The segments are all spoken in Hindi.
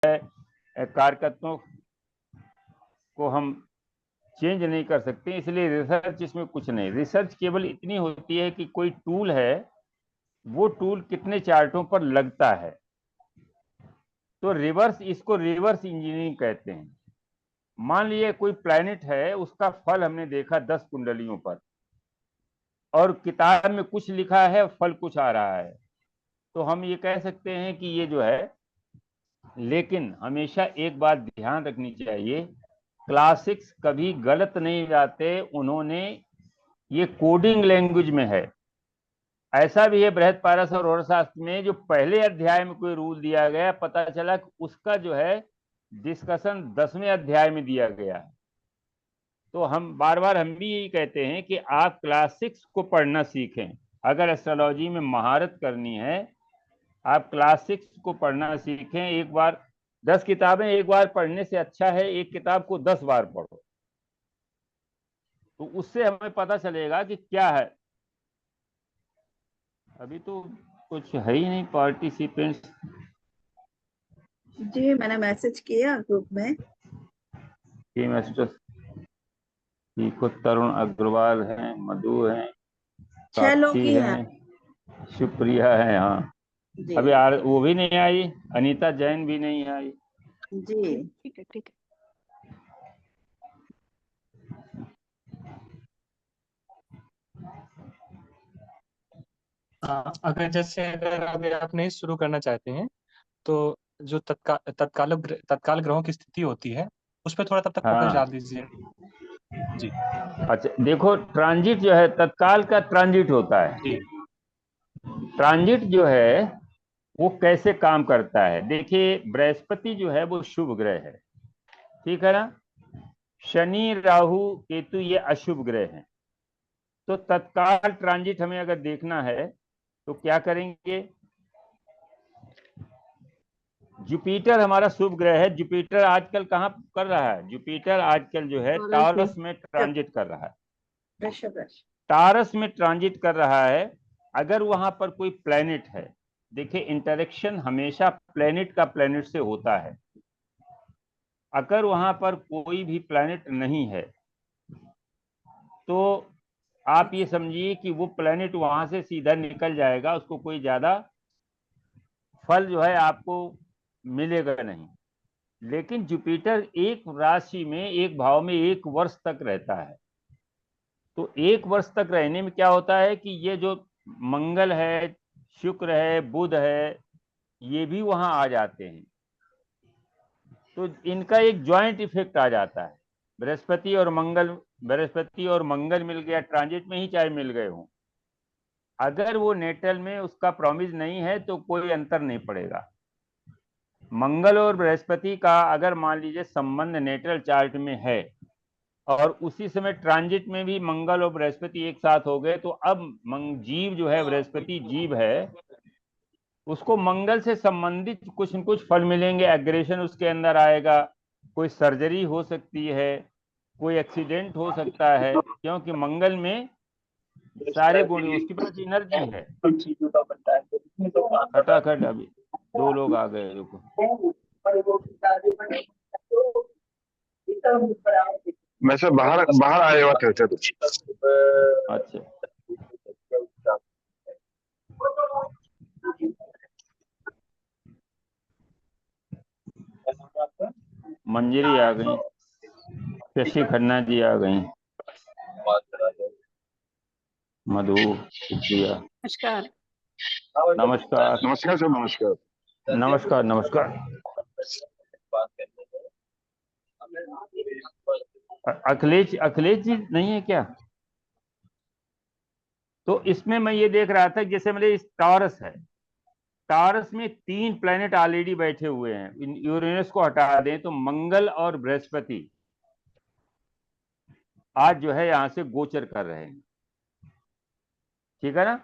कारकत्वों को हम चेंज नहीं कर सकते, इसलिए रिसर्च इसमें कुछ नहीं। रिसर्च केवल इतनी होती है कि कोई टूल है, वो टूल कितने चार्टों पर लगता है। तो इसको रिवर्स इंजीनियरिंग कहते हैं। मान लीजिए कोई प्लैनेट है, उसका फल हमने देखा 10 कुंडलियों पर, और किताब में कुछ लिखा है, फल कुछ आ रहा है, तो हम ये कह सकते हैं कि ये जो है। लेकिन हमेशा एक बात ध्यान रखनी चाहिए, क्लासिक्स कभी गलत नहीं जाते, उन्होंने ये कोडिंग लैंग्वेज में है। ऐसा भी है बृहत्पारस और अर्थशास्त्र में, जो पहले अध्याय में कोई रूल दिया गया, पता चला कि उसका जो है डिस्कशन 10वें अध्याय में दिया गया है। तो हम बार बार हम भी यही कहते हैं कि आप क्लासिक्स को पढ़ना सीखें। अगर एस्ट्रोलॉजी में महारत करनी है, आप क्लासिक्स को पढ़ना सीखें। एक बार 10 किताबें एक बार पढ़ने से अच्छा है एक किताब को 10 बार पढ़ो, तो उससे हमें पता चलेगा कि क्या है। अभी तो कुछ है ही नहीं पार्टिसिपेंट्स। जी मैंने मैसेज किया ग्रुप में। देखो तरुण अग्रवाल हैं, मधु हैं, 6 लोग साक्षी ही हैं। हैं, सुप्रिया है। हाँ, जी अभी यार वो भी नहीं आई, अनीता जैन भी नहीं आई। जी ठीक है ठीक है। अगर अभी आप नहीं शुरू करना चाहते हैं तो जो तत्काल ग्रहों की स्थिति होती है उस पर थोड़ा तब तक फोकस हाँ, डाल दीजिए। जी अच्छा देखो, ट्रांजिट जो है, तत्काल का ट्रांजिट होता है। जी ट्रांजिट जो है वो कैसे काम करता है, देखिए बृहस्पति जो है वो शुभ ग्रह है, ठीक है ना। शनि राहु केतु ये अशुभ ग्रह हैं। तो तत्काल ट्रांजिट हमें अगर देखना है तो क्या करेंगे। जुपिटर हमारा शुभ ग्रह है। जुपिटर आजकल कहाँ कर रहा है, जुपिटर आजकल जो है टॉरस में ट्रांजिट कर रहा है। वृषभ राशि। टारस में ट्रांजिट कर रहा है। अगर वहां पर कोई प्लेनेट है, देखिए इंटरेक्शन हमेशा प्लेनेट का प्लेनेट से होता है। अगर वहां पर कोई भी प्लेनेट नहीं है तो आप ये समझिए कि वो प्लेनेट वहां से सीधा निकल जाएगा, उसको कोई ज्यादा फल जो है आपको मिलेगा नहीं। लेकिन जुपिटर एक राशि में, एक भाव में 1 वर्ष तक रहता है। तो 1 वर्ष तक रहने में क्या होता है कि ये जो मंगल है, शुक्र है, बुध है, ये भी वहां आ जाते हैं। तो इनका एक ज्वाइंट इफेक्ट आ जाता है। बृहस्पति और मंगल मिल गया ट्रांजिट में ही, चाहे मिल गए हों, अगर वो नेटल में उसका प्रॉमिस नहीं है तो कोई अंतर नहीं पड़ेगा। मंगल और बृहस्पति का अगर मान लीजिए संबंध नेटल चार्ट में है और उसी समय ट्रांजिट में भी मंगल और बृहस्पति एक साथ हो गए, तो अब जीव जो है, बृहस्पति जीव है, उसको मंगल से संबंधित कुछ न कुछ फल मिलेंगे। एग्रेशन उसके अंदर आएगा, कोई सर्जरी हो सकती है, कोई एक्सीडेंट हो सकता है, क्योंकि मंगल में सारे गुण, उसके पास एनर्जी है। खटाखट अभी 2 लोग आ गए, रुको। मैं सर बाहर बाहर आए हुआ थे सर। अच्छा, मंजरी आ गई, शशि खन्ना जी आ गई, मधु, सुप्रिया। नमस्कार। नमस्कार नमस्कार सर। नमस्कार। नमस्कार नमस्कार। अखिलेश जी नहीं है क्या? तो इसमें मैं ये देख रहा था, जैसे मेरे इस टॉरस है, टॉरस में 3 प्लैनेट ऑलरेडी बैठे हुए हैं। यूरेनस को हटा दें तो मंगल और बृहस्पति आज जो है यहां से गोचर कर रहे हैं, ठीक है ना।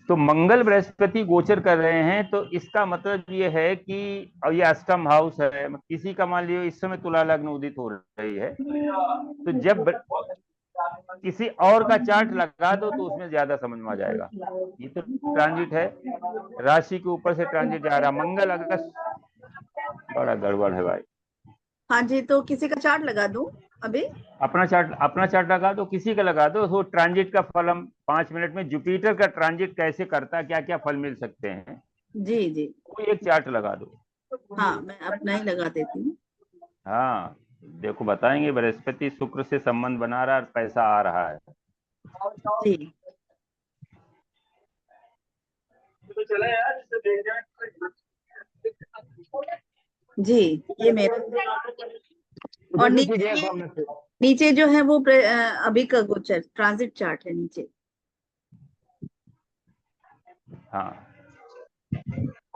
तो मंगल बृहस्पति गोचर कर रहे हैं, तो इसका मतलब ये है कि, अब ये अष्टम हाउस है, किसी का मान लीजिए इस समय तुला लग्न उदित हो रही है, तो जब किसी और का चार्ट लगा दो तो उसमें ज्यादा समझ में आ जाएगा। ये तो ट्रांजिट है, राशि के ऊपर से ट्रांजिट जा रहा। मंगल अगस्त बड़ा गड़बड़ है भाई। हाँ जी, तो किसी का चार्ट लगा दूं अभी? अपना चार्ट लगा दो, किसी का लगा दो। तो ट्रांजिट का फल हम 5 मिनट में, जुपिटर का ट्रांजिट कैसे करता है, क्या क्या फल मिल सकते हैं, जी जी। कोई एक चार्ट लगा दो। हाँ, मैं अपना ही लगा देती हूँ। हाँ देखो, बताएंगे बृहस्पति शुक्र से संबंध बना रहा है और पैसा आ रहा है। जी जी, ये मेरा और नीचे जो है वो अभी का गोचर ट्रांजिट चार्ट है नीचे। हाँ,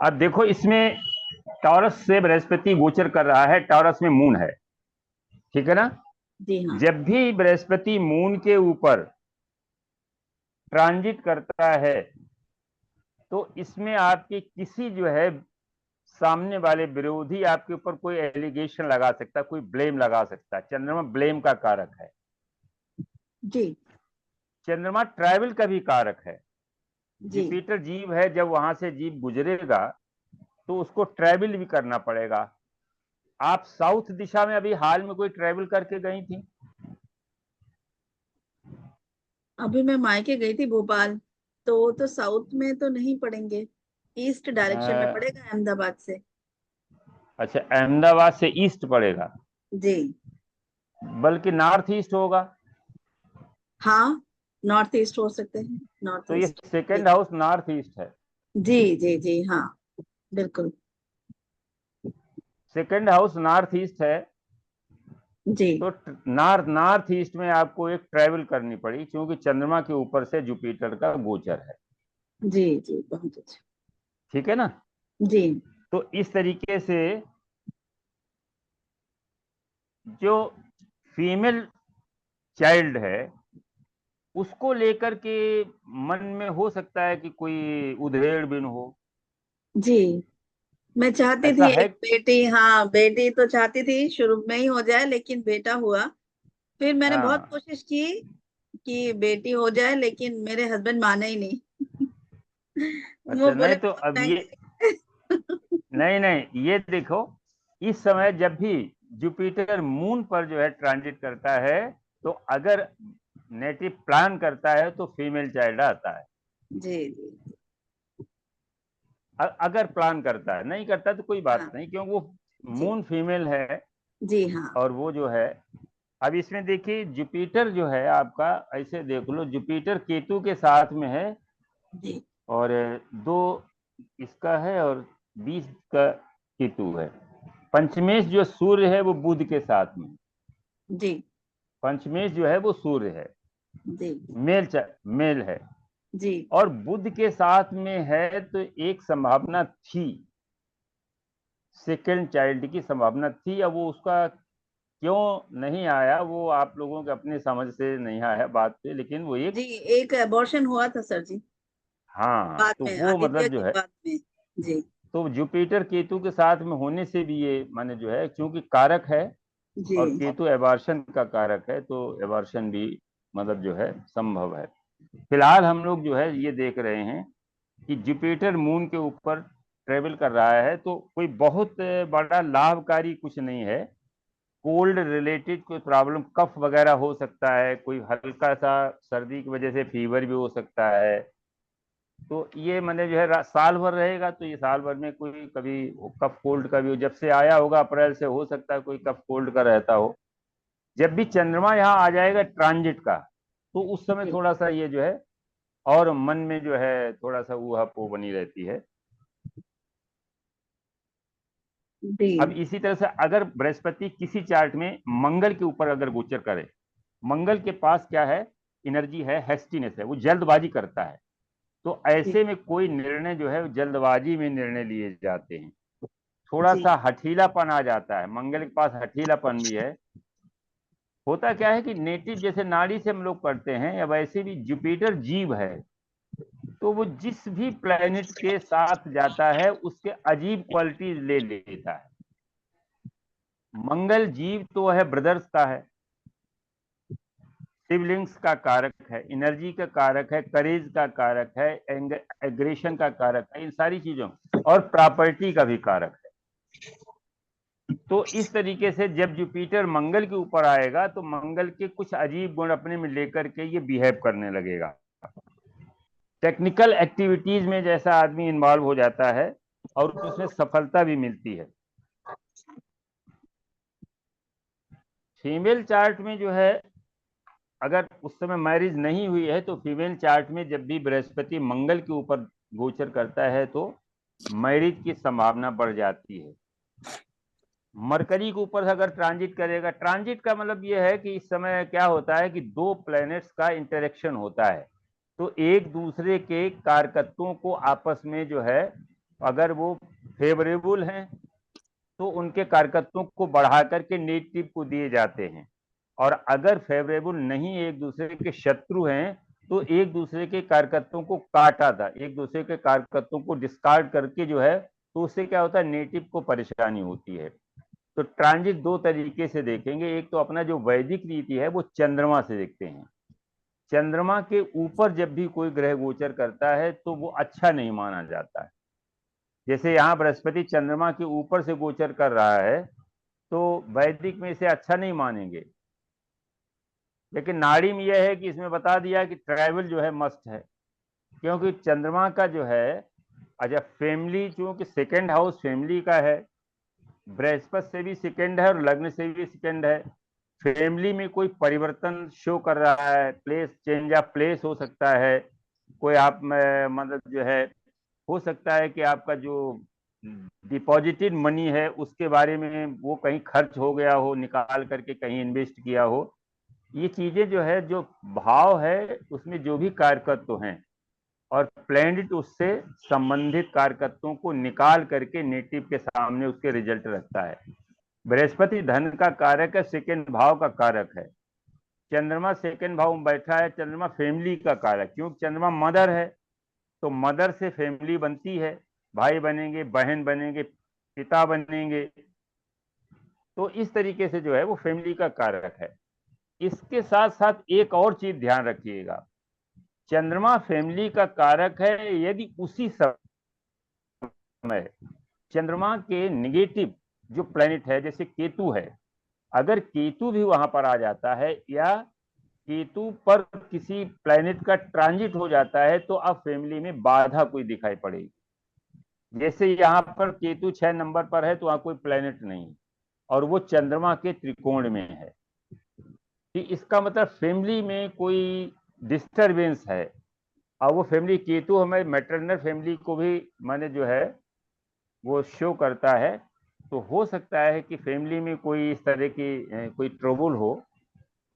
अब देखो इसमें टॉरस से बृहस्पति गोचर कर रहा है, टॉरस में मून है, ठीक है ना। जी हाँ। जब भी बृहस्पति मून के ऊपर ट्रांजिट करता है तो इसमें आपके किसी जो है सामने वाले विरोधी आपके ऊपर कोई एलिगेशन लगा सकता है, कोई ब्लेम लगा सकता है। चंद्रमा ब्लेम का कारक है, जी चंद्रमा ट्रैवल का भी कारक है। जी जुपिटर जीव है, जब वहां से जीव गुजरेगा तो उसको ट्रैवल भी करना पड़ेगा। आप साउथ दिशा में अभी हाल में कोई ट्रैवल करके गई थी? अभी मैं मायके गई थी भोपाल, तो वो तो साउथ में तो नहीं पड़ेंगे, ईस्ट डायरेक्शन में पड़ेगा अहमदाबाद से। अच्छा, अहमदाबाद से ईस्ट पड़ेगा, जी बल्कि नॉर्थ ईस्ट होगा। हाँ, नॉर्थ ईस्ट हो सकते हैं, नॉर्थ तो ये east. Second house north east है। जी जी जी हाँ, बिल्कुल। सेकंड हाउस नॉर्थ ईस्ट है, जी तो नॉर्थ ईस्ट में आपको एक ट्रैवल करनी पड़ी, क्योंकि चंद्रमा के ऊपर से जुपिटर का गोचर है। जी जी, बहुत अच्छा। ठीक है ना। जी तो इस तरीके से जो फीमेल चाइल्ड है उसको लेकर के मन में हो सकता है कि कोई उधेड़-बुन हो। जी, मैं चाहती ऐसा थी है? एक बेटी, हाँ बेटी तो चाहती थी शुरू में ही हो जाए, लेकिन बेटा हुआ। फिर मैंने बहुत हाँ, कोशिश की कि बेटी हो जाए, लेकिन मेरे हस्बैंड माने ही नहीं। वो अच्छा, नहीं बोले तो बहुत अब ये, महंगी। नहीं नहीं, ये देखो, इस समय जब भी जुपिटर मून पर जो है ट्रांजिट करता है, तो अगर नेटिव प्लान करता है तो फीमेल चाइल्ड आता है। जी जी अगर प्लान करता है, नहीं करता तो कोई बात हाँ नहीं, क्योंकि वो जी मून फीमेल है। जी हाँ और वो जो है, अब इसमें देखिए जुपिटर जो है आपका, ऐसे देख लो, जुपिटर केतु के साथ में है, जी और दो इसका है और 20 का केतु है। पंचमेश जो सूर्य है वो बुध के साथ में, जी पंचमेश जो है वो सूर्य है, जी मेल है। जी और बुध के साथ में है, तो एक संभावना थी, सेकेंड चाइल्ड की संभावना थी। अब वो उसका क्यों नहीं आया, वो आप लोगों के अपने समझ से नहीं आया बात पे, लेकिन वो एक, जी, एक अबॉर्शन हुआ था सर जी, हाँ, बाद तो में, वो आदित्य मतलब जो के है, बाद में। जी तो जुपिटर केतु के साथ में होने से भी ये माने जो है, क्योंकि कारक है जी और केतु एबार्शन का कारक है, तो एबार्शन भी मतलब जो है संभव है। फिलहाल हम लोग जो है ये देख रहे हैं कि जुपिटर मून के ऊपर ट्रेवल कर रहा है, तो कोई बहुत बड़ा लाभकारी कुछ नहीं है। कोल्ड रिलेटेड कोई प्रॉब्लम, कफ वगैरह हो सकता है, कोई हल्का सा सर्दी की वजह से फीवर भी हो सकता है। तो ये मैंने जो है साल भर रहेगा, तो ये साल भर में कोई कभी कफ कोल्ड का भी, जब से आया होगा अप्रैल से, हो सकता है कोई कफ कोल्ड का रहता हो। जब भी चंद्रमा यहाँ आ जाएगा ट्रांजिट का, तो उस समय जी थोड़ा सा ये जो है, और मन में जो है थोड़ा सा ऊहापोह बनी रहती है। जी अब इसी तरह से अगर बृहस्पति किसी चार्ट में मंगल के ऊपर अगर गोचर करे, मंगल के पास क्या है, एनर्जी है, हेस्टीनेस है, वो जल्दबाजी करता है। तो जी ऐसे में कोई निर्णय जो है जल्दबाजी में निर्णय लिए जाते हैं, थोड़ा जी सा हठीलापन आ जाता है। मंगल के पास हठीलापन भी है। होता क्या है कि नेटिव जैसे नाड़ी से हम लोग पढ़ते हैं, या वैसे भी जुपिटर जीव है, तो वो जिस भी प्लेनेट के साथ जाता है उसके अजीब क्वालिटीज ले लेता है। मंगल जीव तो है, ब्रदर्स का है, सिबलिंग्स का कारक है, एनर्जी का कारक है, करेज का कारक है, एग्रेशन का कारक है, इन सारी चीजों, और प्रॉपर्टी का भी कारक है। तो इस तरीके से जब जुपिटर मंगल के ऊपर आएगा तो मंगल के कुछ अजीब गुण अपने में लेकर के ये बिहेव करने लगेगा। टेक्निकल एक्टिविटीज में जैसा आदमी इन्वॉल्व हो जाता है और उसमें सफलता भी मिलती है। फीमेल चार्ट में जो है, अगर उस समय मैरिज नहीं हुई है तो फीमेल चार्ट में जब भी बृहस्पति मंगल के ऊपर गोचर करता है तो मैरिज की संभावना बढ़ जाती है। मरकरी के ऊपर अगर ट्रांजिट करेगा, ट्रांजिट का मतलब यह है कि इस समय क्या होता है कि दो प्लैनेट्स का इंटरेक्शन होता है, तो एक दूसरे के कारकत्वों को आपस में जो है, अगर वो फेवरेबल हैं तो उनके कारकत्वों को बढ़ा करके नेगेटिव को दिए जाते हैं, और अगर फेवरेबल नहीं, एक दूसरे के शत्रु हैं, तो एक दूसरे के कारकत्वों को काटा था, एक दूसरे के कारकत्वों को डिस्कार्ड करके जो है, तो उससे क्या होता है, नेगेटिव को परेशानी होती है। तो ट्रांजिट दो तरीके से देखेंगे, एक तो अपना जो वैदिक रीति है वो चंद्रमा से देखते हैं। चंद्रमा के ऊपर जब भी कोई ग्रह गोचर करता है तो वो अच्छा नहीं माना जाता है। जैसे यहाँ बृहस्पति चंद्रमा के ऊपर से गोचर कर रहा है तो वैदिक में इसे अच्छा नहीं मानेंगे, लेकिन नाड़ी में यह है कि इसमें बता दिया कि ट्रैवल जो है मस्ट है, क्योंकि चंद्रमा का जो है, अच्छा फैमिली चूंकि सेकेंड हाउस फैमिली का है, बृहस्पति से भी सेकेंड है और लग्न से भी सेकेंड है, फैमिली में कोई परिवर्तन शो कर रहा है, प्लेस चेंज ऑफ प्लेस हो सकता है, कोई आप मतलब जो है, हो सकता है कि आपका जो डिपॉजिटेड मनी है उसके बारे में वो कहीं खर्च हो गया हो, निकाल करके कहीं इन्वेस्ट किया हो। ये चीजें जो है, जो भाव है उसमें जो भी कारकत्व हैं और प्लैनेट उससे संबंधित कारकत्वों को निकाल करके नेटिव के सामने उसके रिजल्ट रखता है। बृहस्पति धन का कारक है, सेकेंड भाव का कारक है। चंद्रमा सेकेंड भाव में बैठा है, चंद्रमा फैमिली का कारक, क्योंकि चंद्रमा मदर है, तो मदर से फैमिली बनती है, भाई बनेंगे, बहन बनेंगे, पिता बनेंगे, तो इस तरीके से जो है वो फैमिली का कारक है। इसके साथ साथ एक और चीज ध्यान रखिएगा, चंद्रमा फैमिली का कारक है, यदि उसी समय चंद्रमा के नेगेटिव जो प्लैनेट है, जैसे केतु है, अगर केतु भी वहां पर आ जाता है या केतु पर किसी प्लैनेट का ट्रांजिट हो जाता है तो अब फैमिली में बाधा कोई दिखाई पड़ेगी। जैसे यहाँ पर केतु 6 नंबर पर है तो वहां कोई प्लैनेट नहीं और वो चंद्रमा के त्रिकोण में है, कि इसका मतलब फैमिली में कोई डिस्टरबेंस है। और वो फैमिली केतु हमें मैटरनल फैमिली को भी माने जो है वो शो करता है, तो हो सकता है कि फैमिली में कोई इस तरह की कोई ट्रबल हो,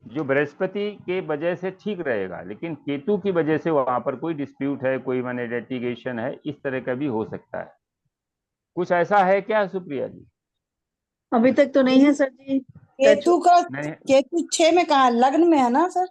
जो बृहस्पति के वजह से ठीक रहेगा, लेकिन केतु की वजह से वहां पर कोई डिस्प्यूट है, कोई माने लिटिगेशन है, इस तरह का भी हो सकता है। कुछ ऐसा है क्या सुप्रिया जी? अभी तक तो नहीं है सर जी। केतु का नहीं, केतु 6 में कहा, लग्न में है ना सर?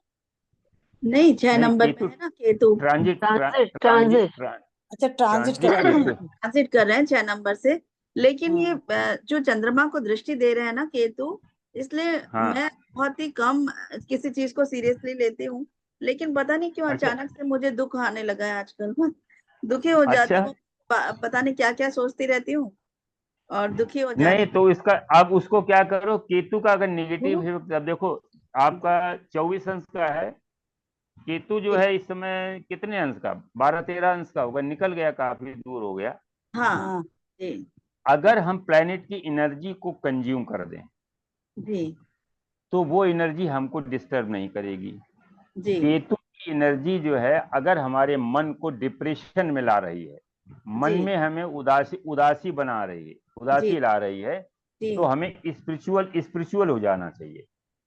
नहीं, 6 नहीं, नंबर केतु पे है ना केतु। ट्रांजिट अच्छा, ट्रांजिट कर रहे हैं। ट्रांजिट कर रहे हैं 6 नंबर से, लेकिन ये हाँ। जो चंद्रमा को दृष्टि दे रहे हैं ना केतु, इसलिए हाँ। मैं बहुत ही कम किसी चीज को सीरियसली लेती हूँ, लेकिन पता नहीं क्यों अच्छा। अचानक से मुझे दुख आने लगा है आजकल। दुखी हो जाती अच्छा। हूँ, पता नहीं क्या क्या सोचती रहती हूँ और दुखी हो नहीं जाती तो इसका अब उसको क्या करो, केतु का अगर नेगेटिव है, अब देखो आपका 24 अंश का है, केतु जो है इस समय कितने अंश का, 12-13 अंश का होगा, निकल गया, काफी दूर हो गया। हाँ जी अगर हम प्लेनेट की एनर्जी को कंज्यूम कर दें जी तो वो एनर्जी हमको डिस्टर्ब नहीं करेगी। जी केतु की एनर्जी जो है अगर हमारे मन को डिप्रेशन में ला रही है, मन जी में हमें उदासी बना रही है, उदासी जी ला रही है, जी तो हमें स्पिरिचुअल हो जाना चाहिए,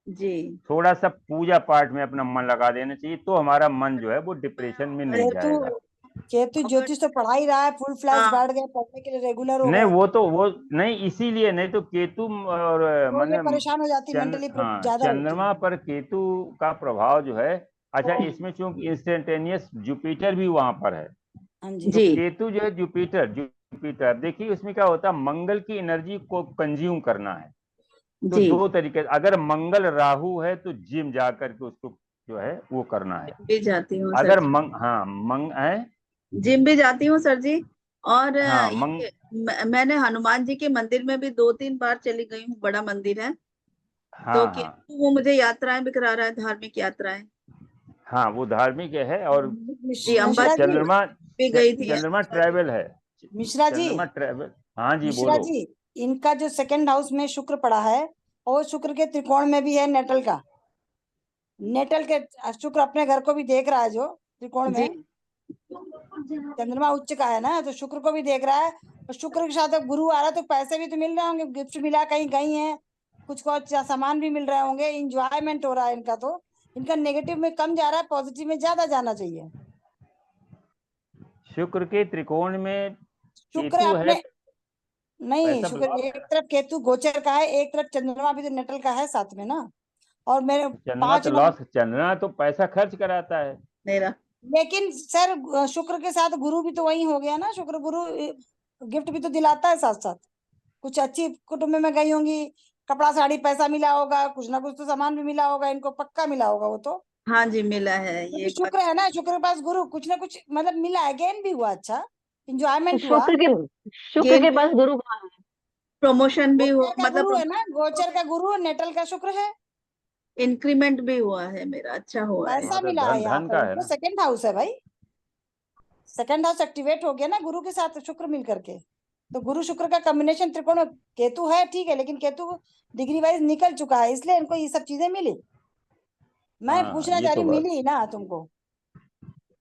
जी थोड़ा सा पूजा पाठ में अपना मन लगा देना चाहिए, तो हमारा मन जो है वो डिप्रेशन में नहीं जाएगा। केतु ज्योतिष तो पढ़ा ही रहा है, फुल फ्लैश हाँ। बैठ गया, पढ़ने के लिए रेगुलर हो नहीं गए। वो नहीं, इसीलिए नहीं तो केतु और तो ये माने परेशान हो जाती, मेंटली हाँ, ज्यादा होती चंद्रमा है। पर केतु का प्रभाव जो है, अच्छा इसमें चूंकि इंस्टेंटेनियस जुपिटर भी वहां पर है, हाँ तो जी। केतु जो है जुपिटर देखिए उसमें क्या होता है, मंगल की एनर्जी को कंज्यूम करना है। तो जी दो तरीके, अगर मंगल राहु है तो जिम जा करके उसको जो है वो करना है। भी जाती हूँ अगर सर जी, मंग है जिम भी जाती हूँ सर जी। और हाँ मैंने हनुमान जी के मंदिर में भी 2-3 बार चली गई हूँ, बड़ा मंदिर है। तो हाँ हाँ वो मुझे यात्राएं भी करा रहा है, धार्मिक यात्राएं। हाँ, वो धार्मिक है। और जी, मिश्रा अंबाजी जी, चंद्रमा भी गई थी। चंद्रमा ट्रैवल है। मिश्रा जी, चंद्रमा ट्रैवल। हाँ जी मिश्रा बोलो। जी, इनका जो सेकंड हाउस में शुक्र पड़ा है और शुक्र के त्रिकोण में भी है नेटल का। नेटल के शुक्र अपने घर को भी देख रहा है, जो त्रिकोण जी, में चंद्रमा उच्च का है ना, तो शुक्र को भी देख रहा है। और शुक्र के साथ अब गुरु आ रहा है, तो पैसे भी तो मिल रहे होंगे, गिफ्ट मिला, कहीं गई है, कुछ सामान भी मिल रहे होंगे, इंजॉयमेंट हो रहा है इनका। तो इनका नेगेटिव में कम जा रहा है, पॉजिटिव में ज्यादा जाना चाहिए। शुक्र के त्रिकोण में शुक्र केतु है, अपने नहीं, पैसा शुक्र ब्लॉक एक है। तरफ केतु गोचर का है, एक तरफ चंद्रमा भी तो नेटल का है साथ में ना। और मेरे चंद्रमा तो 5 9, लॉस, चंद्रमा तो पैसा खर्च कराता है। मेरा लेकिन सर शुक्र के साथ गुरु भी तो वही हो गया ना, शुक्र गुरु गिफ्ट भी तो दिलाता है साथ साथ। कुछ अच्छी कुटुंब में गई होंगी, कपड़ा साड़ी पैसा मिला होगा, कुछ ना कुछ तो सामान भी मिला होगा इनको, पक्का मिला होगा वो तो। हाँ जी, मिला है क्योंकि ये बात। शुक्र है ना, शुक्र के पास गुरु, कुछ ना कुछ मतलब मिला है, गेन भी हुआ, अच्छा तो इंजॉयमेंट हुआ। शुक्र गेम के भी, पास गुरु कहाँ है? प्रमोशन भी हो, गोचर का मतलब गुरु है ना, गोचर का गुरु नेटल का शुक्र है। इंक्रीमेंट भी हुआ है मेरा, अच्छा हुआ है। पैसा हाँ, तो मिला है धन यहाँ धन पर का है इनको, ना। सेकंड हाउस है भाई, सेकंड हाउस एक्टिवेट हो गया ना गुरु के साथ शुक्र मिल करके। तो गुरु शुक्र का कॉम्बिनेशन त्रिकोण, केतु है ठीक है, लेकिन केतु डिग्री वाइज निकल चुका है, इसलिए इनको ये सब चीजें मिली। मैं हाँ पूछना ये चाह तो रही हूँ, बात। मिली ना तुमको?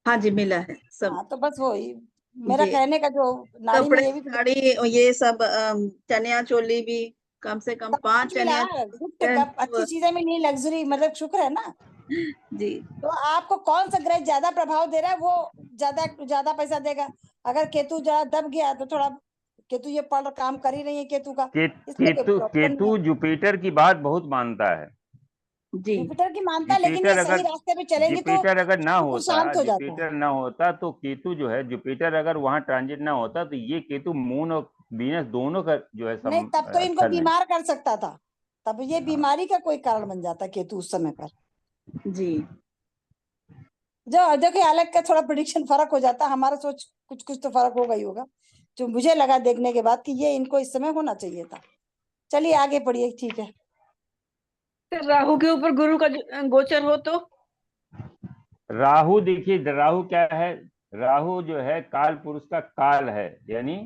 हाँ जी, मिला है सब। हाँ, तो बस वही मेरा जी, कहने का, जो नारी में कपड़े ये भी तो साड़ी ये सब, चनिया चोली भी, कम से कम सब 5 कुछ मिला, चनिया गिफ्ट चोली कप, अच्छी चीजें मिली, लग्जरी, मतलब शुक्र है ना। जी। तो आपको कौन सा ग्रह ज्यादा प्रभाव दे रहा है, वो ज्यादा ज्यादा पैसा देगा। अगर केतु ज्यादा दब गया तो थोड़ा, केतु ये पढ़ काम कर ही रही है केतु का, इसलिए कोई केतु प्रॉब्लम नहीं केतु है। जुपिटर की बात बहुत मानता है। जी, जुपिटर की मानता है, लेकिन ये जुपिटर सही अगर रास्ते पे चलेंगे तो जुपिटर अगर ना शुक्र होता शांत हो जाता है। जुपिटर ना होता तो केतु जो है, जुपिटर अगर वहां ट्रांजिट ना होता तो ये केतु मून और वीनस दोनों का जो है नहीं, तब तो इनको स्थल है। बीमार कर सकता था, तब ये हाँ बीमारी का कोई कारण बन जाता केतु उस समय पर। जी। जो देखिए अलग का थोड़ा प्रिडिक्शन फर्क हो जाता, हमारा सोच कुछ कुछ तो फर्क होगा ही होगा, जो मुझे लगा देखने के बाद कि ये इनको इस समय होना चाहिए था। चलिए आगे पढ़िए, ठीक है। राहु के ऊपर गुरु का गोचर हो तो? राहु देखिए, राहु क्या है? राहु जो है काल पुरुष का काल है, यानी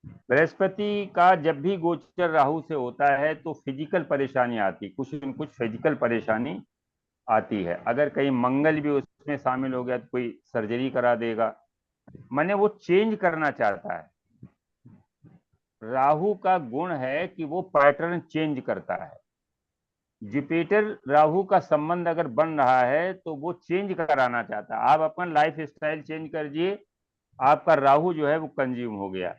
बृहस्पति का जब भी गोचर राहु से होता है तो फिजिकल परेशानी आती, कुछ न कुछ फिजिकल परेशानी आती है। अगर कहीं मंगल भी उसमें शामिल हो गया तो कोई सर्जरी करा देगा, माने वो चेंज करना चाहता है। राहु का गुण है कि वो पैटर्न चेंज करता है। जुपिटर राहु का संबंध अगर बन रहा है तो वो चेंज कराना चाहता है। आप अपना लाइफ स्टाइल चेंज करिए, आपका राहु जो है वो कंज्यूम हो गया।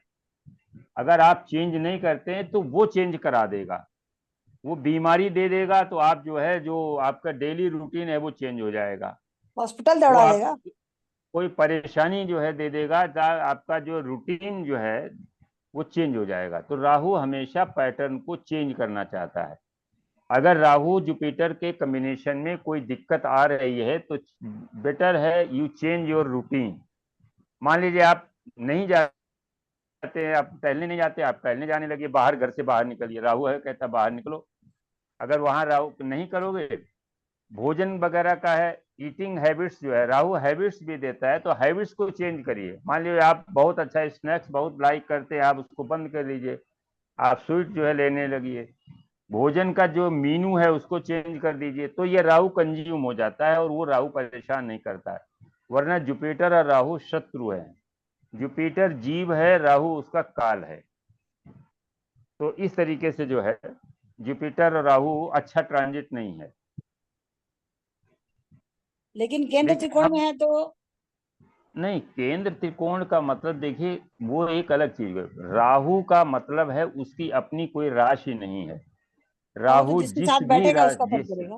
अगर आप चेंज नहीं करते हैं तो वो चेंज करा देगा, वो बीमारी दे देगा, तो आप जो है, जो आपका डेली रूटीन है वो चेंज हो जाएगा। हॉस्पिटल वो दौड़ा आप देगा। कोई परेशानी जो है दे देगा, आपका जो रूटीन जो है वो चेंज हो जाएगा। तो राहु हमेशा पैटर्न को चेंज करना चाहता है। अगर राहु जुपिटर के कॉम्बिनेशन में कोई दिक्कत आ रही है तो बेटर है यू चेंज योर रूटीन। मान लीजिए आप नहीं जाते हैं, आप टहलने नहीं जाते, आप टहलने जाने लगे, बाहर, घर से बाहर निकलिए, राहु है कहता बाहर निकलो। अगर वहां राहु नहीं करोगे, भोजन वगैरह का है, ईटिंग हैबिट्स जो है, राहु हैबिट्स भी देता है, तो हैबिट्स को चेंज करिए। मान लीजिए आप बहुत अच्छा स्नैक्स बहुत लाइक करते हैं, आप उसको बंद कर लीजिए, आप स्वीट जो है लेने लगिए। भोजन का जो मीनू है उसको चेंज कर दीजिए, तो ये राहु कंज्यूम हो जाता है और वो राहु परेशान नहीं करता है। वरना जुपिटर और राहु शत्रु है। जुपिटर जीव है, राहु उसका काल है। तो इस तरीके से जो है जुपिटर और राहु अच्छा ट्रांजिट नहीं है। लेकिन केंद्र देखिए त्रिकोण में हम, है तो नहीं, केंद्र त्रिकोण का मतलब देखिए वो एक अलग चीज है। राहु का मतलब है उसकी अपनी कोई राशि नहीं है। वो तो राहु जिसके जिस साथ भी बैठेगा उसका फल जिस करेगा।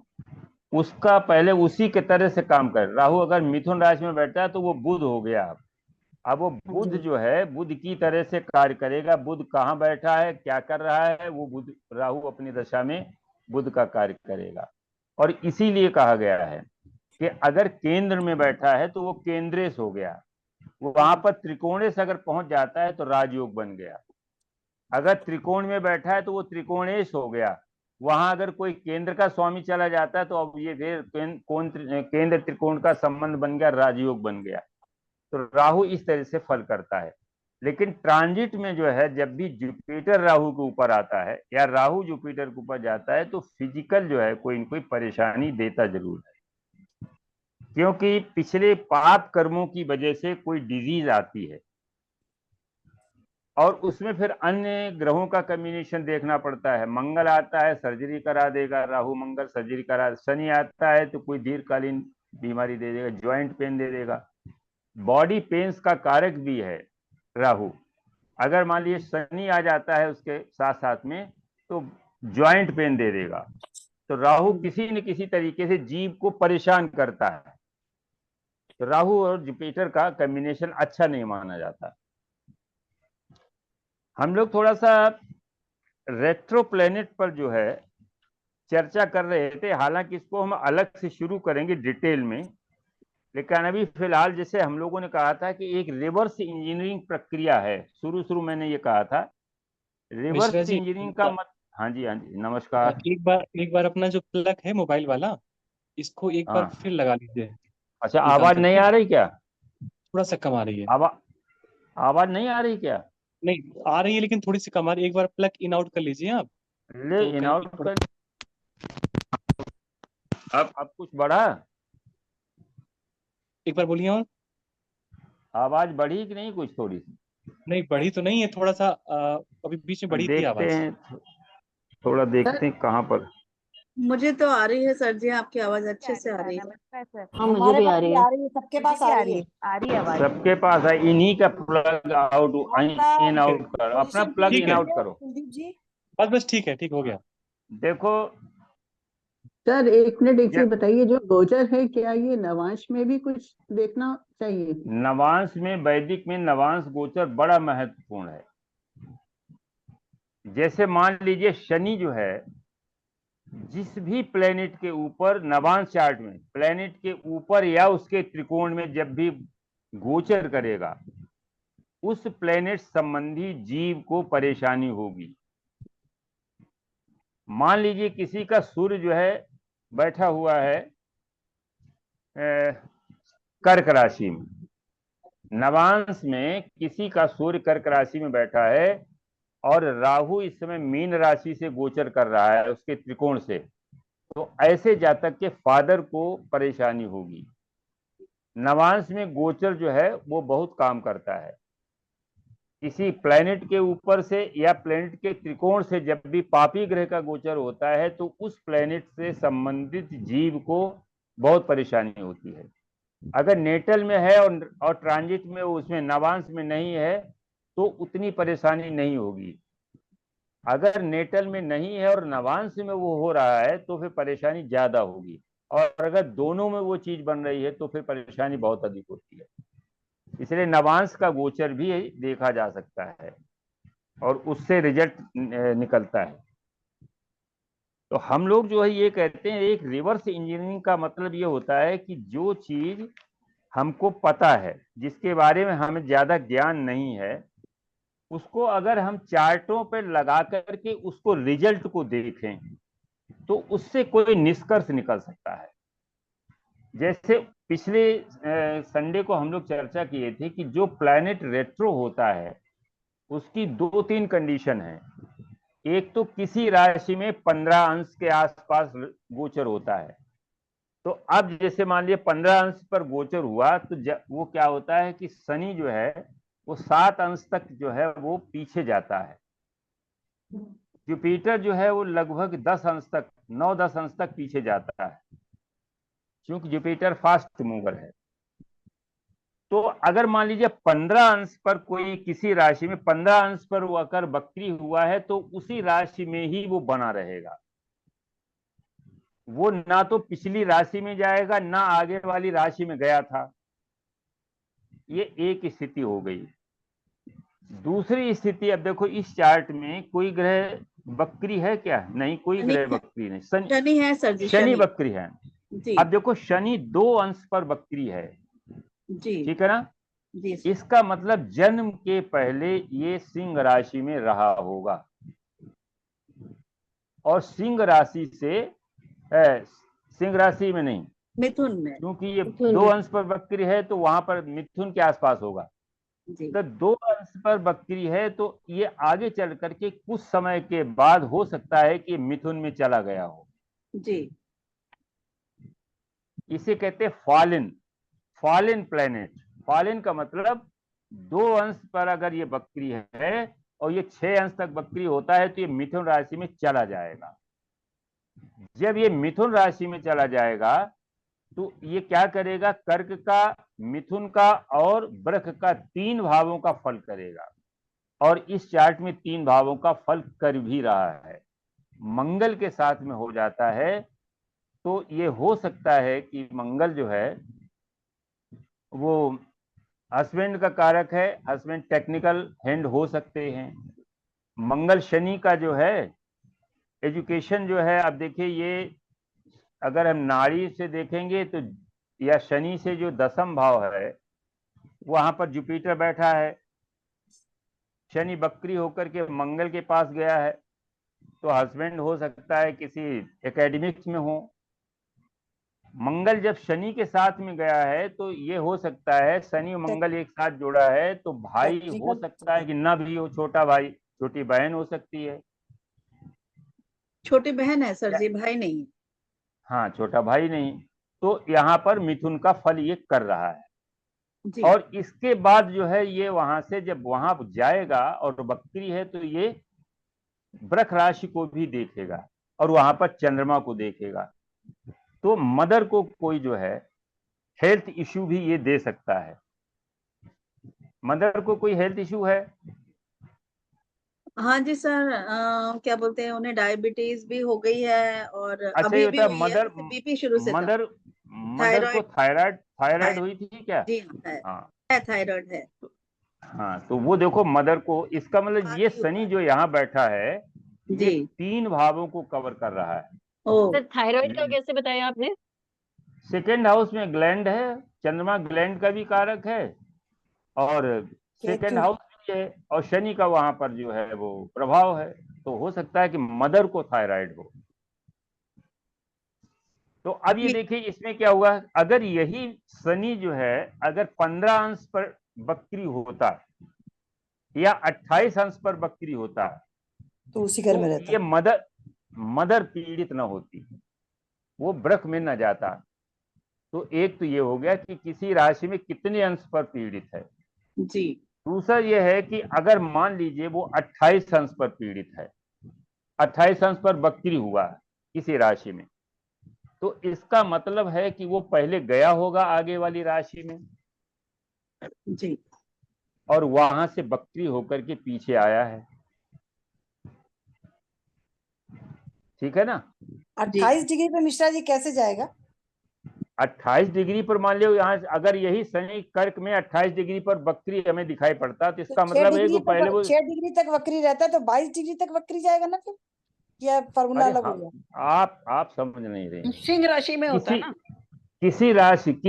उसका पहले उसी के तरह से काम कर। राहु अगर मिथुन राशि में बैठा है तो वो बुध हो गया। अब वो हाँ बुध जी। जो है बुध की तरह से कार्य करेगा। बुध कहाँ बैठा है, क्या कर रहा है, वो बुध, राहु अपनी दशा में बुध का कार्य करेगा। और इसीलिए कहा गया है कि अगर केंद्र में बैठा है तो वो केंद्रेश हो गया, वहां पर त्रिकोणे से अगर पहुंच जाता है तो राजयोग बन गया। अगर त्रिकोण में बैठा है तो वो त्रिकोणेश हो गया। वहां अगर कोई केंद्र का स्वामी चला जाता है तो अब ये फिर केंद्र त्रिकोण का संबंध बन गया, राजयोग बन गया। तो राहु इस तरह से फल करता है। लेकिन ट्रांजिट में जो है, जब भी जुपिटर राहु के ऊपर आता है या राहु जुपिटर के ऊपर जाता है तो फिजिकल जो है कोई न कोई परेशानी देता जरूर है, क्योंकि पिछले पाप कर्मों की वजह से कोई डिजीज आती है और उसमें फिर अन्य ग्रहों का कॉम्बिनेशन देखना पड़ता है। मंगल आता है सर्जरी करा देगा, राहु मंगल सर्जरी करा। शनि आता है तो कोई दीर्घकालीन बीमारी दे देगा, ज्वाइंट पेन दे देगा। बॉडी पेन्स का कारक भी है राहु। अगर मान लीजिए शनि आ जाता है उसके साथ साथ में तो ज्वाइंट पेन दे देगा। तो राहु किसी न किसी तरीके से जीव को परेशान करता है। तो राहु और जुपिटर का कॉम्बिनेशन अच्छा नहीं माना जाता। हम लोग थोड़ा सा रेट्रो प्लेनेट पर जो है चर्चा कर रहे थे, हालांकि इसको हम अलग से शुरू करेंगे डिटेल में। लेकिन अभी फिलहाल जैसे हम लोगों ने कहा था कि एक रिवर्स इंजीनियरिंग प्रक्रिया है, शुरू मैंने ये कहा था रिवर्स इंजीनियरिंग का हाँ जी नमस्कार। एक बार अपना जो प्लग है मोबाइल वाला, इसको एक बार फिर लगा लीजिए। अच्छा, आवाज नहीं आ रही क्या? थोड़ा सा कम आ रही है। आवाज नहीं आ रही क्या? नहीं आ रही है लेकिन थोड़ी सी कम आ रही है। एक बार प्लग इन आउट कर लीजिए आप। इन आउट कर। अब कुछ बढ़ा? एक बार बोलिए। और आवाज बढ़ी कि नहीं? कुछ थोड़ी सी नहीं बढ़ी तो नहीं है, थोड़ा सा अभी बीच में बढ़ी थी आवाज। थोड़ा देखते हैं कहाँ पर। मुझे तो आ रही है सर जी, आपकी आवाज अच्छे से आ रही है। हाँ मुझे भी आ रही है। सबके पास आ रही है आवाज। सबके पास है। इन्हीं का प्लग आउट इन आउट कर, अपना प्लग इन आउट करो। कुलदीप जी बस ठीक है, ठीक हो गया। देखो सर एक मिनट, एक चीज बताइए, जो गोचर है क्या ये नवांश में भी कुछ देखना चाहिए? नवांश में, वैदिक में नवांश गोचर बड़ा महत्वपूर्ण है। जैसे मान लीजिए शनि जो है, जिस भी प्लेनेट के ऊपर नवांश चार्ट में प्लेनेट के ऊपर या उसके त्रिकोण में जब भी गोचर करेगा, उस प्लेनेट संबंधी जीव को परेशानी होगी। मान लीजिए किसी का सूर्य जो है बैठा हुआ है कर्क राशि में, नवांश में किसी का सूर्य कर्क राशि में बैठा है और राहु इस समय मीन राशि से गोचर कर रहा है उसके त्रिकोण से, तो ऐसे जातक के फादर को परेशानी होगी। नवांश में गोचर जो है वो बहुत काम करता है। किसी प्लेनेट के ऊपर से या प्लेनेट के त्रिकोण से जब भी पापी ग्रह का गोचर होता है तो उस प्लेनेट से संबंधित जीव को बहुत परेशानी होती है। अगर नेटल में है और ट्रांजिट में उसमें नवांश में नहीं है तो उतनी परेशानी नहीं होगी। अगर नेटल में नहीं है और नवांश में वो हो रहा है तो फिर परेशानी ज्यादा होगी, और अगर दोनों में वो चीज बन रही है तो फिर परेशानी बहुत अधिक होती है। इसलिए नवांश का गोचर भी देखा जा सकता है और उससे रिजल्ट निकलता है। तो हम लोग जो है ये कहते हैं, एक रिवर्स इंजीनियरिंग का मतलब ये होता है कि जो चीज हमको पता है, जिसके बारे में हमें ज्यादा ज्ञान नहीं है, उसको अगर हम चार्टों पर लगा करके उसको रिजल्ट को देखें तो उससे कोई निष्कर्ष निकल सकता है। जैसे पिछले संडे को हम लोग चर्चा किए थे कि जो प्लैनेट रेट्रो होता है उसकी 2-3 कंडीशन है। एक तो किसी राशि में 15 अंश के आसपास गोचर होता है। तो अब जैसे मान लिया 15 अंश पर गोचर हुआ तो वो क्या होता है कि शनि जो है वो 7 अंश तक जो है वो पीछे जाता है। जुपिटर जो है वो लगभग 10 अंश तक, 9-10 अंश तक पीछे जाता है, क्योंकि जुपिटर फास्ट मूवर है। तो अगर मान लीजिए 15 अंश पर कोई किसी राशि में 15 अंश पर वो अगर वक्री हुआ है तो उसी राशि में ही वो बना रहेगा। वो ना तो पिछली राशि में जाएगा ना आगे वाली राशि में गया था। ये एक स्थिति हो गई। दूसरी स्थिति, अब देखो इस चार्ट में कोई ग्रह वक्री है क्या? नहीं, कोई ग्रह वक्री नहीं। शनि है सर जी, शनि वक्री है। जी। अब देखो शनि 2 अंश पर वक्री है, जी, ठीक है ना? जी सर। इसका मतलब जन्म के पहले ये सिंह राशि में रहा होगा, और सिंह राशि से सिंह राशि में नहीं, मिथुन में। क्योंकि ये मिथुन 2 में। अंश पर बकरी है तो वहां पर मिथुन के आसपास होगा। जी तो 2 अंश पर बकरी है तो ये आगे चल करके कुछ समय के बाद हो सकता है कि मिथुन में चला गया हो। जी इसे कहते हैं फॉलिन, फॉलिन प्लेनेट। फॉलिन का मतलब 2 अंश पर अगर ये बकरी है और ये 6 अंश तक बकरी होता है तो ये मिथुन राशि में चला जाएगा। जब ये मिथुन राशि में चला जाएगा तो ये क्या करेगा, कर्क का, मिथुन का और वृष का 3 भावों का फल करेगा, और इस चार्ट में 3 भावों का फल कर भी रहा है। मंगल के साथ में हो जाता है तो ये हो सकता है कि मंगल जो है वो हस्बैंड का कारक है, हस्बैंड टेक्निकल हैंड हो सकते हैं। मंगल शनि का जो है एजुकेशन जो है, अब देखिए ये अगर हम नाड़ी से देखेंगे तो या शनि से जो 10म भाव है वहां पर जुपिटर बैठा है, शनि बकरी होकर के मंगल के पास गया है, तो हस्बैंड हो सकता है किसी एकेडमिक्स में हो। मंगल जब शनि के साथ में गया है तो ये हो सकता है, शनि और मंगल एक साथ जुड़ा है तो भाई हो टेक्निकल सकता है कि ना भी हो, छोटा भाई, छोटी बहन हो सकती है। छोटी बहन है सर जी, भाई नहीं है। हाँ, छोटा भाई नहीं। तो यहाँ पर मिथुन का फल ये कर रहा है। जी और इसके बाद जो है ये वहां से जब वहां जाएगा और बकरी है तो ये वृष राशि को भी देखेगा और वहां पर चंद्रमा को देखेगा। तो मदर को कोई जो है हेल्थ इश्यू भी ये दे सकता है। मदर को कोई हेल्थ इश्यू है? हाँ जी सर, क्या बोलते हैं, उन्हें डायबिटीज भी हो गई है और अच्छा, ये अभी भी बता, हुई है, मदर, वैसे बीपी शुरू से था। मदर मदर को थायराइड। थायराइड थायराइड हुई थी क्या? जी हाँ है। हाँ है, थायराइड है। हाँ, तो वो देखो मदर को, इसका मतलब ये बाकी शनि ऊपर। जो यहाँ बैठा है ये जी 3 भावों को कवर कर रहा है। ओ सर थायराइड का कैसे बताया आपने? 2nd हाउस में ग्लैंड है, चंद्रमा ग्लैंड का भी कारक है और 2nd केतु। हाउस भी है, और शनि का वहां पर जो है वो प्रभाव है, तो हो सकता है कि मदर को थायराइड हो। तो अब ये जी देखिए इसमें क्या हुआ, अगर यही शनि जो है अगर 15 अंश पर बकरी होता या 28 अंश पर बकरी होता तो उसी घर में तो रहता। ये मदर पीड़ित न होती, वो वृक में न जाता। तो एक तो ये हो गया कि किसी राशि में कितने अंश पर पीड़ित है। जी दूसरा यह है कि अगर मान लीजिए वो 28 अंश पर पीड़ित है, 28 अंश पर बकरी हुआ किसी राशि में, तो इसका मतलब है कि वो पहले गया होगा आगे वाली राशि में जी और वहां से बकरी होकर के पीछे आया है। ठीक है ना? 28 डिग्री पे मिश्रा जी कैसे जाएगा? 28 डिग्री पर मान लो यहाँ अगर यही शनि कर्क में 28 डिग्री पर बकरी हमें दिखाई पड़ता तो तो इसका मतलब है कि पहले वो 6 डिग्री तक वक्री रहता है तो 22 डिग्री तक वक्री जाएगा ना फिर? या फॉर्मूला अरे अलग हो हाँ, गया? आप समझ नहीं रहे। सिंह राशि में होता है किसी ना? किसी राशि हम्म,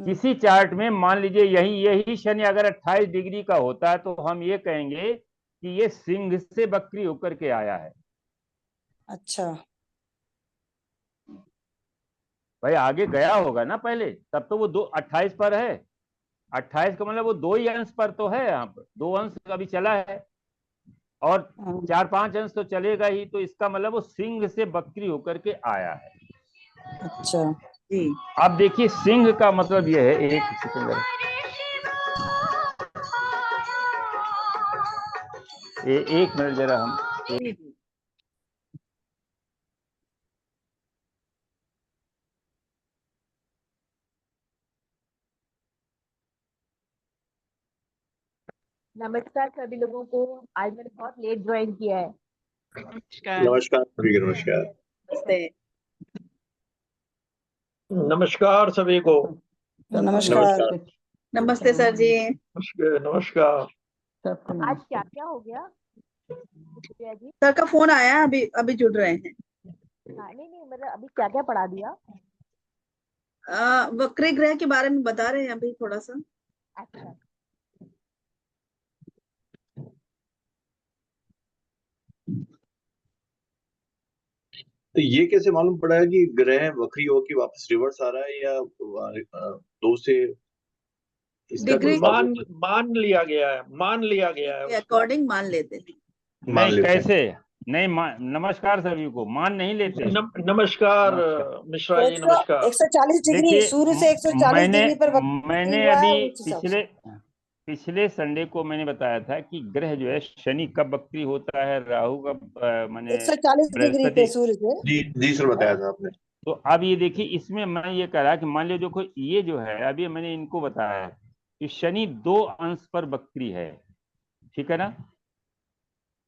किसी चार्ट में मान लीजिए यही शनि अगर 28 डिग्री का होता है तो हम ये कहेंगे कि ये सिंह से बकरी होकर के आया है। अच्छा। भाई आगे गया होगा ना पहले, तब तो वो 28 पर है। 28 का मतलब वो 2 ही अंश पर तो है, यहाँ पर 2 अंश अभी चला है और हाँ, 4-5 अंश तो चलेगा ही, तो इसका मतलब वो सिंह से बकरी होकर के आया है। अच्छा। जी अब देखिए सिंह का मतलब यह है, एक सेकंड, एक मिनट जरा हम जी जी नमस्कार सभी लोगों को। आज मैंने बहुत लेट ज्वाइन किया है। नमस्कार सभी को, नमस्कार। नमस्ते। नमस्कार सभी को। सबको नमस्कार। नमस्कार। नमस्ते सर जी। नमस्कार नमस्कार। सबको आज नमस्ते। क्या क्या हो गया प्रिया जी? सर का फोन आया, अभी अभी जुड़ रहे हैं। हाँ नहीं नहीं, मतलब अभी क्या क्या पढ़ा दिया? वक्री ग्रह के बारे में बता रहे हैं अभी थोड़ा सा। अच्छा, तो ये कैसे मालूम पड़ा है कि ग्रह वक्री होकर वापस रिवर्स आ रहा है, या दो से इसका डिग्री मान मान लिया गया है, मान लिया गया है के उसको। अकॉर्डिंग मान लेते हैं। मान नहीं, लेते हैं। कैसे नहीं नमस्कार सभी को, मान नहीं लेते। नमस्कार नमस्कार। मिश्रा जी, नमस्कार। 140 डिग्री देखिए, सूर्य से 140 डिग्री पर वक्री मैंने हुआ है अभी उस हिसाब से। पिछले संडे को मैंने बताया था कि ग्रह जो है, शनि कब वक्री होता है, राहु कब माने 140 डिग्री पे बृहस्पति। सूर्य से। जी सर, बताया था आपने। तो अब ये देखिए, इसमें मैं ये कह रहा कि मान लीजिए देखो, ये जो है अभी मैंने इनको बताया कि शनि 2 अंश पर वक्री है, ठीक है ना।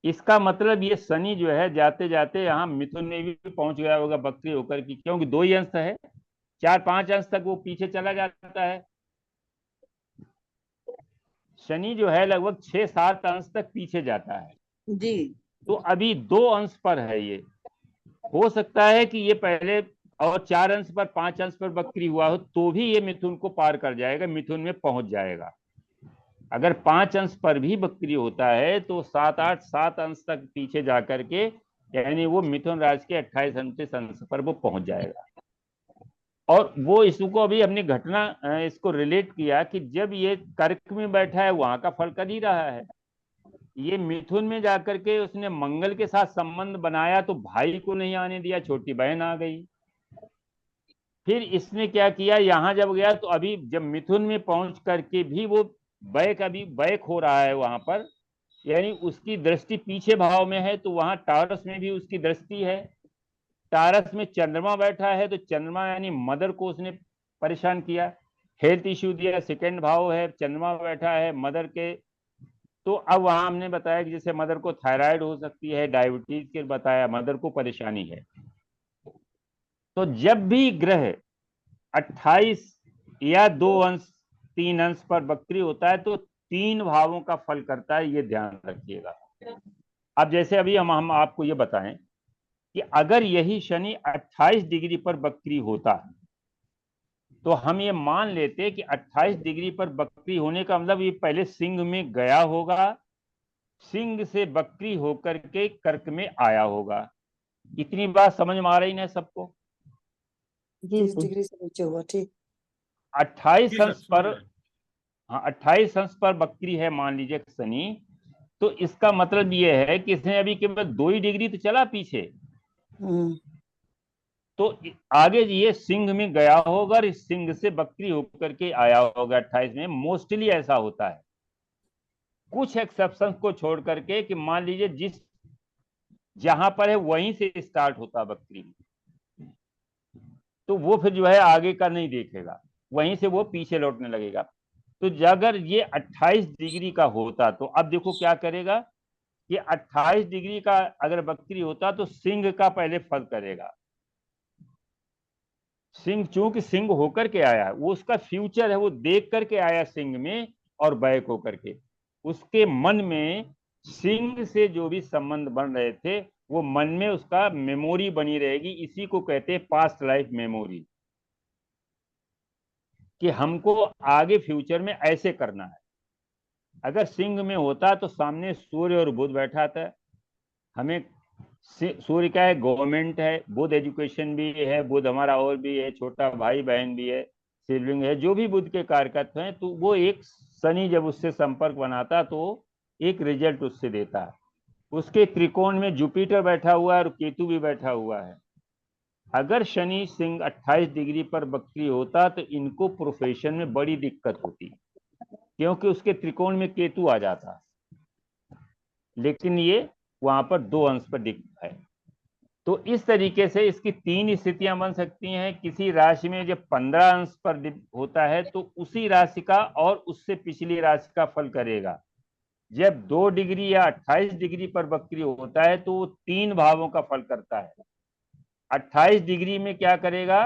इसका मतलब ये शनि जो है जाते जाते यहाँ मिथुन में भी पहुंच गया होगा वक्री होकर की, क्योंकि 2 ही अंश है, 4-5 अंश तक वो पीछे चला जाता है। शनि जो है लगभग 6-7 अंश तक पीछे जाता है। जी, तो अभी 2 अंश पर है ये। हो सकता है कि ये पहले और 4 अंश पर, 5 अंश पर वक्री हुआ हो तो भी ये मिथुन को पार कर जाएगा, मिथुन में पहुंच जाएगा। अगर 5 अंश पर भी वक्री होता है तो 7 अंश तक पीछे जाकर के, यानी वो मिथुन राशि के 28 अंश पर वो पहुंच जाएगा। और वो इसको अभी हमने घटना इसको रिलेट किया कि जब ये कर्क में बैठा है वहां का फल कर ही रहा है, ये मिथुन में जाकर के उसने मंगल के साथ संबंध बनाया तो भाई को नहीं आने दिया, छोटी बहन आ गई। फिर इसने क्या किया, यहां जब गया तो अभी जब मिथुन में पहुंच करके भी वो अभी बैक हो रहा है वहां पर, यानी उसकी दृष्टि पीछे भाव में है, तो वहां टारस में भी उसकी दृष्टि है। टारस में चंद्रमा बैठा है तो चंद्रमा यानी मदर को उसने परेशान किया, हेल्थ इश्यू दिया। सेकंड भाव है, चंद्रमा बैठा है मदर के, तो अब वहां हमने बताया कि जैसे मदर को थायराइड हो सकती है, डायबिटीज के बताया, मदर को परेशानी है। तो जब भी ग्रह 28 या 2 अंश 3 अंश पर वक्री होता है तो 3 भावों का फल करता है, ये ध्यान रखिएगा। अब जैसे अभी हम आपको ये बताएं कि अगर यही शनि 28 डिग्री पर वक्री होता तो हम ये मान लेते कि 28 डिग्री पर वक्री होने का मतलब ये पहले सिंह में गया होगा, सिंह से वक्री होकर के कर्क में आया होगा। इतनी बात समझ में आ रही ना सबको? 30 डिग्री से नीचे हुआ, ठीक। 28 अंश पर, हाँ 28 अंश पर वक्री है मान लीजिए शनि, तो इसका मतलब ये है कि इसने अभी केवल 2 ही डिग्री तो चला पीछे, तो आगे ये सिंह में गया होगा और इस सिंह से वक्री होकर के आया होगा 28 में। मोस्टली ऐसा होता है, कुछ एक्सेप्शन को छोड़ करके कि मान लीजिए जिस जहां पर है वहीं से स्टार्ट होता वक्री, तो वो फिर जो है आगे का नहीं देखेगा, वहीं से वो पीछे लौटने लगेगा। तो अगर ये 28 डिग्री का होता तो अब देखो क्या करेगा, ये 28 डिग्री का अगर वक्री होता तो सिंह का पहले फल करेगा। सिंह चूंकि सिंह होकर के आया, वो उसका फ्यूचर है, वो देख करके आया सिंह में और बैक होकर के, उसके मन में सिंह से जो भी संबंध बन रहे थे वो मन में उसका मेमोरी बनी रहेगी। इसी को कहते हैं पास्ट लाइफ मेमोरी, कि हमको आगे फ्यूचर में ऐसे करना है। अगर सिंह में होता तो सामने सूर्य और बुध बैठा था, हमें सूर्य क्या है, गवर्नमेंट है, बुध एजुकेशन भी है, बुध हमारा और भी है, छोटा भाई बहन भी है, सिबलिंग है, जो भी बुध के कारकत्व हैं, तो वो एक शनि जब उससे संपर्क बनाता तो एक रिजल्ट उससे देता है। उसके त्रिकोण में जुपिटर बैठा हुआ है और केतु भी बैठा हुआ है। अगर शनि सिंह 28 डिग्री पर वक्री होता तो इनको प्रोफेशन में बड़ी दिक्कत होती, क्योंकि उसके त्रिकोण में केतु आ जाता, लेकिन ये वहां पर 2 अंश पर दिखता है। तो इस तरीके से इसकी 3 स्थितियां बन सकती हैं। किसी राशि में जब 15 अंश पर होता है तो उसी राशि का और उससे पिछली राशि का फल करेगा। जब 2 डिग्री या 28 डिग्री पर वक्री होता है तो वो 3 भावों का फल करता है। 28 डिग्री में क्या करेगा,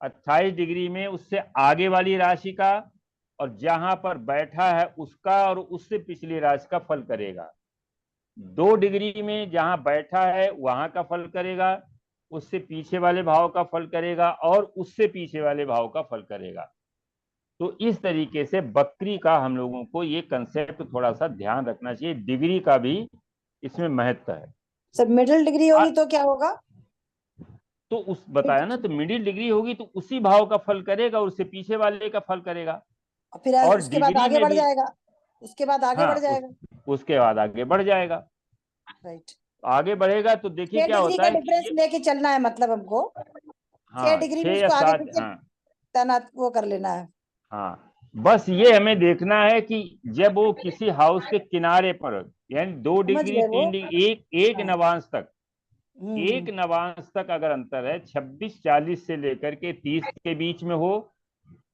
28 डिग्री में उससे आगे वाली राशि का और जहां पर बैठा है उसका और उससे पिछली राशि का फल करेगा। 2 डिग्री में जहां बैठा है वहां का फल करेगा, उससे पीछे वाले भाव का फल करेगा और उससे पीछे वाले भाव का फल करेगा। तो इस तरीके से वक्री का हम लोगों को ये कंसेप्ट थोड़ा सा ध्यान रखना चाहिए। डिग्री का भी इसमें महत्व है। सर मिडिल डिग्री होगी तो क्या होगा? तो उस बताया ना, तो मिडिल डिग्री होगी तो उसी भाव का फल करेगा और उससे पीछे वाले का फल करेगा। फिर और उसके बाद डिग्री आगे में बढ़ भी जाएगा, उसके बाद आगे हाँ, बढ़ जाएगा। उसके बाद आगे बढ़ जाएगा। राइट। आगे बढ़ेगा तो देखिए 6 क्या डिग्री होता का है कि डिफरेंस ये लेके चलना है, मतलब हमको 6 हाँ डिग्री 6 में या उसको आगे 7 पीछे हाँ तैनात वो कर लेना है। हाँ, बस ये हमें देखना है कि जब वो किसी हाउस के किनारे पर, यानी 2 समझ डिग्री गए वो। 3 डिग्री एक हाँ। नवांश तक, हम्म, एक नवांश तक अगर अंतर है 26-40 से लेकर के 30 के बीच में हो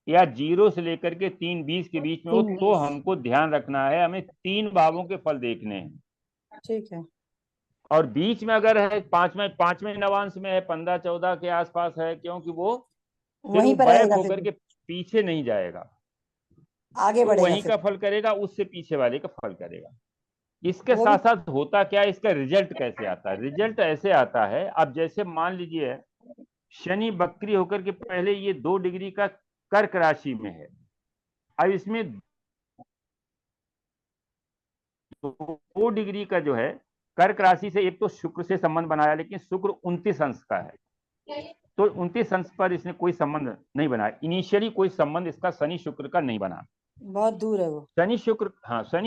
या 0 से लेकर के 3-20 के बीच में हो, 3 तो 20 हमको ध्यान रखना है, हमें 3 भावों के फल देखने हैं। ठीक है। और बीच में अगर है पांचवें नवांश में है 15-14 के आसपास है, क्योंकि वो फिर वहीं वो पर बैक रहेगा, होकर फिर के पीछे नहीं जाएगा, आगे तो बढ़ेगा वहीं फिर। का फल करेगा, उससे पीछे वाले का फल करेगा। इसके वो भी साथ साथ होता क्या है, इसका रिजल्ट कैसे आता है? रिजल्ट ऐसे आता है, अब जैसे मान लीजिए शनि वक्री होकर के पहले ये 2 डिग्री का कर्क राशि में है। अब इसमें 2 डिग्री का जो है कर्क राशि से, एक तो शुक्र से संबंध बनाया, लेकिन शुक्र 29 अंश का है, तो 29 अंश पर इसने कोई संबंध नहीं बनाया। इनिशियली कोई संबंध इसका शनि शुक्र का नहीं बना। बहुत दूर है वो। शनि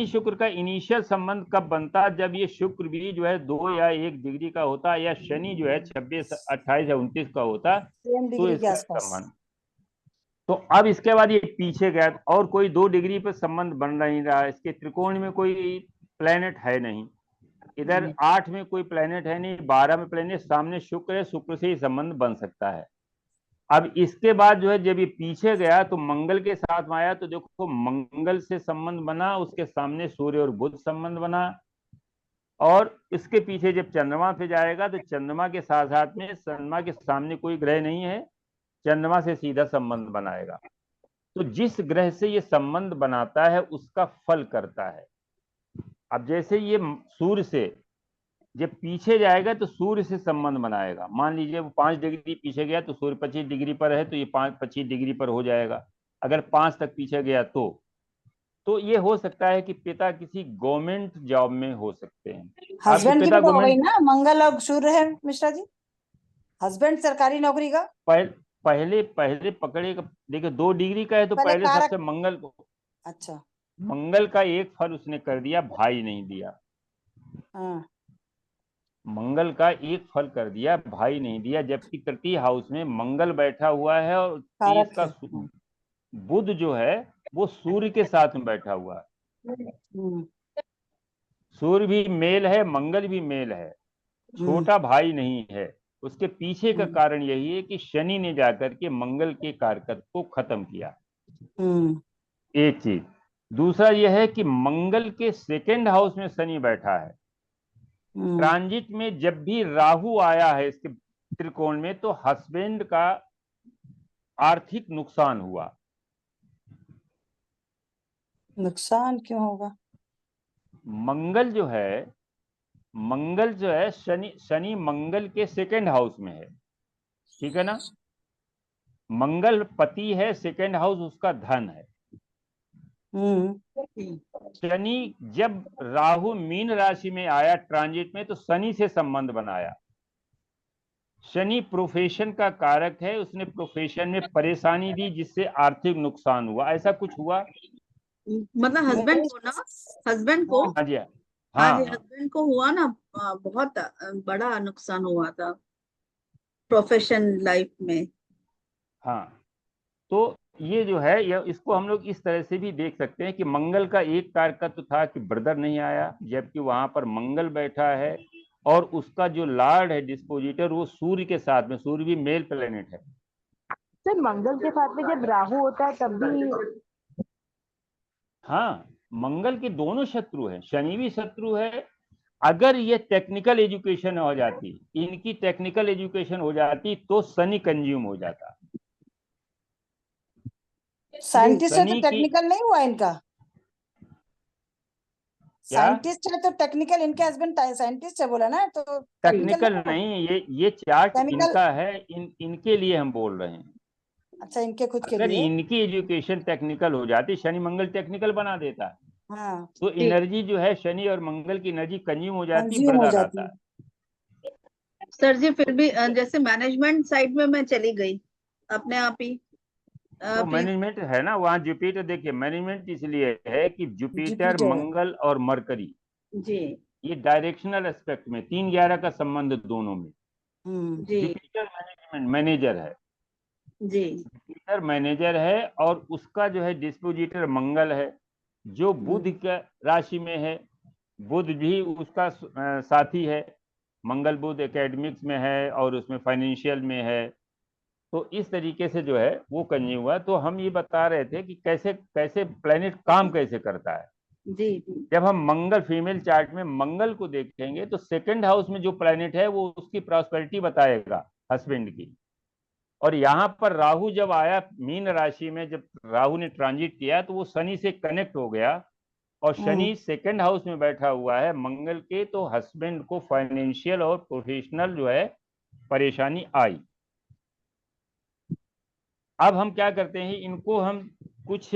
शुक्र का इनिशियल संबंध कब बनता? जब ये शुक्र भी जो है 2 या 1 डिग्री का होता, या शनि जो है 26, 28 या 29 का होता, सेम तो डिग्री के इसका आसपास। संबंध। तो अब इसके बाद ये पीछे गया और कोई 2 डिग्री पर संबंध बन नहीं रहा, इसके त्रिकोण में कोई प्लेनेट है नहीं, इधर 8 में कोई प्लेनेट है नहीं, 12 में प्लेनेट, सामने शुक्र है, शुक्र से ही संबंध बन सकता है। अब इसके बाद जो है जब ये पीछे गया तो मंगल के साथ में आया, तो देखो मंगल से संबंध बना, उसके सामने सूर्य और बुध संबंध बना, और इसके पीछे जब चंद्रमा पे जाएगा तो चंद्रमा के साथ साथ में, चंद्रमा के सामने कोई ग्रह नहीं है, चंद्रमा से सीधा संबंध बनाएगा। तो जिस ग्रह से ये संबंध बनाता है उसका फल करता है। अब जैसे ये सूर्य से जब पीछे जाएगा तो सूर्य से संबंध बनाएगा, मान लीजिए वो 5 डिग्री पीछे गया तो सूर्य 25 डिग्री पर है, तो ये 25 डिग्री पर हो जाएगा। अगर 5 तक पीछे गया तो ये हो सकता है कि पिता किसी गवर्नमेंट जॉब में हो सकते हैं। हस्बैंड की पिता भी तो हो गई गवर्नमेंट, ना, मंगल और सूर्य है मिश्रा जी। हस्बैंड सरकारी नौकरी का पहले पहले पकड़े, देखिए 2 डिग्री का है तो पहले पहले कारक। सबसे मंगल को, अच्छा। मंगल का एक फल उसने कर दिया, भाई नहीं दिया। हाँ। मंगल का एक फल कर दिया, भाई नहीं दिया, जबकि तृतीय हाउस में मंगल बैठा हुआ है और तेज कारक का है। बुध जो है वो सूर्य के साथ में बैठा हुआ है। सूर्य भी मेल है, मंगल भी मेल है, छोटा भाई नहीं है। उसके पीछे का कारण यही है कि शनि ने जाकर के मंगल के कारकत्व को खत्म किया, एक चीज। दूसरा यह है कि मंगल के सेकेंड हाउस में शनि बैठा है। ट्रांजिट में जब भी राहु आया है इसके त्रिकोण में, तो हस्बैंड का आर्थिक नुकसान हुआ। नुकसान क्यों होगा? मंगल जो है शनि मंगल के सेकेंड हाउस में है, ठीक है ना? मंगल पति है, सेकेंड हाउस उसका धन है। शनि जब राहु मीन राशि में आया ट्रांजिट में, तो शनि से संबंध बनाया। शनि प्रोफेशन का कारक है, उसने प्रोफेशन में परेशानी दी जिससे आर्थिक नुकसान हुआ। ऐसा कुछ हुआ? मतलब हस्बैंड को ना, हस्बैंड को, हाँ जी, हाँ जी, हाँ हस्बैंड को हुआ ना, बहुत बड़ा नुकसान हुआ था प्रोफेशन लाइफ में। हाँ। तो ये जो है, इसको हम लोग इस तरह से भी देख सकते हैं कि मंगल का एक कारकत्व था कि ब्रदर नहीं आया, जबकि वहां पर मंगल बैठा है और उसका जो लॉर्ड है डिस्पोजिटर वो सूर्य के साथ में, सूर्य भी मेल प्लेनेट है। सर मंगल के साथ में जब राहु होता है तब भी? हाँ, मंगल के दोनों शत्रु हैं, शनि भी शत्रु है। अगर ये टेक्निकल एजुकेशन हो जाती, इनकी टेक्निकल एजुकेशन हो जाती, तो शनि कंज्यूम हो जाता। साइंटिस्ट है तो शनि की, टेक्निकल नहीं हुआ इनका? क्या साइंटिस्ट है तो टेक्निकल, इनके हस्बैंड साइंटिस्ट है बोला ना, तो टेक्निकल टेक्निकल नहीं, ये चार्ट केमिकल। इनका है, इनके लिए हम बोल रहे हैं। अच्छा, इनके खुद के अगर लिए। इनकी एजुकेशन टेक्निकल हो जाती, शनि मंगल टेक्निकल बना देता है, हाँ, तो एनर्जी जो है शनि और मंगल की एनर्जी कंज्यूम हो जाती, कंज्यूम हो ब्रदर जाती आता है। सर जी फिर भी जैसे मैनेजमेंट साइड में मैं चली गई अपने आप ही तो मैनेजमेंट है ना वहाँ जुपिटर, देखिए मैनेजमेंट इसलिए है कि जुपिटर, जुपिटर। मंगल और मरकरी जी ये डायरेक्शनल एस्पेक्ट में 3-11 का संबंध दोनों में। जी जुपिटर मैनेजमेंट मैनेजर है, जी जुपिटर मैनेजर है, और उसका जो है डिस्पोजिटर मंगल है, जो बुध का राशि में है। बुध भी उसका साथी है, मंगल बुध एकेडमिक्स में है और उसमें फाइनेंशियल में है। तो इस तरीके से जो है वो कंज्यूम हुआ। तो हम ये बता रहे थे कि कैसे कैसे प्लेनेट काम कैसे करता है। जी जब हम मंगल फीमेल चार्ट में मंगल को देखेंगे तो सेकंड हाउस में जो प्लेनेट है वो उसकी प्रॉस्पेरिटी बताएगा, हस्बैंड की। और यहाँ पर राहु जब आया मीन राशि में, जब राहु ने ट्रांजिट किया तो वो शनि से कनेक्ट हो गया, और शनि सेकंड हाउस में बैठा हुआ है मंगल के, तो हस्बैंड को फाइनेंशियल और प्रोफेशनल जो है परेशानी आई। अब हम क्या करते हैं, इनको हम कुछ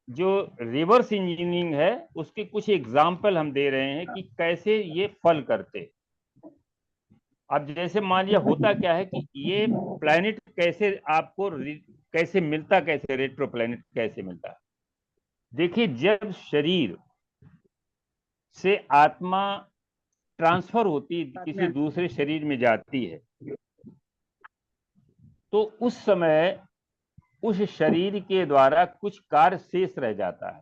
जो रिवर्स इंजीनियरिंग है उसके कुछ एग्जाम्पल हम दे रहे हैं कि कैसे ये फल करते। अब जैसे मान लिया होता क्या है कि ये प्लैनेट कैसे आपको कैसे मिलता, कैसे रेट्रो प्लैनेट कैसे मिलता। देखिए, जब शरीर से आत्मा ट्रांसफर होती किसी दूसरे शरीर में जाती है, तो उस समय उस शरीर के द्वारा कुछ कार्य शेष रह जाता है,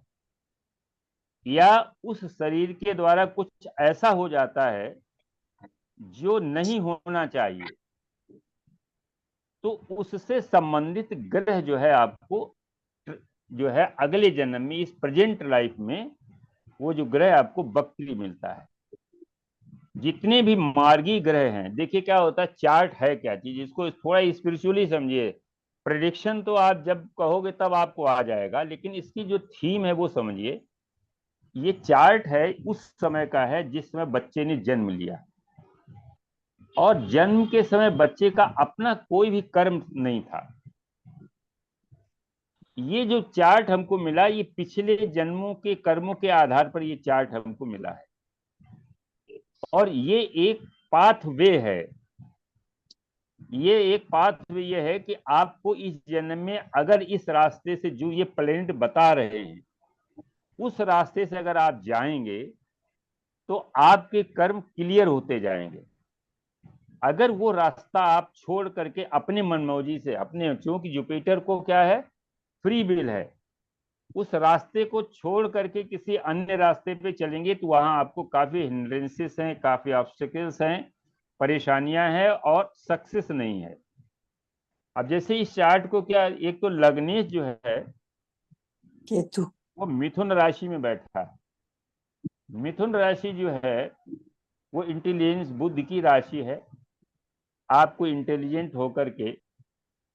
या उस शरीर के द्वारा कुछ ऐसा हो जाता है जो नहीं होना चाहिए। तो उससे संबंधित ग्रह जो है आपको जो है अगले जन्म में, इस प्रेजेंट लाइफ में, वो जो ग्रह आपको बकरी मिलता है। जितने भी मार्गी ग्रह हैं, देखिए क्या होता है, चार्ट है क्या चीज, इसको थोड़ा स्पिरिचुअली समझिए। प्रेडिक्शन तो आप जब कहोगे तब आपको आ जाएगा, लेकिन इसकी जो थीम है वो समझिए। ये चार्ट है उस समय का है जिस समय बच्चे ने जन्म लिया, और जन्म के समय बच्चे का अपना कोई भी कर्म नहीं था। ये जो चार्ट हमको मिला, ये पिछले जन्मों के कर्मों के आधार पर ये चार्ट हमको मिला है, और ये एक पाथवे है। ये एक पाथवे ये है कि आपको इस जन्म में अगर इस रास्ते से जो ये प्लेनेट बता रहे हैं उस रास्ते से अगर आप जाएंगे तो आपके कर्म क्लियर होते जाएंगे। अगर वो रास्ता आप छोड़ करके अपने मनमौजी से, अपने, क्योंकि जुपिटर को क्या है, फ्री विल है, उस रास्ते को छोड़ करके किसी अन्य रास्ते पे चलेंगे तो वहां आपको काफी हिंड्रेंसेस हैं, काफी ऑब्स्टिकल्स हैं, परेशानियां हैं, और सक्सेस नहीं है। अब जैसे इस चार्ट को क्या, एक तो लग्नेश जो है केतु, वो मिथुन राशि में बैठा है। मिथुन राशि जो है वो इंटेलिजेंस, बुद्धि की राशि है। आपको इंटेलिजेंट होकर के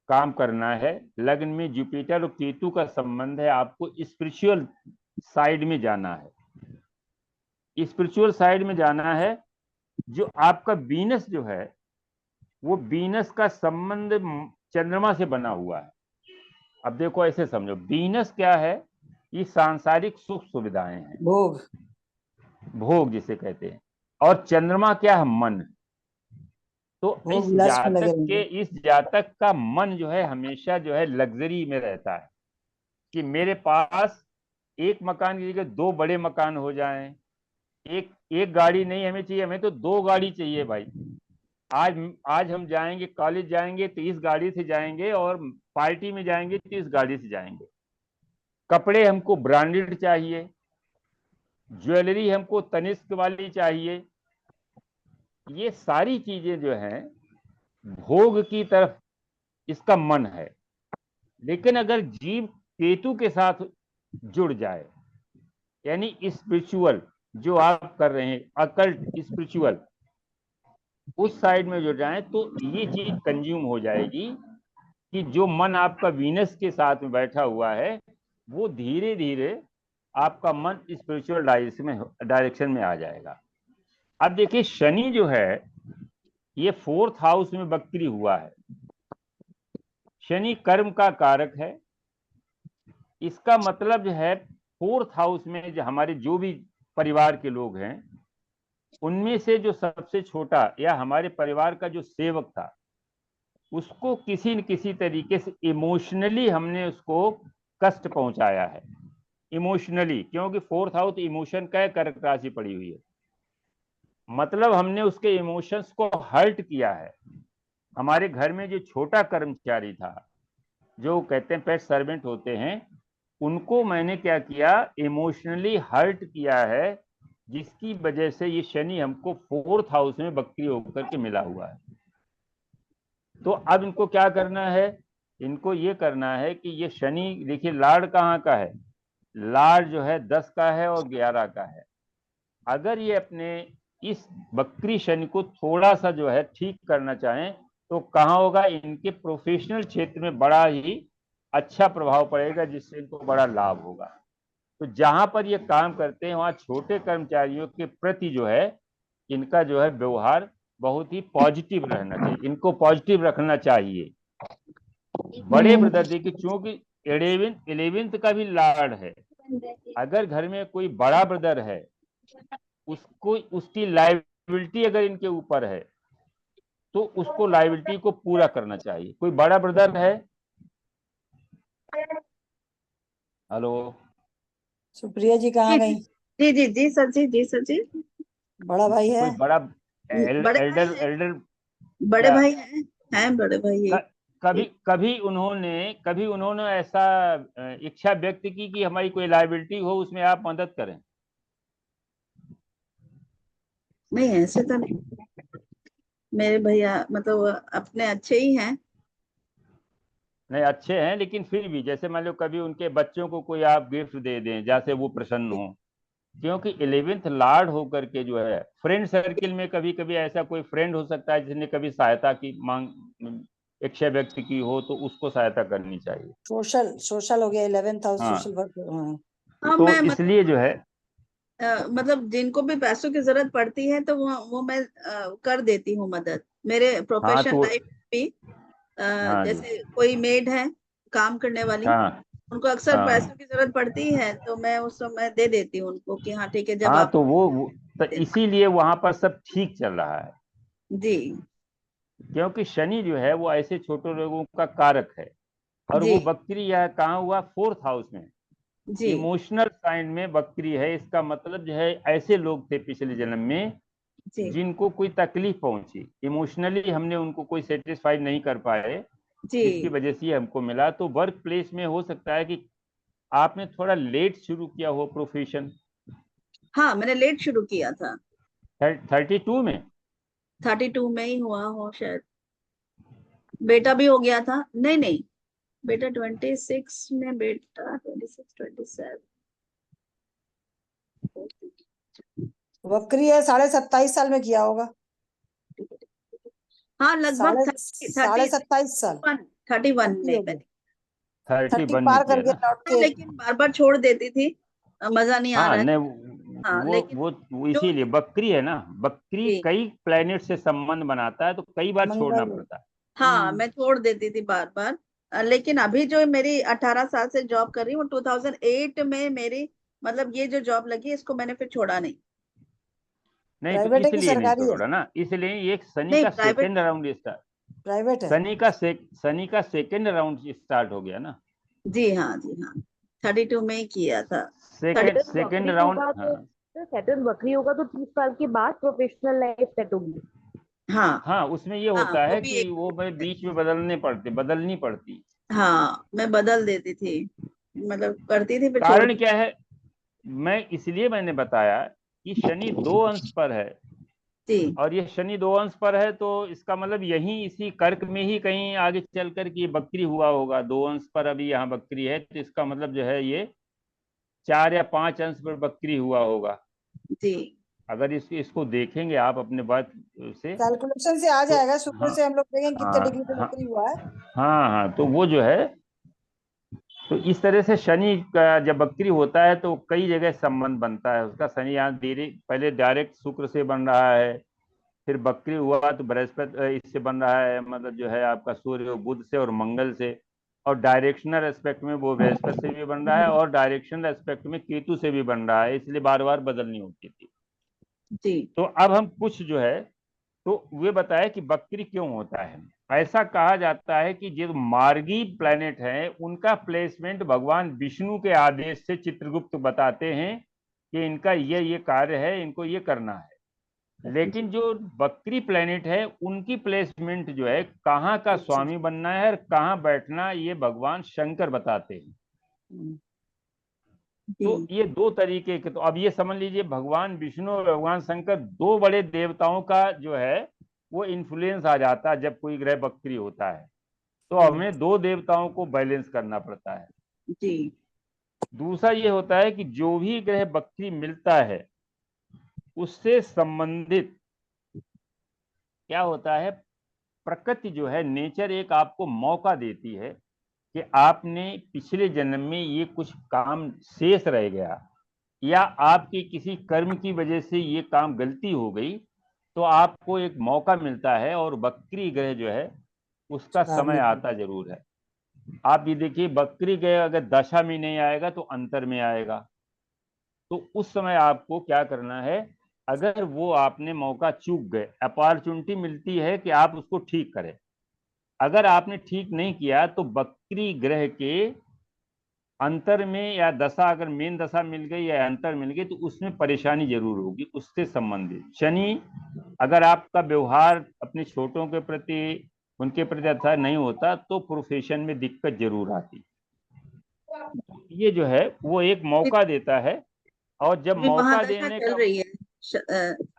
काम करना है। लग्न में जुपिटर और केतु का संबंध है, आपको स्पिरिचुअल साइड में जाना है, स्पिरिचुअल साइड में जाना है। जो आपका वीनस जो है, वो वीनस का संबंध चंद्रमा से बना हुआ है। अब देखो ऐसे समझो, वीनस क्या है, ये सांसारिक सुख सुविधाएं हैं, भोग, भोग जिसे कहते हैं, और चंद्रमा क्या है, मन। तो भोग विलास में लगे रहेंगे। इस जातक का मन जो है हमेशा जो है लग्जरी में रहता है, कि मेरे पास एक मकान की जगह 2 बड़े मकान हो जाएं। एक गाड़ी नहीं हमें चाहिए, हमें तो 2 गाड़ी चाहिए भाई। आज हम जाएंगे, कॉलेज जाएंगे तो इस गाड़ी से जाएंगे, और पार्टी में जाएंगे तो इस गाड़ी से जाएंगे। कपड़े हमको ब्रांडेड चाहिए, ज्वेलरी हमको तनिष्क वाली चाहिए। ये सारी चीजें जो हैं भोग की तरफ इसका मन है। लेकिन अगर जीव केतु के साथ जुड़ जाए, यानी स्पिरिचुअल जो आप कर रहे हैं, अकल्ट स्पिरिचुअल, उस साइड में जुड़ जाए, तो ये चीज कंज्यूम हो जाएगी कि जो मन आपका वीनस के साथ में बैठा हुआ है वो धीरे धीरे आपका मन स्पिरिचुअल डायरेक्शन में आ जाएगा। अब देखिए शनि जो है ये 4th हाउस में वक्री हुआ है। शनि कर्म का कारक है। इसका मतलब जो है 4th हाउस में जो हमारे जो भी परिवार के लोग हैं उनमें से जो सबसे छोटा या हमारे परिवार का जो सेवक था उसको किसी न किसी तरीके से इमोशनली हमने उसको कष्ट पहुंचाया है। इमोशनली, क्योंकि 4th हाउस इमोशन का कर्क राशि पड़ी हुई है, मतलब हमने उसके इमोशंस को हर्ट किया है। हमारे घर में जो छोटा कर्मचारी था, जो कहते हैं पेट सर्वेंट होते हैं, उनको मैंने क्या किया, इमोशनली हर्ट किया है, जिसकी वजह से ये शनि हमको 4th हाउस में वक्री होकर के मिला हुआ है। तो अब इनको क्या करना है, इनको ये करना है कि ये शनि देखिए लार्ड कहाँ का है, लार्ड जो है 10 का है और 11 का है। अगर ये अपने इस वक्री शनि को थोड़ा सा जो है ठीक करना चाहें तो कहाँ होगा, इनके प्रोफेशनल क्षेत्र में बड़ा ही अच्छा प्रभाव पड़ेगा, जिससे इनको बड़ा लाभ होगा। तो जहां पर ये काम करते हैं वहां छोटे कर्मचारियों के प्रति जो है इनका जो है व्यवहार बहुत ही पॉजिटिव रहना चाहिए, इनको पॉजिटिव रखना चाहिए। बड़े ब्रदर देखिए, चूंकि 11th का भी लार्ड है, अगर घर में कोई बड़ा ब्रदर है उसको उसकी लायबिलिटी अगर इनके ऊपर है तो उसको लायबिलिटी को पूरा करना चाहिए। कोई बड़ा ब्रदर है? हेलो सुप्रिया जी कहाँ गई? जी जी जी सर जी, जी सर जी। बड़ा भाई है? कोई बड़ा बड़े एल्डर बड़े क्या? भाई हैं बड़े भाई है। कभी उन्होंने ऐसा इच्छा व्यक्त की कि हमारी कोई लायबिलिटी हो उसमें आप मदद करें? नहीं ऐसे तो नहीं, मेरे भैया मतलब अपने अच्छे ही हैं। नहीं अच्छे हैं, लेकिन फिर भी जैसे मान लो कभी उनके बच्चों को कोई आप गिफ्ट दे दें जैसे वो प्रसन्न हो, क्योंकि 11th लॉर्ड होकर के जो है फ्रेंड सर्किल में कभी कभी ऐसा कोई फ्रेंड हो सकता है जिसने कभी सहायता की मांग इच्छा व्यक्त की हो तो उसको सहायता करनी चाहिए। सोशल हो गया 11th हाउस, हाँ। Social work. हाँ तो मैं इसलिए जो है मतलब जिनको भी पैसों की जरूरत पड़ती है तो वो मैं कर देती हूँ मदद। मेरे हाँ प्रोफेशन तो लाइफ भी हाँ जी, जैसे कोई मेड है काम करने वाली, हाँ उनको अक्सर हाँ पैसों की जरूरत पड़ती है तो मैं उस समय दे देती हूँ उनको कि हाँ ठीक है जब हाँ, आप तो तो इसीलिए वहां पर सब ठीक चल रहा है, जी क्योंकि शनि जो है वो ऐसे छोटे लोगों का कारक है और जी वो वक्री यह कहाँ हुआ, 4th हाउस में, जी इमोशनल साइन में वक्री है। इसका मतलब जो है ऐसे लोग थे पिछले जन्म में जी जिनको कोई तकलीफ पहुंची, इमोशनली हमने उनको कोई सेटिस्फाइड नहीं कर पाए, जी जिसकी वजह से ये हमको मिला। तो वर्क प्लेस में हो सकता है कि आपने थोड़ा लेट शुरू किया हो प्रोफेशन। हाँ मैंने लेट शुरू किया था, 32 में 32 में ही हुआ हो शायद। बेटा भी हो गया था, नहीं नहीं बेटा 26 में, बेटा 26 27 वक्री है, 27.5 साल में किया होगा। हाँ लगभग 27.5 साल 31 में मैंने 31 में पार किया करके ना। लौट के। लेकिन बार बार छोड़ देती थी, मजा नहीं आ हाँ रहा है। नहीं, हाँ लेकिन वो इसीलिए बकरी है ना, बकरी जी कई प्लेनेट से संबंध बनाता है तो कई बार छोड़ना मंगल। पड़ता है। हाँ मैं छोड़ देती थी बार बार। लेकिन अभी जो मेरी 18 साल से जॉब कर रही हूँ 2008 में मेरी मतलब ये जो जॉब लगी इसको मैंने फिर छोड़ा नहीं। नहीं तो प्राइवेट है कि इसलिए नहीं सरकारी है? छोड़ा ना, इसलिए ये शनि नहीं का private, second round start, private है। शनि का सेकंड राउंड स्टार्ट हो गया ना। जी हाँ जी हाँ 32 में ही किया था। Second round. हाँ सैटर्न वक्री होगा तो 30 साल के बाद प्रोफेशनल लाइफ सेट होगी। हाँ हाँ, उसमें ये हाँ होता वो है भी कि एक वो मैं है। बीच में बदलनी पड़ती। हाँ मैं बदल देती थी, मतलब करती थी फिर कारण छोड़ती। क्या है, मैंने बताया कि शनि 2 अंश पर है, जी और ये शनि 2 अंश पर है तो इसका मतलब यही इसी कर्क में ही कहीं आगे चल कर के बकरी हुआ होगा। 2 अंश पर अभी यहाँ बकरी है तो इसका मतलब जो है ये 4 या 5 अंश पर बकरी हुआ होगा। जी अगर इसको देखेंगे आप अपने बात से कैलकुलेशन से आ तो जाएगा, शुक्र हाँ से हम लोग देखेंगे कितने डिग्री पे हाँ वक्री हुआ है। हाँ हाँ, तो वो जो है तो इस तरह से शनि का जब बकरी होता है तो कई जगह संबंध बनता है उसका। शनि यहाँ धीरे पहले डायरेक्ट शुक्र से बन रहा है, फिर बकरी हुआ तो बृहस्पति इससे बन रहा है, मतलब जो है आपका सूर्य बुध से और मंगल से, और डायरेक्शनल एस्पेक्ट में वो बृहस्पति से भी बन रहा है और डायरेक्शनल एस्पेक्ट में केतु से भी बन रहा है, इसलिए बार बार बदलनी होती थी। जी तो अब हम कुछ जो है तो वे बताया कि बकरी क्यों होता है। ऐसा कहा जाता है कि जो मार्गी प्लैनेट है उनका प्लेसमेंट भगवान विष्णु के आदेश से चित्रगुप्त बताते हैं कि इनका ये कार्य है, इनको ये करना है। लेकिन जो बकरी प्लैनेट है उनकी प्लेसमेंट जो है कहाँ का स्वामी बनना है और कहाँ बैठना, ये भगवान शंकर बताते हैं। तो ये दो तरीके के, तो अब ये समझ लीजिए भगवान विष्णु और भगवान शंकर दो बड़े देवताओं का जो है वो इन्फ्लुएंस आ जाता है जब कोई ग्रह बकरी होता है, तो हमें दो देवताओं को बैलेंस करना पड़ता है। जी दूसरा ये होता है कि जो भी ग्रह बकरी मिलता है उससे संबंधित क्या होता है, प्रकृति जो है नेचर एक आपको मौका देती है कि आपने पिछले जन्म में ये कुछ काम शेष रह गया या आपके किसी कर्म की वजह से ये काम गलती हो गई, तो आपको एक मौका मिलता है और बकरी ग्रह जो है उसका समय आता जरूर है। आप ये देखिए बकरी ग्रह अगर दशा में नहीं आएगा तो अंतर में आएगा, तो उस समय आपको क्या करना है, अगर वो आपने मौका चूक गए, अपॉर्चुनिटी मिलती है कि आप उसको ठीक करें, अगर आपने ठीक नहीं किया तो बकरी ग्रह के अंतर में या दशा, अगर मेन दशा मिल गई या अंतर मिल गई तो उसमें परेशानी जरूर होगी उससे संबंधित। शनि अगर आपका व्यवहार अपने छोटों के प्रति उनके प्रति अच्छा नहीं होता तो प्रोफेशन में दिक्कत जरूर आती। ये जो है वो एक मौका देता है, और जब मौका महादशा देने चल का रही है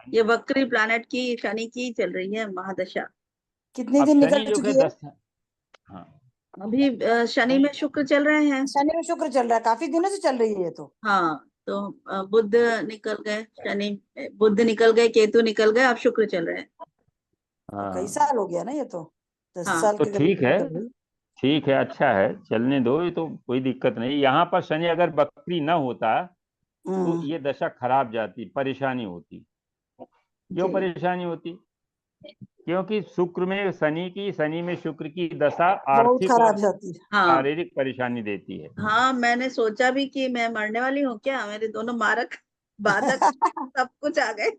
ये बकरी प्लैनेट की, शनि की चल रही है महादशा। कितने दिन निकल जो चुकी है है? हाँ अभी शनि में शुक्र चल रहे हैं। शनि में शुक्र चल रहा है, काफी दिनों से चल रही है ये तो। हाँ तो बुध निकल गए, शनि बुध निकल गए, केतु निकल गए, अब शुक्र चल रहे हैं। तो कई साल हो गया ना ये तो, 10 हाँ साल तो के ठीक है, करीब। ठीक है, अच्छा है, चलने दो, ये तो कोई दिक्कत नहीं। यहाँ पर शनि अगर बकरी ना होता तो ये दशा खराब जाती, परेशानी होती। क्यों जी परेशानी होती? क्योंकि शुक्र में शनि की, शनि में शुक्र की दशा बहुत आर्थिक खराब और जाती है। हाँ शारीरिक परेशानी देती है। हाँ, मैंने सोचा भी कि मैं मरने वाली हूँ क्या, मेरे दोनों मारक बाधक सब कुछ आ गए।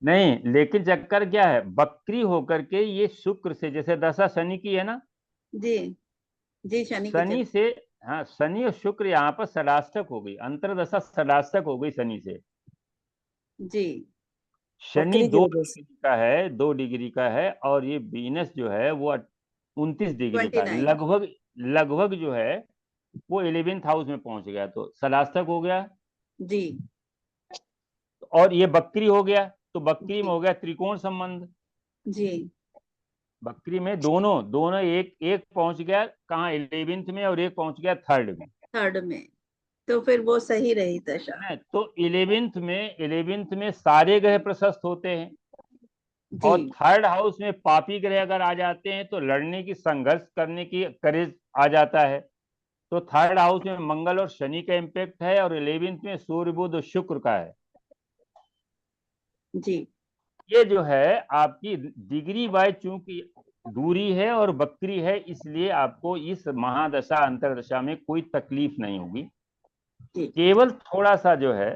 नहीं, लेकिन चक्कर क्या है, बकरी होकर के ये शुक्र से, जैसे दशा शनि की है ना, जी जी शनि की शनि से, हाँ शनि और शुक्र यहाँ पर षडाष्टक हो गई, अंतरदशा षडाष्टक हो गई शनि से। जी शनि बकरी की 2 वजह से। डिग्री का है, 2 डिग्री का है, और ये वीनस जो है वो 29 डिग्री का है, 29 लगभग लगभग जो है वो 11th हाउस में पहुंच गया, तो षडाष्टक हो गया। जी और ये बकरी हो गया, तो बकरी में जी हो गया त्रिकोण संबंध। जी बकरी में दोनों दोनों एक एक पहुंच गया कहाँ, 11th में, और एक पहुंच गया 3rd में। थर्ड में, तो फिर वो सही रही दशा। है तो 11th में सारे ग्रह प्रशस्त होते हैं, और जी 3rd हाउस में पापी ग्रह अगर आ जाते हैं तो लड़ने की, संघर्ष करने की करेज आ जाता है। तो 3rd हाउस में मंगल और शनि का इम्पैक्ट है, और 11th में सूर्य बुध और शुक्र का है। जी ये जो है आपकी डिग्री वाइज चूंकि दूरी है और बकरी है, इसलिए आपको इस महादशा अंतरदशा में कोई तकलीफ नहीं होगी। जी केवल थोड़ा सा जो है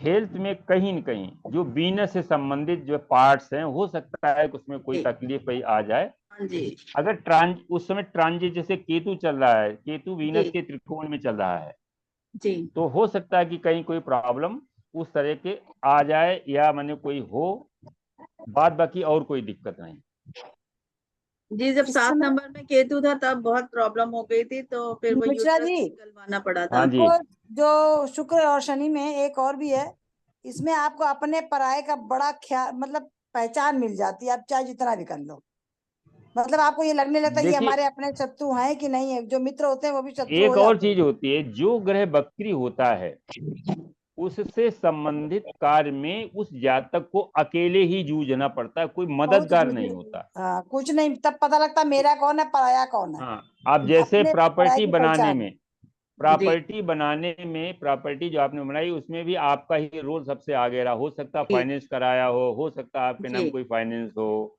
हेल्थ में कहीं न कहीं जो वीनस से संबंधित जो पार्ट्स हैं, हो सकता है कि उसमें कोई जी तकलीफ कहीं आ जाए। हाँ जी अगर उस समय ट्रांजिट, जैसे केतु चल रहा है, केतु वीनस जी के त्रिकोण में चल रहा है, जी तो हो सकता है कि कहीं कोई प्रॉब्लम उस तरह के आ जाए, या माने कोई हो, बाद बाकी और कोई दिक्कत नहीं। जी जब इस 7 समय नंबर में केतु था तब बहुत प्रॉब्लम हो गई थी, तो फिर वो मिश्रा यूट्रस जी, निकलवाना पड़ा था। हाँ जी, आपको जो शुक्र और शनि में एक और भी है, इसमें आपको अपने पराये का बड़ा ख्याल, मतलब पहचान मिल जाती है, आप चाहे जितना भी कर लो। मतलब आपको ये लगने लगता है ये देखिए हमारे अपने शत्रु हैं कि नहीं है, जो मित्र होते हैं वो भी शत्रु हो एक और जाते हैं। चीज होती है, जो ग्रह बकरी होता है उससे संबंधित कार्य में उस जातक को अकेले ही जूझना पड़ता है, कोई बहुत मददगार जरूरी नहीं है। होता। हाँ, कुछ नहीं, तब पता लगता मेरा कौन है, पराया कौन है। हाँ, आप जैसे अपने पराये प्रॉपर्टी की बनाने पहचान। में, जी प्रॉपर्टी जो आपने बनाई उसमें भी आपका ही रोल सबसे आगे रहा। हो सकता है जी फाइनेंस कराया हो सकता है आपके नाम जी कोई फाइनेंस हो।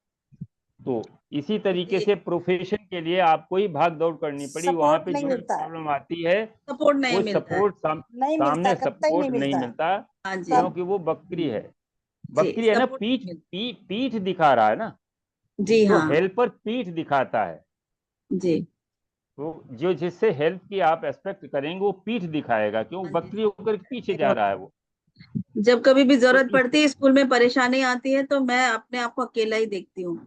तो इसी तरीके जी से प्रोफेशन के लिए आपको ही भाग दौड़ करनी पड़ी, वहां सपोर्ट पे नहीं जो मिलता है, प्रॉब्लम आती है सपोर्ट नहीं कोई मिलता है। सपोर्ट नहीं मिलता सामने है, कतई नहीं सपोर्ट नहीं मिलता है। मिलता, हाँ जी सब क्योंकि वो बकरी है। जी बकरी है ना, सपोर्ट पीठ मिलता पीठ दिखा रहा है ना, जी तो हाँ हेल्पर पीठ दिखाता है। जी तो जो जिससे हेल्प की आप एक्सपेक्ट करेंगे वो पीठ दिखाएगा, क्यों हाँ जी बकरी होकर के पीछे नहीं जा रहा होता है है। वो। जब कभी भी तो जरूरत पड़ती है, स्कूल में परेशानी आती है, तो मैं अपने आप को अकेला ही देखती हूँ।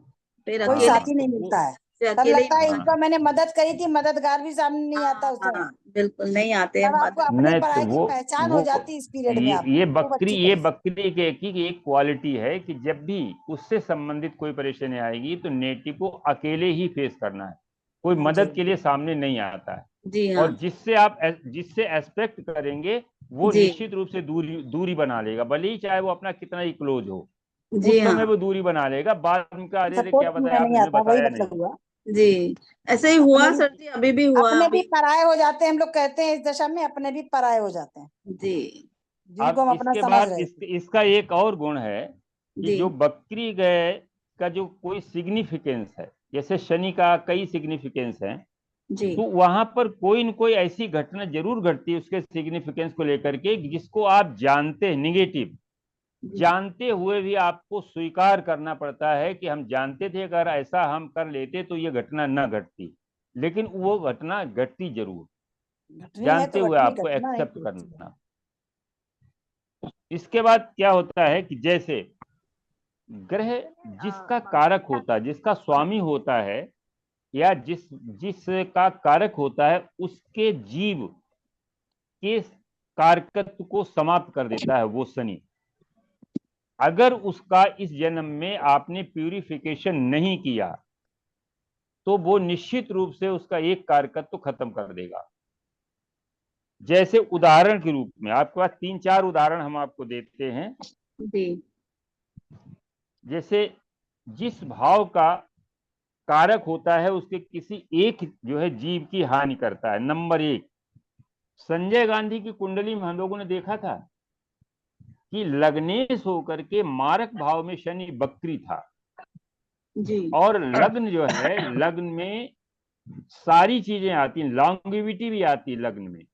फिर कोई अकेले हाँ साथी नहीं तो मिलता है, से तब अकेले ही लगता है हाँ इनको मैंने मदद करी थी, मददगार भी सामने नहीं आता उस समय। हाँ बिल्कुल नहीं आते हैं तब आपको मदद। अपने नहीं तो पराये की पहचान हो वो जाती है इस पीरियड में आपको, ये खूब बकरी अच्छी ये तरह से। बकरी के की एक क्वालिटी है कि जब भी उससे संबंधित कोई परेशानी आएगी तो नेटिव को अकेले ही फेस करना है, कोई हाँ जी, मदद के लिए सामने नहीं आता है। जी हाँ और जिससे एक्सपेक्ट करेंगे वो जी निश्चित रूप से दूरी बना लेगा, भले ही चाहे वो अपना कितना ही क्लोज हो, जी उस हाँ समय वो दूरी बना लेगा। बाद में क्या, अरे अरे सपोर्ट क्या में बताया नहीं आपने, हमें आता, वही बताया नहीं। मतलब हुआ। जी ऐसे ही अपने हुआ भी सर जी, अभी भी हुआ अपने भी अभी। पराये हो जाते हैं, हम लोग कहते हैं इस दशा में अपने भी पराये हो जाते हैं, जी जिनको अब हम अपना इसके समझ बाद रहे थे। इसका एक और गुण है कि जी जो बकरी गए का जो कोई सिग्निफिकेंस है, जैसे शनि का कई सिग्निफिकेंस है, जी तो वहां पर कोई न कोई ऐसी घटना जरूर घटती है उसके सिग्निफिकेंस को लेकर के, जिसको आप जानते हैं, निगेटिव जी जानते हुए भी आपको स्वीकार करना पड़ता है कि हम जानते थे अगर ऐसा हम कर लेते तो ये घटना न घटती, लेकिन वो घटना घटती जरूर, घटनी है जानते तो हुए घटनी, आपको घटना है एक्सेप्ट कि करना। इसके बाद क्या होता है कि जैसे ग्रह जिसका कारक होता है, जिसका स्वामी होता है, या जिसका कारक होता है, उसके जीव के कारकत्व को समाप्त कर देता है वो शनि। अगर उसका इस जन्म में आपने प्यूरिफिकेशन नहीं किया तो वो निश्चित रूप से उसका एक कारकत्व खत्म कर देगा। जैसे उदाहरण के रूप में आपके पास 3-4 उदाहरण हम आपको देते हैं। जी जैसे जिस भाव का कारक होता है उसके किसी एक जो है जीव की हानि करता है। नंबर 1, संजय गांधी की कुंडली में हम लोगों ने देखा था कि लग्नेश होकर के मारक भाव में शनि बकरी था, जी और लग्न जो है, लग्न में सारी चीजें आती हैं, लॉन्गेविटी भी आती है लग्न में।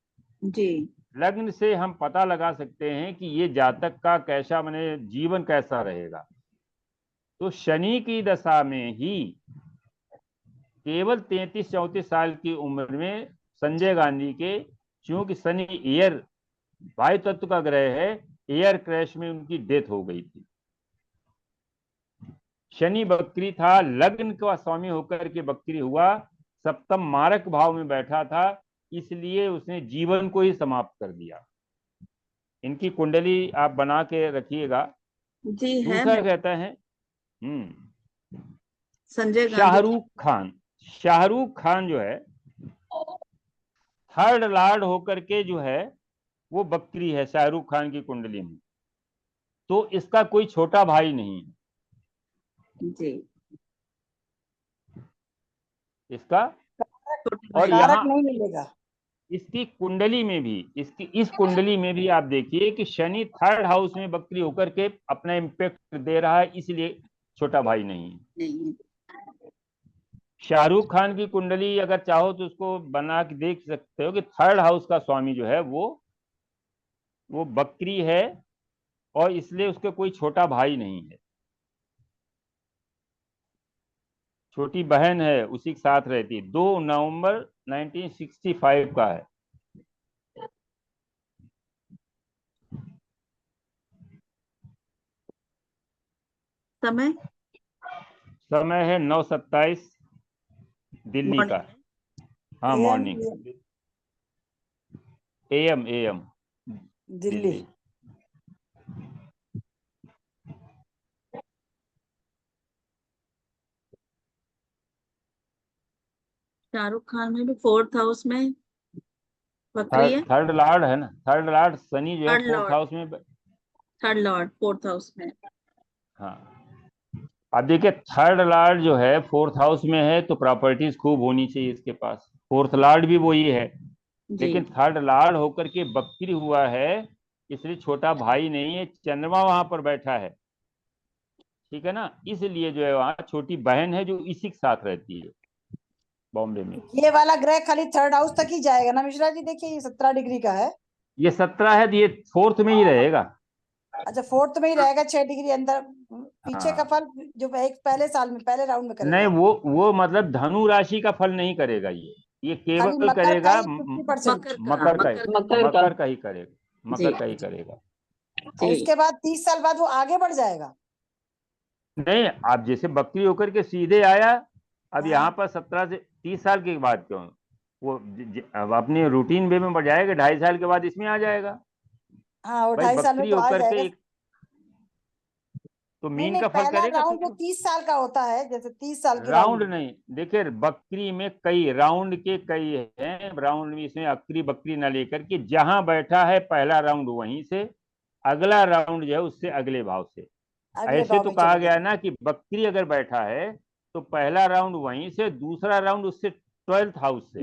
जी लग्न से हम पता लगा सकते हैं कि ये जातक का कैसा, माने जीवन कैसा रहेगा। तो शनि की दशा में ही केवल 33-34 साल की उम्र में संजय गांधी के, चूंकि शनि एयर वायु तत्व का ग्रह है, एयर क्रैश में उनकी डेथ हो गई थी। शनि बकरी था, लग्न का स्वामी होकर के बकरी हुआ, सप्तम मारक भाव में बैठा था, इसलिए उसने जीवन को ही समाप्त कर दिया। इनकी कुंडली आप बना के रखिएगा। जी है दूसरा मेरे कहता है संजय गांधी जी। शाहरुख खान जो है थर्ड लॉर्ड होकर के जो है वो बकरी है शाहरुख खान की कुंडली में, तो इसका कोई छोटा भाई नहीं है जी इसका। छोटे और भाई। कारक यहाँ नहीं मिलेगा। इसकी कुंडली में भी, इसकी इस कुंडली में भी आप देखिए कि शनि थर्ड हाउस में बकरी होकर के अपना इम्पैक्ट दे रहा है, इसलिए छोटा भाई नहीं है। नहीं शाहरुख खान की कुंडली अगर चाहो तो उसको बना के देख सकते हो कि थर्ड हाउस का स्वामी जो है वो बकरी है, और इसलिए उसके कोई छोटा भाई नहीं है, छोटी बहन है उसी के साथ रहती है। 2 नवंबर 1965 का है। समय समय है 9:27 दिल्ली का। मॉर्निंग हाँ, am morning, am Delhi. Delhi. Shahrukh Khan में भी 4th हाउस में बकरी है, थर्ड लॉर्ड है ना, थर्ड लॉर्ड शनि जो है थर्ड फोर्थ लॉर्ड, हाउस में। थर्ड लॉर्ड फोर्थ हाउस में। हाँ, अब देखिए थर्ड लॉर्ड जो है फोर्थ हाउस में है तो प्रॉपर्टीज खूब होनी चाहिए इसके पास, फोर्थ लॉर्ड भी वही है, जी लेकिन थर्ड लॉर्ड होकर के बकरी हुआ है, इसलिए छोटा भाई नहीं है, चंद्रमा वहां पर बैठा है, ठीक है ना, इसलिए जो है वहाँ छोटी बहन है जो इसी के साथ रहती है बॉम्बे में। ये वाला ग्रह खाली थर्ड हाउस तक ही जाएगा ना मिश्रा जी? देखिए ये 17 डिग्री का है। ये 17 है तो ये फोर्थ में ही रहेगा। अच्छा, फोर्थ में ही रहेगा, 6 डिग्री अंदर। पीछे का हाँ, फल जो एक पहले साल में पहले राउंड में नहीं करेगा, वो मतलब धनु राशि का फल नहीं करेगा, ये खाली केवल मकर का करेगा ही 50%। मकर का, मकर का मकर का। मकर का। मकर का ही करेगा, जी मकर का ही करेगा। और उसके बाद 30 साल बाद वो आगे बढ़ जाएगा। नहीं, आप जैसे बकरी होकर के सीधे आया, अब हाँ। यहाँ पर 17 से 30 साल के बाद क्यों, वो अब अपने रूटीन वे में बढ़ जाएगा, 2.5 साल के बाद इसमें आ जाएगा। हाँ, वो भाई 2.5 साल में बकरी तो आ होकर के जाएगा। एक तो नहीं मीन नहीं, का फल पहला करेगा राउंड फिर जो 30 साल का होता है, जैसे 30 साल की राउंड राउंड। नहीं, देखिए बकरी में कई राउंड के कई हैं, राउंड में इसमें अकरी बकरी ना लेकर के जहां बैठा है पहला राउंड वहीं से, अगला राउंड जो है उससे अगले भाव से। अगले ऐसे भाव तो में कहा चले गया जाएगा। ना कि बकरी अगर बैठा है तो पहला राउंड वहीं से, दूसरा राउंड उससे 12th हाउस से,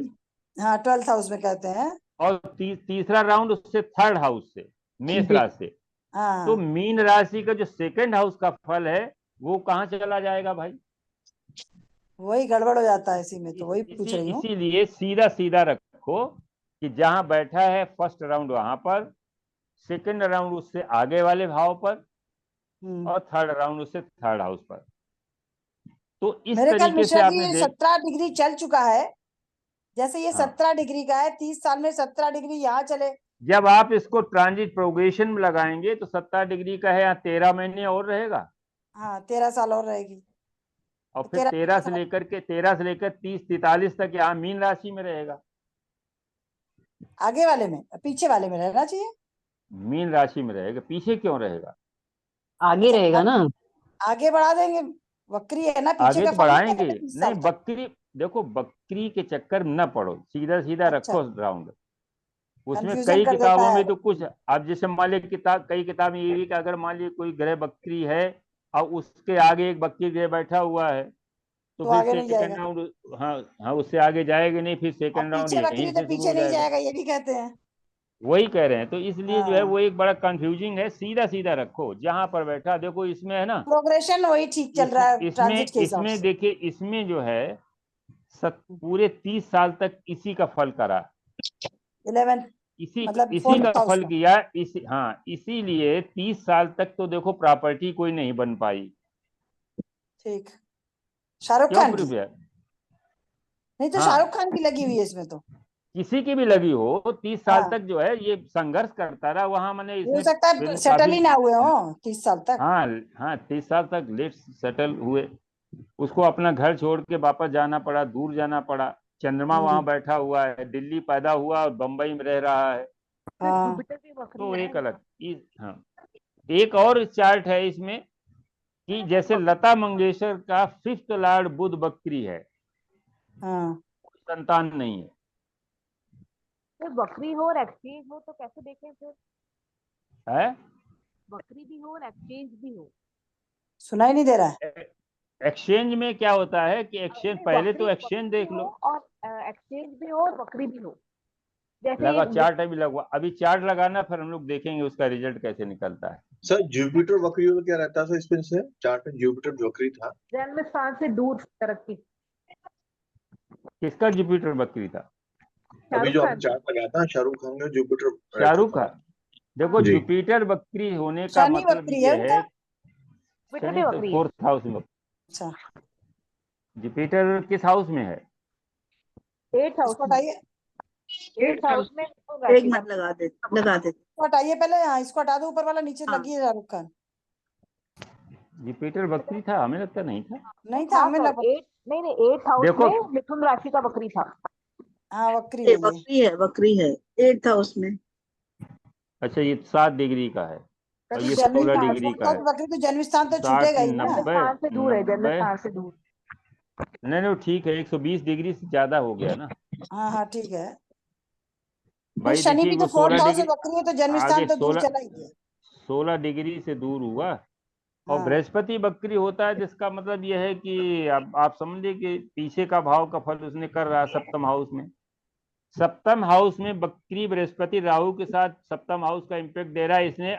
हाँ, 12th हाउस में कहते हैं। और तीसरा राउंड उससे 3rd हाउस से, मेष राशि से। तो हाँ, मीन राशि का जो 2nd हाउस का फल है वो कहाँ चला जाएगा भाई? वही गड़बड़ हो जाता है इसी में, तो वही पूछ रही हूँ। इसीलिए सीधा सीधा रखो कि जहां बैठा है फर्स्ट राउंड वहां पर, 2nd राउंड उससे आगे वाले भाव पर, और 3rd राउंड उससे 3rd हाउस पर। तो इस मेरे ख्याल तरीके से मिश्रा जी आपने ये देख, 17 डिग्री चल चुका है। जैसे ये हाँ, 17 डिग्री का है, 30 साल में 17 डिग्री यहाँ चले। जब आप इसको ट्रांजिट प्रोग्रेशन में लगाएंगे तो 17 डिग्री का है, यहाँ 13 महीने और रहेगा, हाँ, 13 साल और रहेगी। और तो फिर 13 13 से लेकर 30 43 तक यहाँ मीन राशि में रहेगा, आगे वाले में, पीछे वाले में रहना चाहिए। मीन राशि में रहेगा, पीछे क्यों रहेगा? आगे रहेगा ना। आगे बढ़ा देंगे, वक्री है ना, पीछे आगे का तो फल नहीं बढ़ाएंगे, आएगा 30 नहीं साल तक। बकरी, देखो बकरी के चक्कर में न पड़ो, सीधा सीधा अच्छा, रखो राउंड। उसमें कंफ्यूजन कई कर देता किताबों है। में तो कुछ, अब जैसे मान लीजिए कई किताबें ये भी कि अगर मान लीजिए कोई ग्रह बकरी है और उसके आगे एक बकरी ग्रह बैठा हुआ है तो तो फिर आगे नहीं सेकंड जाएगा, राउंड, हाँ हाँ, उससे आगे जाएगा नहीं, फिर और सेकंड राउंड पीछे यहीं बकरी तो से शुरू पीछे हो नहीं जाएगा। जाएगा, ये भी कहते हैं। वही कह रहे हैं, तो इसलिए जो है हाँ, वो एक बड़ा कंफ्यूजिंग है, सीधा सीधा रखो जहां पर बैठा, देखो इसमें है ना, प्रोग्रेशन वही ठीक चल रहा है ट्रांजिट के हिसाब इसमें से। देखिए इसमें जो है पूरे 30 साल तक इसी का फल करा, 11 मतलब इसी का 4th हाउस फल का। किया, हाँ, इसीलिए 30 साल तक तो देखो प्रॉपर्टी कोई नहीं बन पाई। ठीक, शाहरुख क्यों खान की? प्रिय? नहीं तो शाहरुख हाँ, खान की लगी हुई है इसमें तो। किसी की भी लगी हो, 30 साल हाँ, तक जो है ये संघर्ष करता रहा वहां, मैंने हो इसने सकता है फिल्म सेटल काफी, ही ना हुए हो 30 साल तक। हाँ हाँ, 30 साल तक लेट सेटल हुए, उसको अपना घर छोड़ के वापस जाना पड़ा, दूर जाना पड़ा, चंद्रमा वहां बैठा हुआ है, दिल्ली पैदा हुआ और बंबई में रह रहा है, हाँ, जुपिटर भी वक्री तो है एक ना अलग हाँ, एक और चार्ट है इसमें कि जैसे लता मंगेशकर का 5th लॉर्ड बुध बकरी है, हाँ, संतान नहीं है, फिर वक्री हो और एक्सचेंज हो तो कैसे देखें फिर? है? वक्री भी हो और एक्सचेंज भी हो। सुनाई नहीं दे रहा है। एक्सचेंज में क्या होता है कि एक्सचेंज, नहीं, पहले तो वक्री एक्सचेंज भी देख हो लो, और एक्सचेंज भी हो और वक्री भी हो। जैसे लगा ये चार्ट अभी लगवा, अभी चार्ट लगाना, फिर हम लोग देखेंगे उसका रिजल्ट कैसे निकलता है। सर जुपिटर वक्री हो तो क्या रहता था इसमें से? चार्ट में जुपिटर वक्री था। जन्म स्थान से दूर तरक्की। किसका जुपिटर बकरी था? अभी शाहरुख जो आपने खान चार्ट लगाया था शाहरुख खान का जुपिटर रहता शाहरुख था। खान, देखो जी। जुपिटर बकरी होने का शनि मतलब वक्री है ये उनका। है, जुपिटर शनि भी तो वक्री है। 4th हाउस में, अच्छा, जुपिटर किस हाउस में है? 8th हाउस इसको में। हटाइए, 8th हाउस में मिथुन एक राशि का। मिनट लगा दे। इसको हटाइए पहले। हाँ, इसको हटा दो, ऊपर वाला नीचे हाँ। लगी है शाहरुख खान। जुपिटर बकरी था, हमें लगता नहीं था। नहीं था, हाँ हमें सर, लगा। 8 नहीं 8th हाउस देखो, में मिथुन राशि का वक्री था। हाँ, वक्री है ये। वक्री है 8th हाउस में। अच्छा ये 7 डिग्री का है और ये जन्म 16 स्थान डिग्री का है, वक्री तो जन्म स्थान तो 60 छूटेगा ही ना। जन्म 90 स्थान से दूर है, जन्म 90, स्थान से दूर। नहीं नहीं ठीक है, 120 डिग्री से ज्यादा हो गया ना। हाँ हाँ, ठीक है। भाई शनि देखिए भी वो तो 4th 16 हाउस में डिग्री वक्री है तो जन्म आगे स्थान तो दूर 16 चला ही गया। 16 डिग्री से दूर हुआ। और हाँ बृहस्पति वक्री होता है जिसका मतलब यह है कि अब आप समझिए कि पीछे का भाव का फल उसने कर रहा है सप्तम हाउस में। सप्तम हाउस में वक्री बृहस्पति राहु के साथ सप्तम हाउस का इम्पैक्ट दे रहा है। इसने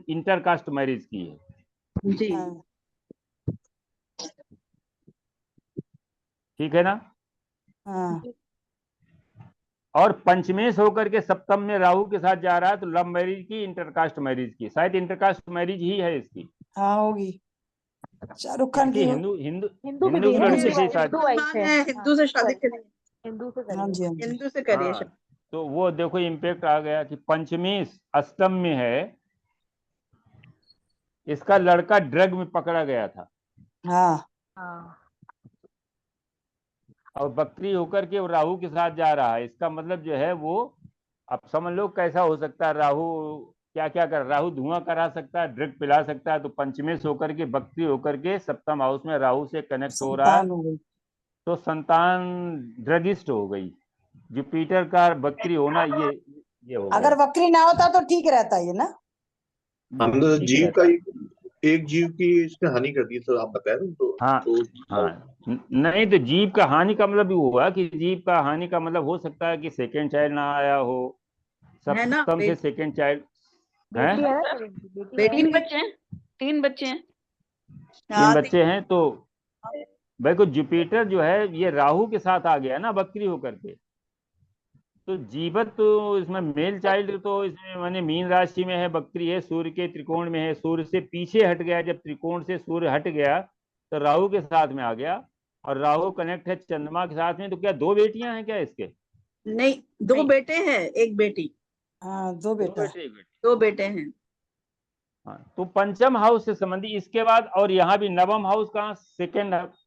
इंटरकास्ट मैरिज की है, जी हाँ ठीक है ना। हाँ और पंचमेश होकर के सप्तम में राहु के साथ जा रहा है तो लव मैरिज की, इंटरकास्ट मैरिज की, शायद इंटरकास्ट मैरिज ही है इसकी, हाँ होगी। शाहरुख खान इसकी की हो। हिंदू हिंदू हिंदू हिंदू भी है, लड़की हिंदू से से शादी। मुसलमान है, हिंदू से शादी करिए, हिंदू से हाँ करिए। जी हाँ जी। हिंदू से करिए हाँ, शादी। तो वो देखो इम्पैक्ट आ गया कि पंचमेश अष्टम में है, इसका लड़का ड्रग में पकड़ा गया था हाँ हाँ और बकरी होकर के वो राहु के साथ जा रहा है। इसका मतलब जो है वो, अब समझ लो कैसा हो सकता है। राहु क्या क्या कर, राहु धुआं करा सकता है, ड्रग पिला सकता है। तो पंचमेश होकर के बकरी होकर के सप्तम हाउस में राहु से कनेक्ट हो रहा है, संतान हो गई। तो संतान ड्रगिस्ट हो गई। जुपिटर का बकरी होना ये हो अगर गया, वक्री ना होता तो ठीक रहता ये ना। हम तो ठीक जीव का रहता। एक जीव की इसने हानि कर दी, तो आप बताए ना, हाँ तो हाँ, नहीं तो जीव का हानि का मतलब ये हुआ कि जीव का हानि का मतलब हो सकता है कि सेकेंड चाइल्ड ना आया हो, है ना, सप्तम से सेकेंड चाइल्ड है। बेटी है ना सर, बेटी बेटी है। तीन बच्चे हैं, 3 बच्चे हैं। तीन हाँ, बच्चे हैं। तो भाई को जुपिटर जो है ये राहु के साथ आ गया ना बकरी होकर के, तो जीवत तो इसमें मेल चाइल्ड तो इसमें माने मीन राशि में है, बकरी है, सूर्य के त्रिकोण में है, सूर्य से पीछे हट गया। जब त्रिकोण से सूर्य हट गया तो राहु के साथ में आ गया, और राहु कनेक्ट है चंद्रमा के साथ में। तो क्या दो बेटियां हैं क्या इसके? नहीं, दो नहीं, बेटे हैं, एक बेटी, हाँ दो दो बेटा है। बेटे एक बेटी। दो बेटे हैं। हाँ, तो पंचम हाउस से संबंधी इसके बाद, और यहाँ भी नवम हाउस कहाँ, सेकेंड हाउस।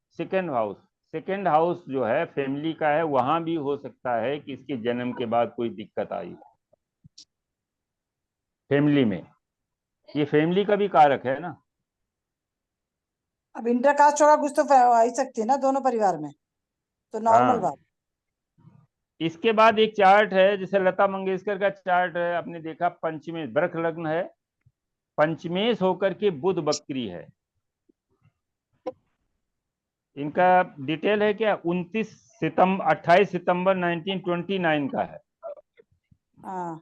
सेकेंड हाउस जो है फैमिली का है, वहां भी हो सकता है कि इसके जन्म के बाद कोई दिक्कत आई फैमिली में। ये फैमिली का भी कारक है ना। अब इंटरकास्ट होगा कुछ तो आ ही सकती है ना दोनों परिवार में, तो नॉर्मल हाँ, बात। इसके बाद एक चार्ट है जैसे लता मंगेशकर का चार्ट है, आपने देखा पंचमेश वृक लग्न है, पंचमेश होकर के बुध बकरी है। इनका डिटेल है क्या, 28 सितंबर 1929 का है। हाँ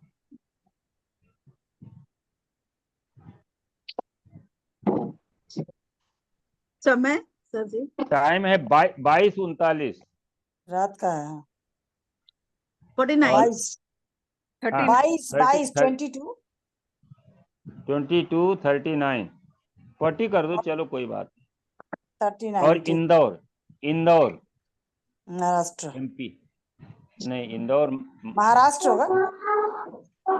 समय सर जी टाइम है 22:39। रात का है। 49 22 हाँ, 22 22 22:39 40 कर दो, चलो कोई बात। 39 और ठीक। इंदौर महाराष्ट्र, एमपी, नहीं इंदौर, महाराष्ट्र होगा।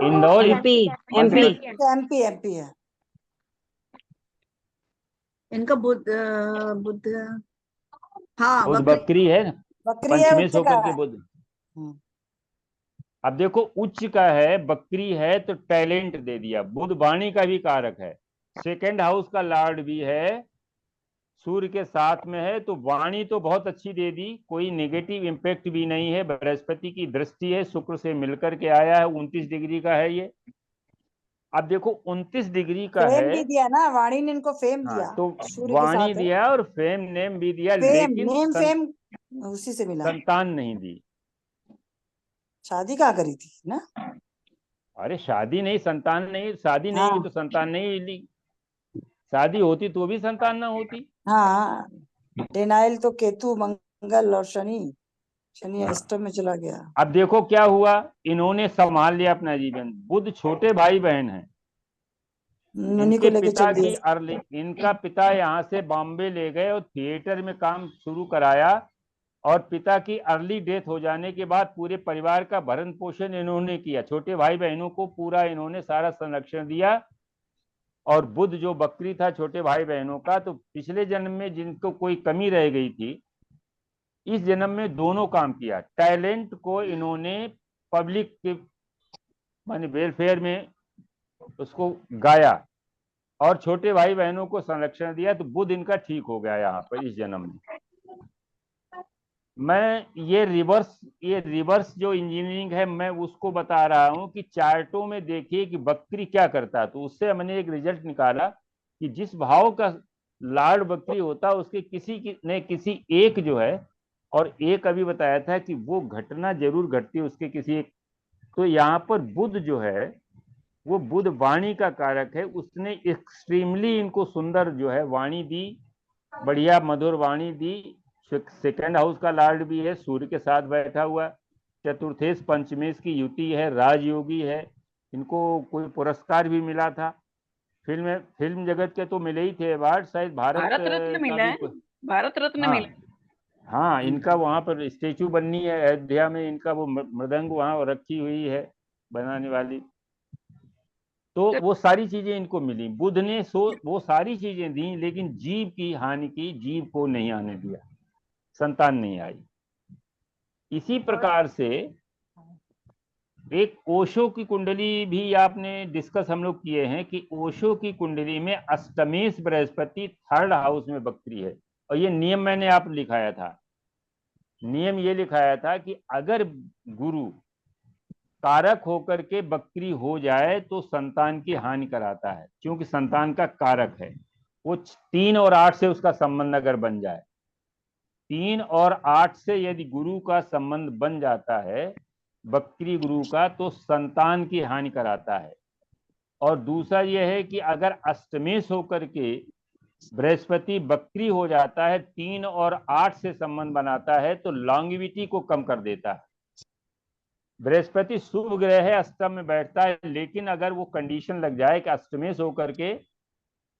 इंदौर एमपी मध्य एमपी प्रदेश। एमपी एमपी है। इनका बुध हाँ बुध वक्री। बकरी है ना, बकरी है, पंचमेश उच्च का होकर के है। बुध। अब देखो उच्च का है, बकरी है, तो टैलेंट दे दिया। बुध वाणी का भी कारक है, सेकेंड हाउस का लॉर्ड भी है, सूर्य के साथ में है, तो वाणी तो बहुत अच्छी दे दी, कोई नेगेटिव इम्पैक्ट भी नहीं है। बृहस्पति की दृष्टि है, शुक्र से मिलकर के आया है, 29 डिग्री का है ये। अब देखो 29 डिग्री का फेम है। भी दिया ना, वाणी ने इनको फेम हाँ, दिया। तो सूर्य के वाणी साथ है। दिया और फेम नेम भी दिया, फेम लेकिन नेम फेम उसी से मिला। संतान नहीं दी। शादी कहाँ करी थी ना। अरे शादी नहीं, संतान नहीं, शादी नहीं की हाँ तो संतान नहीं ली, शादी होती तो भी संतान ना होती। हाँ, डिनाइल तो केतु मंगल और शनि, शनि हाँ। अष्टम में चला गया। अब देखो क्या हुआ, इन्होंने संभाल लिया अपना जीवन। बुध छोटे भाई बहन हैं, उन्हीं को इनके लेके पिता चल की दिया। अर्ली, इनका पिता यहाँ से बॉम्बे ले गए और थिएटर में काम शुरू कराया, और पिता की अर्ली डेथ हो जाने के बाद पूरे परिवार का भरण पोषण इन्होंने किया। छोटे भाई बहनों को पूरा इन्होंने सारा संरक्षण दिया। और बुध जो बकरी था छोटे भाई बहनों का, तो पिछले जन्म में जिनको कोई कमी रह गई थी, इस जन्म में दोनों काम किया। टैलेंट को इन्होंने पब्लिक के माने वेलफेयर में उसको गाया, और छोटे भाई बहनों को संरक्षण दिया। तो बुध इनका ठीक हो गया यहाँ पर इस जन्म में। मैं ये रिवर्स ये रिवर्स जो इंजीनियरिंग है मैं उसको बता रहा हूँ कि चार्टों में देखिए कि बकरी क्या करता है। तो उससे हमने एक रिजल्ट निकाला कि जिस भाव का लार्ड बकरी होता है उसके किसी एक जो है, और एक अभी बताया था कि वो घटना जरूर घटती है उसके किसी एक। तो यहाँ पर बुध जो है वो बुध वाणी का कारक है, उसने एक्सट्रीमली इनको सुंदर जो है वाणी दी, बढ़िया मधुर वाणी दी। सेकंड हाउस का लॉर्ड भी है, सूर्य के साथ बैठा हुआ, चतुर्थेश पंचमेश की युति है, राजयोगी है। इनको कोई पुरस्कार भी मिला था, फिल्म जगत के तो मिले ही थे अवार्ड, शायद भारत भारत रत्न का मिला भी है, भारत रत्न हाँ मिला। हाँ, इनका वहां पर स्टेचू बननी है अयोध्या में, इनका वो मृदंग वहां रखी हुई है बनाने वाली। तो वो सारी चीजें इनको मिली, बुध ने वो सारी चीजें दी, लेकिन जीव की हानि की, जीव को नहीं आने दिया, संतान नहीं आई। इसी प्रकार से एक ओशो की कुंडली भी आपने डिस्कस हम लोग किए हैं कि ओशो की कुंडली में अष्टमेश बृहस्पति थर्ड हाउस में बकरी है। और ये नियम मैंने आप लिखाया था, नियम ये लिखाया था कि अगर गुरु कारक होकर के बकरी हो जाए तो संतान की हानि कराता है, क्योंकि संतान का कारक है वो। 3 और 8 से उसका संबंध अगर बन जाए, 3 और 8 से यदि गुरु का संबंध बन जाता है बकरी गुरु का, तो संतान की हानि कराता है। और दूसरा यह है कि अगर अष्टमेश होकर के बृहस्पति बकरी हो जाता है, 3 और 8 से संबंध बनाता है, तो लॉन्गिविटी को कम कर देता है। बृहस्पति शुभ ग्रह है, अष्टम में बैठता है, लेकिन अगर वो कंडीशन लग जाए कि अष्टमेश होकर के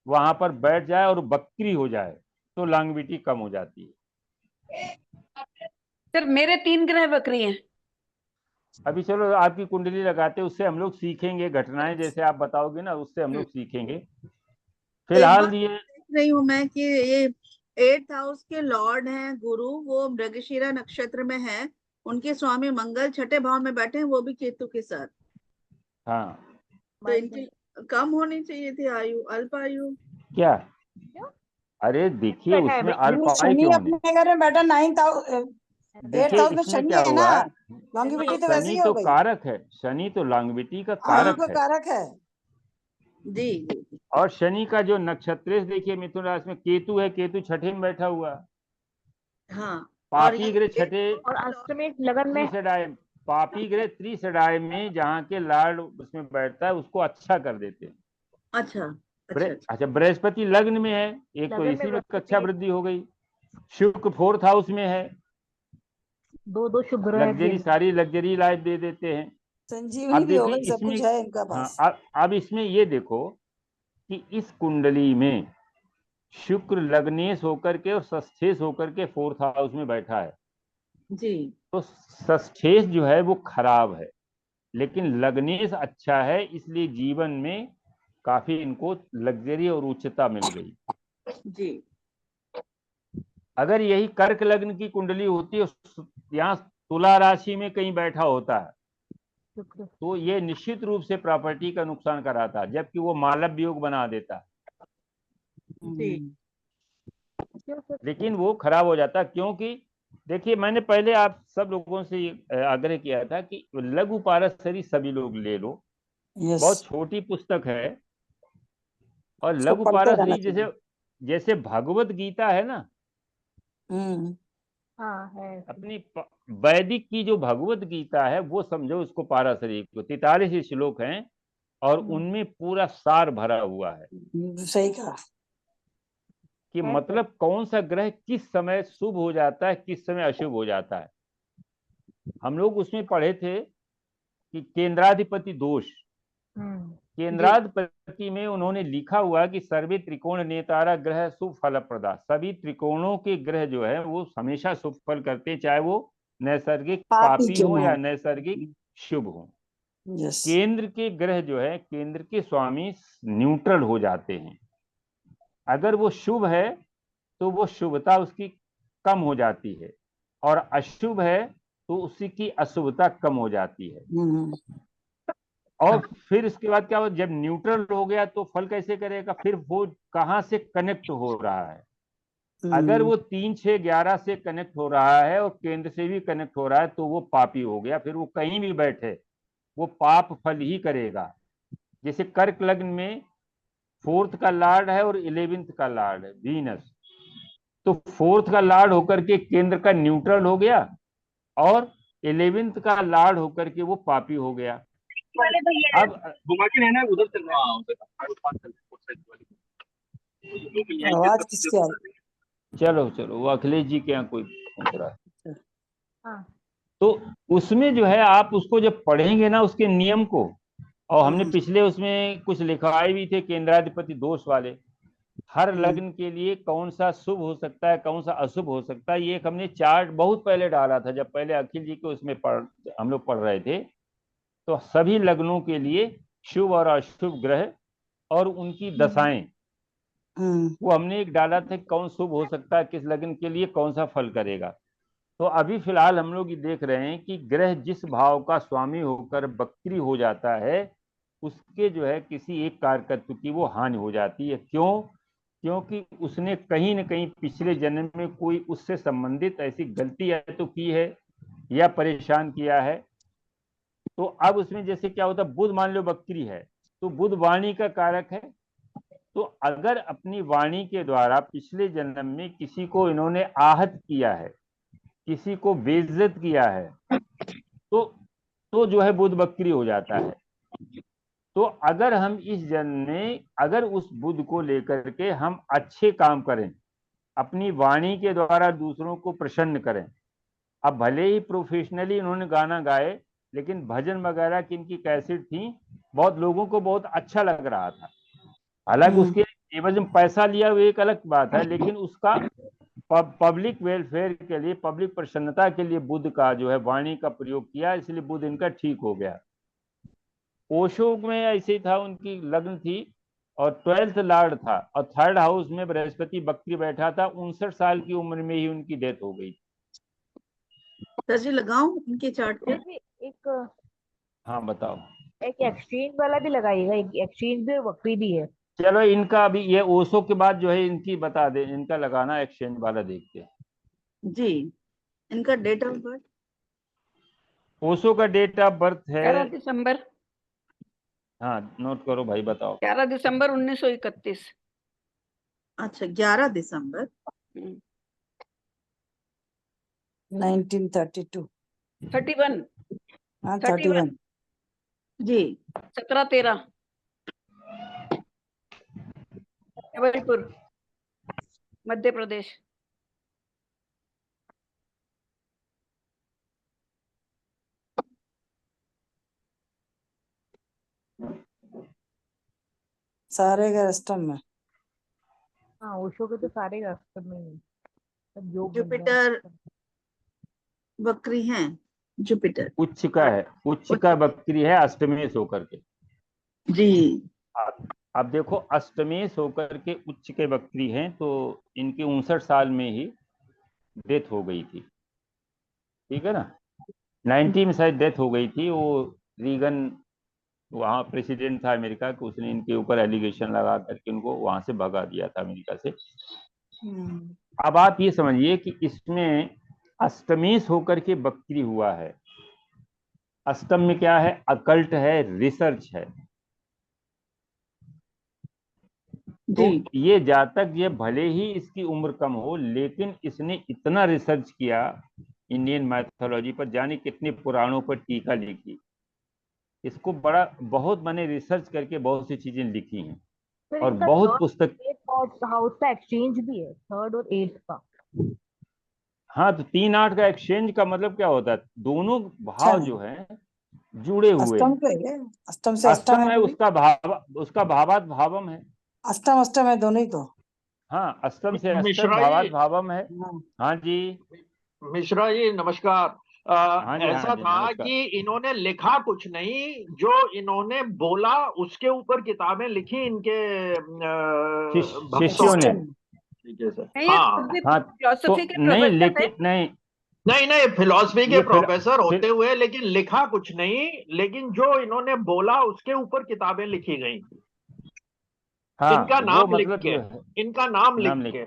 वहां पर बैठ जाए और बकरी हो जाए तो लॉन्गिविटी कम हो जाती है। सर मेरे 3 ग्रह बकरी हैं। अभी चलो आपकी कुंडली लगाते, उससे हम लोग सीखेंगे, घटनाएं जैसे आप बताओगे ना उससे हम लोग सीखेंगे। एक फिलहाल बात ये देख रही हूँ मैं कि ये 8th हाउस के लॉर्ड हैं गुरु, वो मृगशिरा नक्षत्र में है, उनके स्वामी मंगल छठे भाव में बैठे हैं, वो भी केतु के साथ। हाँ, तो इनकी कम होनी चाहिए थी आयु, अल्प आयु। क्या? अरे देखिए बैठा है उसमें भाई, अल्प आयु शनि क्यों अपने नहीं? घर में बैठा 9th हाउस 8th देखिए हाउस में इसमें शनि क्या है ना, हुआ, लॉन्गिविटी तो वैसे ही शनि हो तो गई। कारक है, शनि तो लॉन्गिविटी का हाँ कारक का है। कारक है जी जी। और शनि का जो नक्षत्र देखिए मिथुन राशि में केतु है, केतु छठे में बैठा हुआ, हाँ, और पापी ग्रह छठे और अष्टमेश लगन में त्रिसडाय, पापी ग्रह त्रिसडाय में जहाँ के लॉर्ड उसमें बैठता है उसको अच्छा कर देते हैं। अच्छा अच्छा अच्छा। अच्छा, बृहस्पति लग्न में है, एक तो लगन में इसी में कक्षा बृहस्पति, वृद्धि हो गई। शुक्र 4th हाउस में है, 2 शुभ ग्रह हैं लग्जरी, फिर। सारी लग्जरी लाइफ दे देते हैं। संजीवनी अब भी हो देखिए गई, सब इसमें कुछ है इनका हाँ, पास। अब इसमें ये देखो कि इस कुंडली में शुक्र लग्नेश होकर के और षष्ठेश होकर के 4th हाउस में बैठा है। जी तो षष्ठेश जो है वो खराब है, लेकिन लग्नेश अच्छा है, इसलिए जीवन में काफी इनको लग्जरी और उच्चता मिल गई। जी। अगर यही कर्क लग्न की कुंडली होती है, यहाँ तुला राशि में कहीं बैठा होता है, तो ये निश्चित रूप से प्रॉपर्टी का नुकसान कराता, जबकि वो मालव योग बना देता, जी लेकिन वो खराब हो जाता। क्योंकि देखिए मैंने पहले आप सब लोगों से आग्रह किया था कि लघु पारसरी सभी लोग ले लो, यस, बहुत छोटी पुस्तक है। और इसको लघु पढ़ते रहना पारसरी चाहिए। जैसे भगवत गीता है ना, हाँ है। अपनी वैदिक की जो भगवत गीता है वो समझो उसको पाराशरी को, 43 श्लोक हैं और उनमें पूरा सार भरा हुआ है सही कहा। कि है मतलब कौन सा ग्रह किस समय शुभ हो जाता है, किस समय अशुभ हो जाता है। हम लोग उसमें पढ़े थे कि केंद्राधिपति दोष, केंद्राधिपति में उन्होंने लिखा हुआ कि सर्वे त्रिकोण नेतारा ग्रह शुभ फल प्रदा, सभी त्रिकोणों के ग्रह जो है वो हमेशा शुभ फल करते, चाहे वो नैसर्गिक पापी पापी क्यों हो ना या हो। नैसर्गिक शुभ हो। यस, केंद्र के ग्रह जो है, केंद्र के स्वामी न्यूट्रल हो जाते हैं। अगर वो शुभ है तो वो शुभता उसकी कम हो जाती है, और अशुभ है तो उसकी अशुभता कम हो जाती है। और फिर इसके बाद क्या हो, जब न्यूट्रल हो गया तो फल कैसे करेगा, फिर वो कहां से कनेक्ट हो रहा है, अगर वो 3 6 11 से कनेक्ट हो रहा है और केंद्र से भी कनेक्ट हो रहा है तो वो पापी हो गया, फिर वो कहीं भी बैठे वो पाप फल ही करेगा। जैसे कर्क लग्न में 4th का लॉर्ड है और 11th का लॉर्ड है वीनस, तो 4th का लॉर्ड होकर के केंद्र का न्यूट्रल हो गया और 11th का लॉर्ड होकर के वो पापी हो गया। अब घुमा के लेना है, उधर चल रहा है। आवाज किसकी आ रही? चलो चलो, वो अखिलेश जी के यहाँ कोई पहुंच रहा है। हाँ। तो उसमें जो है आप उसको जब पढ़ेंगे ना उसके नियम को, और हमने पिछले उसमें कुछ लिखवाए भी थे केंद्राधिपति दोष वाले, हर लग्न के लिए कौन सा शुभ हो सकता है कौन सा अशुभ हो सकता है, ये एक हमने चार्ट बहुत पहले डाला था, जब पहले अखिल जी के उसमें हम लोग पढ़ रहे थे। तो सभी लग्नों के लिए शुभ और अशुभ ग्रह और उनकी दशाएं, वो हमने एक डाला था कौन शुभ हो सकता है, किस लग्न के लिए कौन सा फल करेगा। तो अभी फिलहाल हम लोग ये देख रहे हैं कि ग्रह जिस भाव का स्वामी होकर वक्री हो जाता है उसके जो है किसी एक कारकत्व की वो हानि हो जाती है। क्यों? क्योंकि उसने कहीं न कहीं पिछले जन्म में कोई उससे संबंधित ऐसी गलती या तो की है या परेशान किया है। तो अब उसमें जैसे क्या होता है, बुध मान लो वक्री है तो बुध वाणी का कारक है, तो अगर अपनी वाणी के द्वारा पिछले जन्म में किसी को इन्होंने आहत किया है, किसी को बेइज्जत किया है, तो जो है बुध वक्री हो जाता है। तो अगर हम इस जन्म में अगर उस बुध को लेकर के हम अच्छे काम करें, अपनी वाणी के द्वारा दूसरों को प्रसन्न करें, अब भले ही प्रोफेशनली इन्होंने गाना गाए लेकिन भजन वगैरह की इनकी कैसेट थी, बहुत लोगों को बहुत अच्छा लग रहा था। हालांकि उसके एवज में पैसा लिया वो एक अलग बात है, लेकिन उसका पब्लिक वेलफेयर के लिए, पब्लिक प्रसन्नता के लिए बुध का जो है वाणी का प्रयोग किया, इसलिए बुध इनका ठीक हो गया। ओशो में ऐसे ही था, उनकी लग्न थी और 12th लॉर्ड था और 3rd हाउस में बृहस्पति वक्री बैठा था, 59 साल की उम्र में ही उनकी डेथ हो गई। सर जी लगाऊं उनके चार्ट पे? एक हाँ बताओ। एक एक्सचेंज वाला भी लगाइएगा, एक एक्सचेंज भी वक्री भी है। चलो इनका अभी ये ओशो के बाद जो है इनकी बता दे, इनका लगाना एक्सचेंज वाला देखते हैं जी। इनका डेट ऑफ बर्थ? ओशो का डेट ऑफ बर्थ है 11 दिसंबर। हाँ नोट करो भाई, बताओ। 11 दिसंबर 1931। अच्छा 11 दिसंबर 1932। 31। हाँ 31 31। जी। 17-13 जबलपुर मध्य प्रदेश। सारे का अष्टम में। हाँ ओशो के तो सारे रास्ते में ही सब योग जुपिटर वक्री हैं। जुपिटर उच्च का है, उच्च का वक्री है अष्टमेश होकर के। जी। अब देखो अष्टमेश होकर के उच्च के वक्री हैं तो इनके 59 साल में ही डेथ हो गई थी, ठीक है ना। 90 में शायद डेथ हो गई थी। वो रीगन वहाँ प्रेसिडेंट था अमेरिका का, उसने इनके ऊपर एलिगेशन लगा करके उनको वहां से भगा दिया था अमेरिका से। अब आप ये समझिए कि इसमें अष्टमेश होकर के वक्री हुआ है। अष्टम में क्या है? अकल्ट है, रिसर्च है। तो ये जातक ये भले ही इसकी उम्र कम हो लेकिन इसने इतना रिसर्च किया इंडियन मैथोलॉजी पर, जाने कितने पुराणों पर टीका लिखी, इसको बड़ा बहुत मैंने रिसर्च करके बहुत सी चीजें लिखी हैं और बहुत पुस्तक। हाउस का एक्सचेंज भी है 3rd और 8th का। हाँ तो 3-8 का एक्सचेंज का मतलब क्या होता है? दोनों भाव जो है जुड़े हुए अष्टम हैं। के है, अष्टम से अष्टम अष्टम है, है, उसका भावात भावम है। अष्टम अष्टम है दोनों ही तो। हाँ अष्टम से अष्टम मिश्रा भावात जी, भावम है। हाँ जी मिश्रा जी नमस्कार। हाँ जी, ऐसा हाँ जी, था नमस्कार। कि इन्होंने लिखा कुछ नहीं, जो इन्होंने बोला उसके ऊपर किताबें लिखी इनके भक्तों शिष्यों ने। ठीक है सर। नहीं, हाँ खुद भी हाँ तो फिलोसफी के नहीं प्रोफेसर थे। लेकिन नहीं नहीं नहीं, फिलॉसफी के ये प्रोफेसर होते हुए लेकिन लिखा कुछ नहीं, लेकिन जो इन्होंने बोला उसके ऊपर किताबें लिखी गई। हाँ इनका वो नाम लिख मतलब के, जो है इनका नाम लिख नाम लिख के।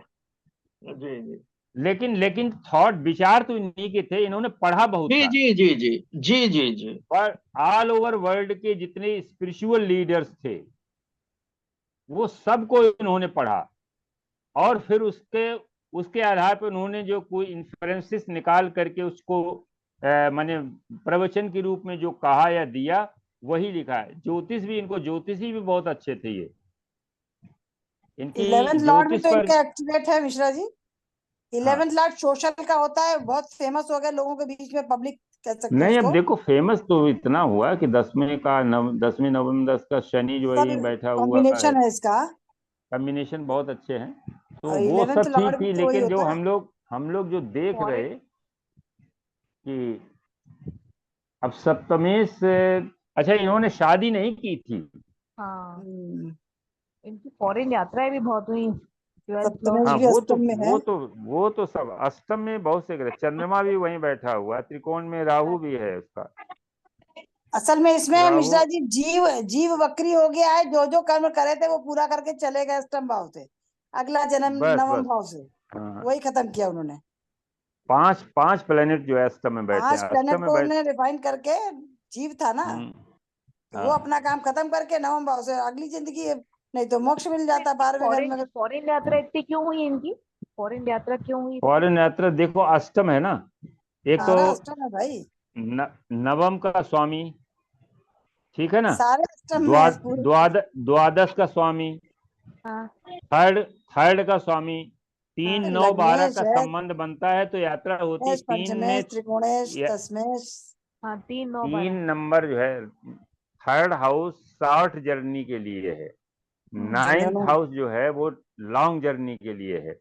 जी जी लेकिन लेकिन थॉट विचार तो इन्हीं के थे, इन्होंने पढ़ा बहुत जी था। जी जी जी जी जी जी और ऑल ओवर वर्ल्ड के जितने स्पिरिचुअल लीडर्स थे वो सबको इन्होंने पढ़ा, और फिर उसके उसके आधार पर उन्होंने जो कोई इन्फ्रेंसेस निकाल करके उसको माने प्रवचन के रूप में जो कहा या दिया वही लिखा है। ज्योतिष भी, इनको ज्योतिषी भी बहुत अच्छे थे ये, इनकी 11th लॉर्ड भी ज्योतिष तो पर। इनका एक्टिवेट है Mishra ji. 11th Lord social का होता है, बहुत फेमस हो गया लोगों के बीच में, पब्लिक कह सकते हैं नहीं, अब उसको। देखो फेमस तो इतना हुआ कि 10वीं नवम 10 का शनि जो है सब यहीं बैठा हुआ है। कॉम्बिनेशन है इसका। कॉम्बिनेशन बहुत अच्छे हैं, तो और वो 11th सब लॉर्ड ठीक भी थी। तो वही लेकिन जो होता है। हम लोग जो देख रहे फॉरेन कि अब सप्तमेश, अच्छा इन्होंने शादी नहीं की थी। हाँ हम्म, इनकी फॉरेन यात्राएं भी बहुत हुई 12th लॉर्ड सप्तमेश हाँ भी वो तो अष्टम में है। वो तो वो तो सब अष्टम में बहुत से ग्रह, चंद्रमा भी वहीं बैठा हुआ है, त्रिकोण में राहु भी है उसका। असल में इसमें राहु, मिश्रा जी जीव जीव वक्री हो गया है, जो जो कर्म करे थे वो पूरा करके चले गए अष्टम भाव से, अगला जन्म बस नवम बस, भाव से, हाँ, वही खत्म किया उन्होंने। पांच पांच प्लेनेट जो है अष्टम में बैठे 5 हैं, प्लेनेट अष्टम में को बैठ। उन्होंने रिफाइन करके, जीव था ना, तो वो हाँ, अपना काम खत्म करके नवम भाव से अगली जिंदगी, नहीं तो मोक्ष मिल जाता 12वें घर फॉरेन में। फॉरेन यात्रा इतनी क्यों हुई इनकी? फॉरेन यात्रा क्यों हुई इतनी? फॉरेन यात्रा देखो अष्टम है ना, एक तो सारा अष्टम है भाई, नवम का स्वामी, ठीक है ना, सारे अष्टम में है पूरे। द्वादश का स्वामी, हाँ थर्ड थर्ड का स्वामी, हाँ 3 9 12 लग्नेश का है, संबंध बनता है तो यात्रा होती मेष, तीन में। पंचमेश, त्रिकोणेश, या, दशमेश। हाँ 3 9 12 3 नंबर जो है थर्ड हाउस शॉर्ट जर्नी के लिए है, नाइन्थ दोनों। हाउस जो है वो लॉन्ग जर्नी के लिए है।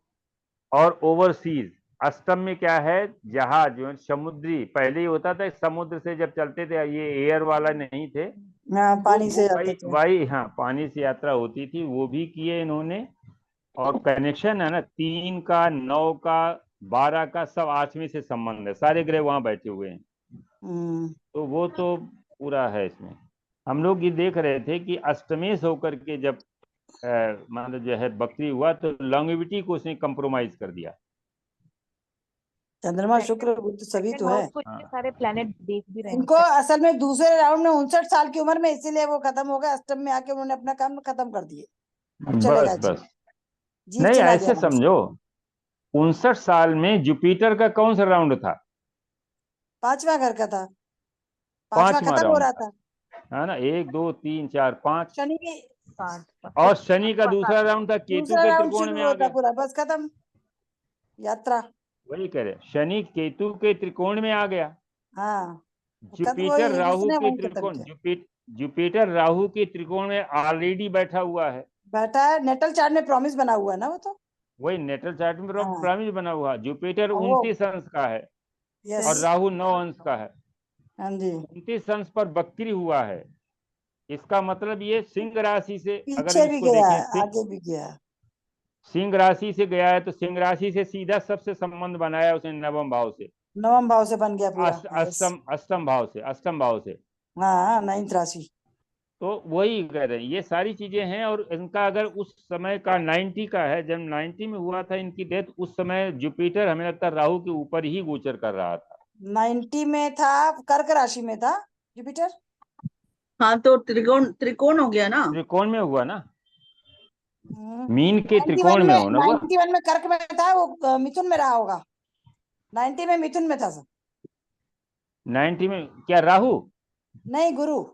और ओवरसीज अष्टम में क्या है, जहाज जो है समुद्री, पहले ही होता था समुद्र से जब चलते थे, ये एयर वाला नहीं थे, हाँ तो पानी से वो जाते वाई थे। वाई हाँ पानी से यात्रा होती थी, वो भी किए इन्होंने। और कनेक्शन है ना 3 का 9 का 12 का, सब 8वीं से संबंध है, सारे ग्रह वहां बैठे हुए हैं, हम्म, तो वो तो पूरा है इसमें। हम लोग ये देख रहे थे कि अष्टमेश होकर के जब मान लो जो है बकरी हुआ तो लॉन्गेविटी को उसने कंप्रोमाइज कर दिया। चंद्रमा शुक्र बुध सभी सेकंड तो है। हाउस को इतने हाँ, सारे प्लेनेट देख भी रहे इनको हैं। असल में दूसरे राउंड में 59 साल की उम्र में, इसीलिए वो खत्म हो गया, अष्टम में आके उन्होंने अपना काम खत्म कर दिए। अब चलेगा बस जीव, बस। जीव नहीं चला गया ऐसे वहां से। समझो, 59 साल में जुपिटर का कौन सा राउंड था? 5वां घर का था, 5वां 5वां खत्म हो राउंड रहा था, था। है ना, 1 2 3 4 5। शनि की और शनि का दूसरा राउंड था, केतु दूसरा के राउंड त्रिकोण में शुरू आ होता गया। पूरा, बस खत्म यात्रा। वही कह रहे, शनि केतु के त्रिकोण में आ गया। हाँ खत्म, जुपिटर वही राहु उसने के वही खत्म त्रिकोण, किया। जुपिटर राहु के त्रिकोण में ऑलरेडी बैठा हुआ है। बैठा है, नेटल चार्ट में प्रॉमिस बना हुआ है ना वो तो। वही नेटल चार्ट में हाँ प्राइम बना हुआ है। जुपिटर और वो 29 अंश का है यस, और राहु 9 अंश का है। हाँ जी, 29 अंश पर बकरी हुआ है, इसका मतलब ये सिंह राशि से अगर पीछे हम भी इसको गया देखें, है, आगे भी गया है। सिंह राशि से गया है तो सिंह राशि से सीधा सबसे संबंध बनाया उसने नवम भाव से, नवम भाव से बन गया पूरा, यस। अष्टम भाव से। हाँ 9th राशि। तो वही कह रहे हैं, ये सारी चीजें हैं। और इनका अगर उस समय का 90 का है, जब 90 में हुआ था इनकी डेथ, उस समय जुपिटर हमें लगता है राहु के ऊपर ही गोचर कर रहा था। 90 में था, कर्क राशि में था जुपिटर। हाँ तो त्रिकोण त्रिकोण हो गया ना। त्रिकोण में हुआ ना, मीन के 91 त्रिकोण में में, होना हुआ। 91 में कर्क में था वो, मिथुन में रहा होगा। 90 में मिथुन में था सब। 90 में क्या राहु? नहीं गुरु।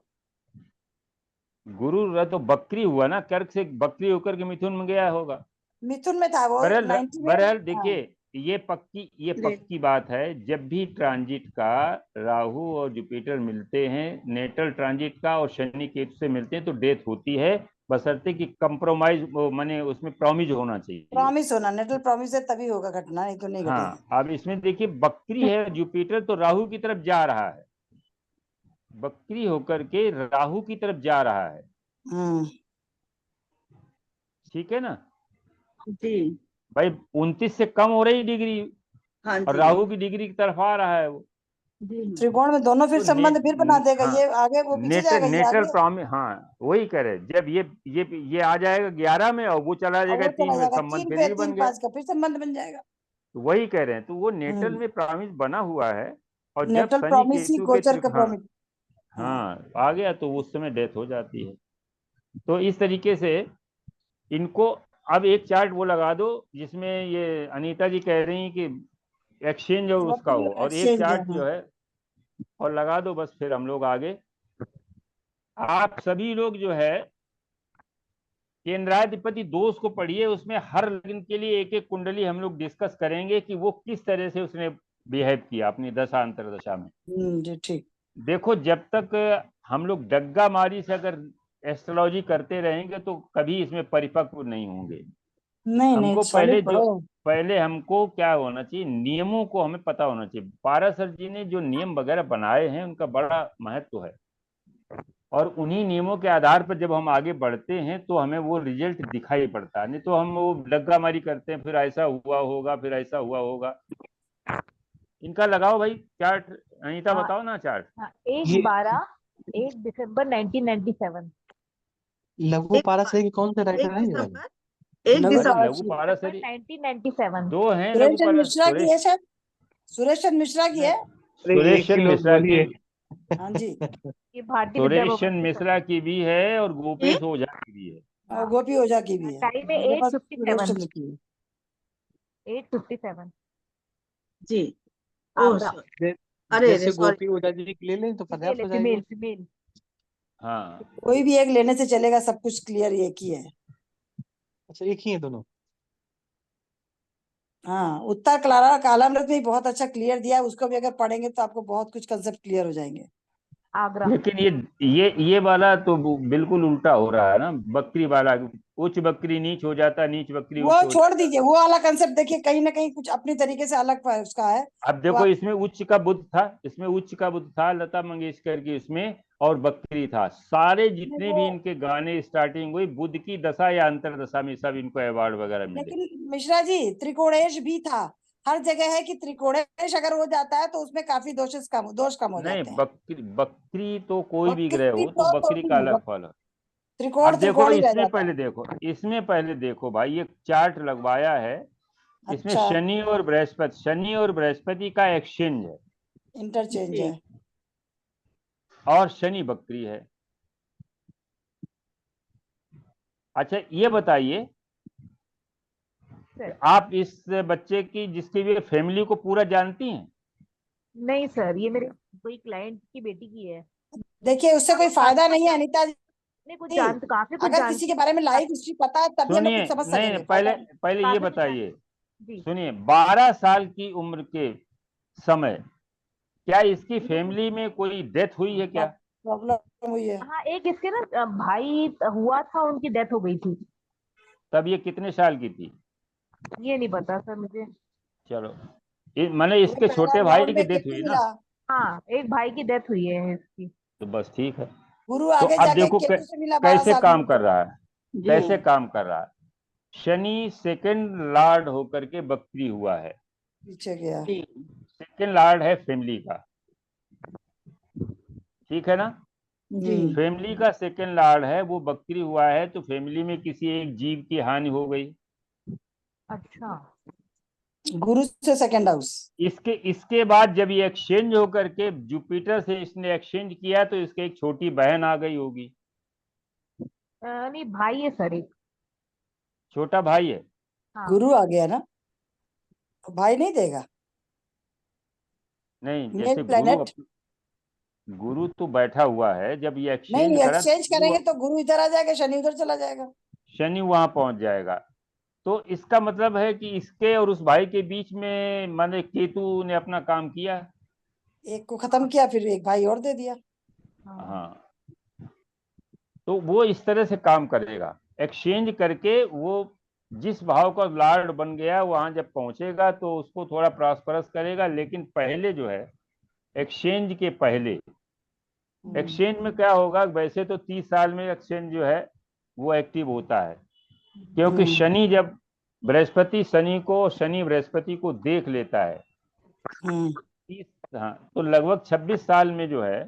गुरु तो बकरी हुआ ना, कर्क से बकरी होकर के मिथुन में गया होगा। मिथुन में था वो बहरहाल 90 में। बहरहाल हाँ देखिए, ये पक्की बात है, जब भी ट्रांजिट का राहु और जुपिटर मिलते हैं, नेटल ट्रांजिट का और शनि केतु से मिलते हैं तो डेथ होती है, बशर्ते कि कंप्रोमाइज माने उसमें प्रॉमिज होना चाहिए। प्रॉमिस होना, नेटल प्रॉमिस है तभी होगा घटना, नहीं तो नहीं घटेगी। हाँ, अब इसमें देखिए बकरी है, जुपिटर तो राहु की तरफ जा रहा है, बकरी होकर के राहु की तरफ जा रहा है, हम्म, ठीक है ना जी भाई, 29 से कम हो रही डिग्री हाँ और जी राहु की डिग्री की तरफ आ रहा है वो। त्रिकोण में दोनों फिर तो संबंध फिर बना देगा, हाँ, ये आगे वो पीछे जाएगा, ये नेटल आगे प्रॉमिस, हाँ वही करे। जब ये आ जाएगा 11 में और वो चला और जाएगा वो 3 चला में, जाएगा संबंध 3 फिर पे भी बन 3 गया। 5 का फिर संबंध बन जाएगा। तो वही कह रहे हैं, तो वो नेटल हम्म, में प्रॉमिस बना हुआ है, और जब नेटल शनि प्रॉमिस ही केतु के गोचर का हाँ प्रॉमिस। हाँ हाँ आ गया तो उस समय डेथ हो जाती है। तो इस तरीके से इनको अब एक चार्ट वो लगा दो जिसमें ये अनीता जी कह रही हैं कि एक्सचेंज और उसका हो, और एक एक्सचेंज चार्ट है, जो है और लगा दो, बस फिर हम लोग आगे। आप सभी लोग जो है केंद्राधिपति दोष को पढ़िए, उसमें हर लग्न के लिए एक एक कुंडली हम लोग डिस्कस करेंगे कि वो किस तरह से उसने बिहेव किया अपनी दशा अंतरदशा में। जी ठीक। देखो जब तक हम लोग डग्गा मारी से अगर एस्ट्रोलॉजी करते रहेंगे तो कभी इसमें परिपक्व नहीं होंगे। नहीं नहीं, हमको सॉलिड पढ़ो। पहले हमको क्या होना चाहिए, नियमों को हमें पता होना चाहिए। पाराशर जी ने जो नियम वगैरह बनाए हैं उनका बड़ा महत्व है, और उन्हीं नियमों के आधार पर जब हम आगे बढ़ते हैं तो हमें वो रिजल्ट दिखाई पड़ता है। नहीं तो हम वो डग्गा मारी करते हैं, फिर ऐसा हुआ होगा, फिर ऐसा हुआ होगा। इनका लगाओ भाई चार्ट, अनीता हाँ, बताओ ना चार्ट। हाँ, ये 1 दिसंबर 1997। लघु एक पाराशर के कौन से 1 राइटर हैं ये वाले? दिसंबर 1 लघु अरे दिसंबर लघु पाराशरी 1997। दो हैं, लघु सुरेश चंद्र पारा मिश्रा की है शायद, सुरेश चंद्र मिश्रा की है। सुरेश एक ही चंद्र लोग मिश्रा की, बोलिए। हाँ जी, ये भारतीय विद्या सुरेश भवन चंद्र की मिश्रा की भी है और जी गोपेश ओझा की भी है। और गोपी ओझा की भी है। टाइम में मेरे पास सुरेश 857। चंद्र की है। 857 जी। ओह आगरा। अरे जैसे सॉरी। गोपी ओझा जी की ले लें तो पर्याप्त हो जाएगी। Female female. हाँ कोई भी एक लेने से चलेगा, सब कुछ क्लियर एक ही है। अच्छा, एक ही है दोनों? हाँ, उत्तर कलारा कालामृत में भी बहुत अच्छा क्लियर दिया है, उसको भी अगर पढ़ेंगे तो आपको बहुत कुछ कंसेप्ट क्लियर हो जाएंगे। आगरा। लेकिन ये वाला तो बिल्कुल उल्टा हो रहा है ना, बकरी वाला। उच्च बकरी नीच हो जाता, नीच बकरी वो उच्च हो छोड़ जाता। दीजिए, वो वाला कंसेप्ट देखिए, कहीं ना कहीं कुछ अपनी तरीके से अलग उसका है। अब देखो इसमें उच्च का बुद्ध था, इसमें उच्च का बुद्ध था लता मंगेशकर की इसमें, और बकरी था। सारे जितने भी इनके गाने स्टार्टिंग हुई बुद्ध की दशा या अंतरदशा में, सब इनको अवार्ड वगैरह मिले। लेकिन मिश्रा जी त्रिकोणेश भी था, हर जगह है कि त्रिकोणेश अगर हो जाता है तो उसमें काफी दोष कम हो नहीं, जाते हैं। बकरी तो कोई भी ग्रह बकरी हो तो तो बकरी का थोड़ी, अलग फल है। त्रिकोण अब देखो त्रिकोण ही रह इसमें जाता पहले है। देखो, इसमें पहले देखो भाई, एक चार्ट लगवाया है। इसमें अच्छा, शनि और बृहस्पति का एक्सचेंज है, इंटरचेंज जी है। और शनि बकरी है। अच्छा ये बताइए, सर आप इस बच्चे की जिसकी भी फैमिली को पूरा जानती हैं? नहीं सर, ये मेरे कोई क्लाइंट की बेटी की है। देखिए उससे कोई फायदा नहीं है अनीता नहीं, कुछ जी, काफी कुछ अगर किसी जानती के बारे में लाइफ हिस्ट्री पता है तभी हम लोग सुनिए, कुछ समझ नहीं सकेंगे, पहले फायदा नहीं। पहले ये काफी कुछ बताइए, जी। सुनिए 12 साल की उम्र के समय क्या इसकी फैमिली में कोई डेथ हुई है क्या? प्रॉब्लम हुई है। हाँ, एक इसके ना भाई हुआ था, उनकी डेथ हो गई थी। तब ये कितने साल की थी? ये नहीं पता सर मुझे। चलो, माने ये इसके छोटे पहला भाई राउंड की में डेथ केतु हुई ना, मिला, हाँ, एक भाई की डेथ हुई है इसकी। तो बस ठीक है। गुरु तो आगे अब जाके देखो केतु से मिला 12 कैसे साल काम में कर तो। रहा है, जी कैसे काम कर रहा है। शनि सेकंड लॉर्ड होकर के बकरी हुआ है। पीछे गया। जी सेकंड लॉर्ड है फैमिली का, ठीक है ना। जी फैमिली का सेकंड लॉर्ड है, वो बकरी हुआ है, तो फैमिली में किसी एक जीव की हानि हो गई। अच्छा। गुरु से सेकंड हाउस। इसके बाद जब ये एक्सचेंज होकर के जुपिटर से इसने एक्सचेंज किया तो इसके एक छोटी बहन आ गई होगी। नहीं, भाई है सर एक। छोटा भाई है। हाँ। गुरु आ गया ना, तो भाई नहीं देगा। नहीं, मेन जैसे प्लेनेट गुरु तो बैठा हुआ है, जब ये नहीं, एक्सचेंज करा एक्सचेंज तो करेंगे तो गुरु इधर आ जाएगा, शनि उधर चला जाएगा। शनि वहां पहुंच जाएगा। तो इसका मतलब है कि इसके और उस भाई के बीच में माने केतु ने अपना काम किया। एक को खत्म किया, फिर एक भाई और दे दिया। हाँ, तो वो इस तरह से काम करेगा, एक्सचेंज करके वो जिस भाव का लॉर्ड बन गया वहां जब पहुंचेगा तो उसको थोड़ा प्रॉस्परस करेगा। लेकिन पहले जो है, एक्सचेंज के पहले, एक्सचेंज में क्या होगा, वैसे तो 30 साल में एक्सचेंज जो है वो एक्टिव होता है, क्योंकि शनि जब शनि बृहस्पति को देख लेता है, 30, हाँ, तो लगभग 26 साल में जो है,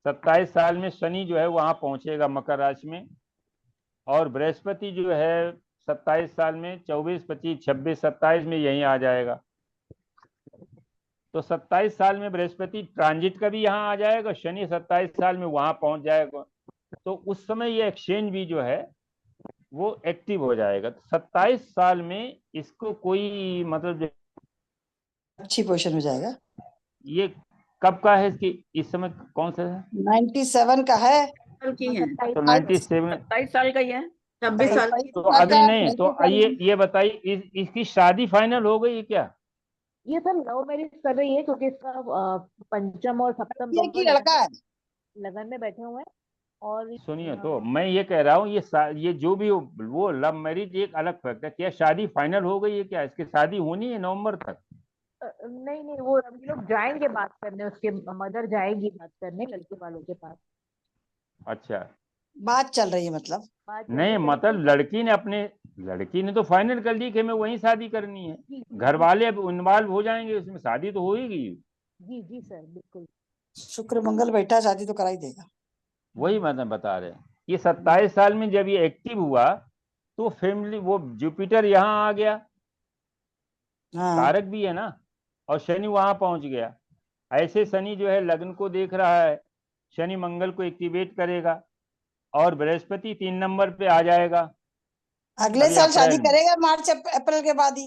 27 साल में शनि जो है वहां पहुंचेगा मकर राशि में, और बृहस्पति जो है 27 साल में 24, 25, 26, 27 में यहीं आ जाएगा। तो 27 साल में बृहस्पति ट्रांजिट का भी यहाँ आ जाएगा, शनि 27 साल में वहां पहुंच जाएगा, तो उस समय ये एक्सचेंज भी जो है वो एक्टिव हो जाएगा। तो 27 साल में इसको कोई मतलब अच्छी पोजीशन में जाएगा। ये कब का है, इसकी इस समय कौन सा है? 97 का है। साल की है, तो 97, 27 साल का ही है। 26 साल की। तो अभी नहीं, तो ये बताइए इसकी शादी फाइनल हो गई है क्या? ये सर लव मैरिज कर रही है क्योंकि इसका पंचम और सप्तम ये की दोनों लड़का है। लगन में बैठे हुए हैं। और सुनिए, तो मैं ये कह रहा हूँ ये जो भी हो, वो लव मैरिज एक अलग फैक्ट है, क्या शादी फाइनल हो गई है क्या? इसकी शादी होनी है नवंबर तक? नहीं नहीं, वो अभी लोग जाएंगे बात करने, उसके मदर जाएगी बात करने लड़के वालों के पास। अच्छा, बात चल रही है मतलब। बात चल नहीं रही है, मतलब लड़की ने तो फाइनल कर ली कि हमें वहीं शादी करनी है, जी घर वाले अब इन्वॉल्व हो जाएंगे उसमें, शादी तो होगी। जी जी सर बिल्कुल। शुक्र मंगल बैठा, शादी तो करा ही देगा। वही मतलब बता रहे हैं कि 27 साल में जब ये एक्टिव हुआ तो फैमिली, वो जुपिटर यहाँ आ गया, हाँ, कारक भी है ना, और शनि वहां पहुंच गया। ऐसे शनि जो है लग्न को देख रहा है, शनि मंगल को एक्टिवेट करेगा, और बृहस्पति 3 नंबर पे आ जाएगा अगले अभी साल शादी अप्रैल में। करेगा, मार्च अप्रैल के बाद ही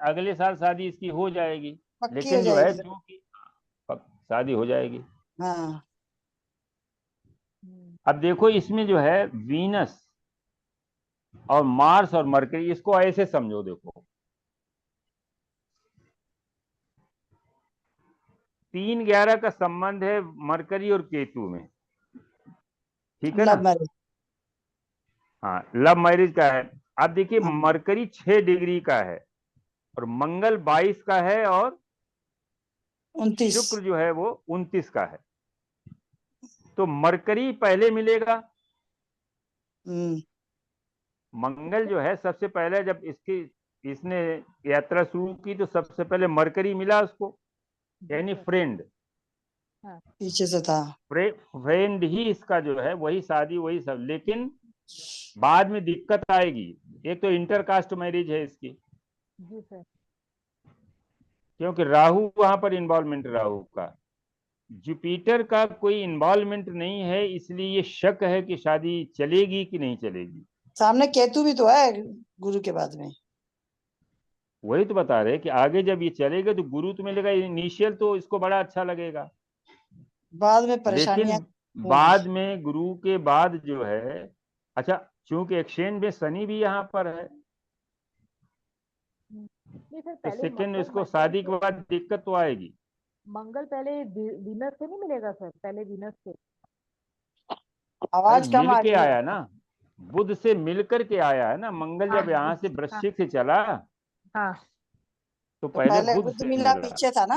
अगले साल शादी इसकी हो जाएगी, पक्की हो लेकिन जो है जाएगी। क्योंकि शादी हो जाएगी। हाँ, अब देखो इसमें जो है वीनस और मार्स और मरकरी, इसको ऐसे समझो, देखो 3-11 का संबंध है मरकरी और केतु में, ठीक है ना? Love marriage. हाँ, लव मैरिज का है। अब देखिए हाँ, मरकरी 6 डिग्री का है, और मंगल 22 का है, और 29। शुक्र जो है वो 29 का है। तो मरकरी पहले मिलेगा, मंगल जो है सबसे पहले, जब इसने यात्रा शुरू की तो सबसे पहले मरकरी मिला उसको, यानी फ्रेंड। पीछे से था। फ्रेंड ही इसका जो है, वही शादी वही सब, लेकिन बाद में दिक्कत आएगी। एक तो इंटरकास्ट मैरिज है इसकी, जी सर। क्योंकि राहु वहां पर इन्वॉल्वमेंट, राहु का, जुपिटर का कोई इन्वॉल्वमेंट नहीं है, इसलिए ये शक है कि शादी चलेगी कि नहीं चलेगी। सामने केतु भी तो है गुरु के बाद में। वही तो बता रहे कि आगे जब ये चलेगा तो गुरु तो मिलेगा, इनिशियल तो इसको बड़ा अच्छा लगेगा, बाद में लेकिन परेशानियां बाद में गुरु के बाद जो है, अच्छा चूंकि एक्सचेंज में शनि भी यहाँ पर है, नहीं सर, तो पहले सेकंड मंगल इसको शादी के बाद दिक्कत तो आएगी। मंगल पहले वीनस से नहीं मिलेगा सर, पहले वीनस से। आवाज कम मिल आ के रही है। आया ना, बुध से मिलकर के आया है ना, मंगल जब यहाँ से वृश्चिक से चला हाँ तो तो पहले पहले बुध बुध से मिला, मिला, पीछे था ना।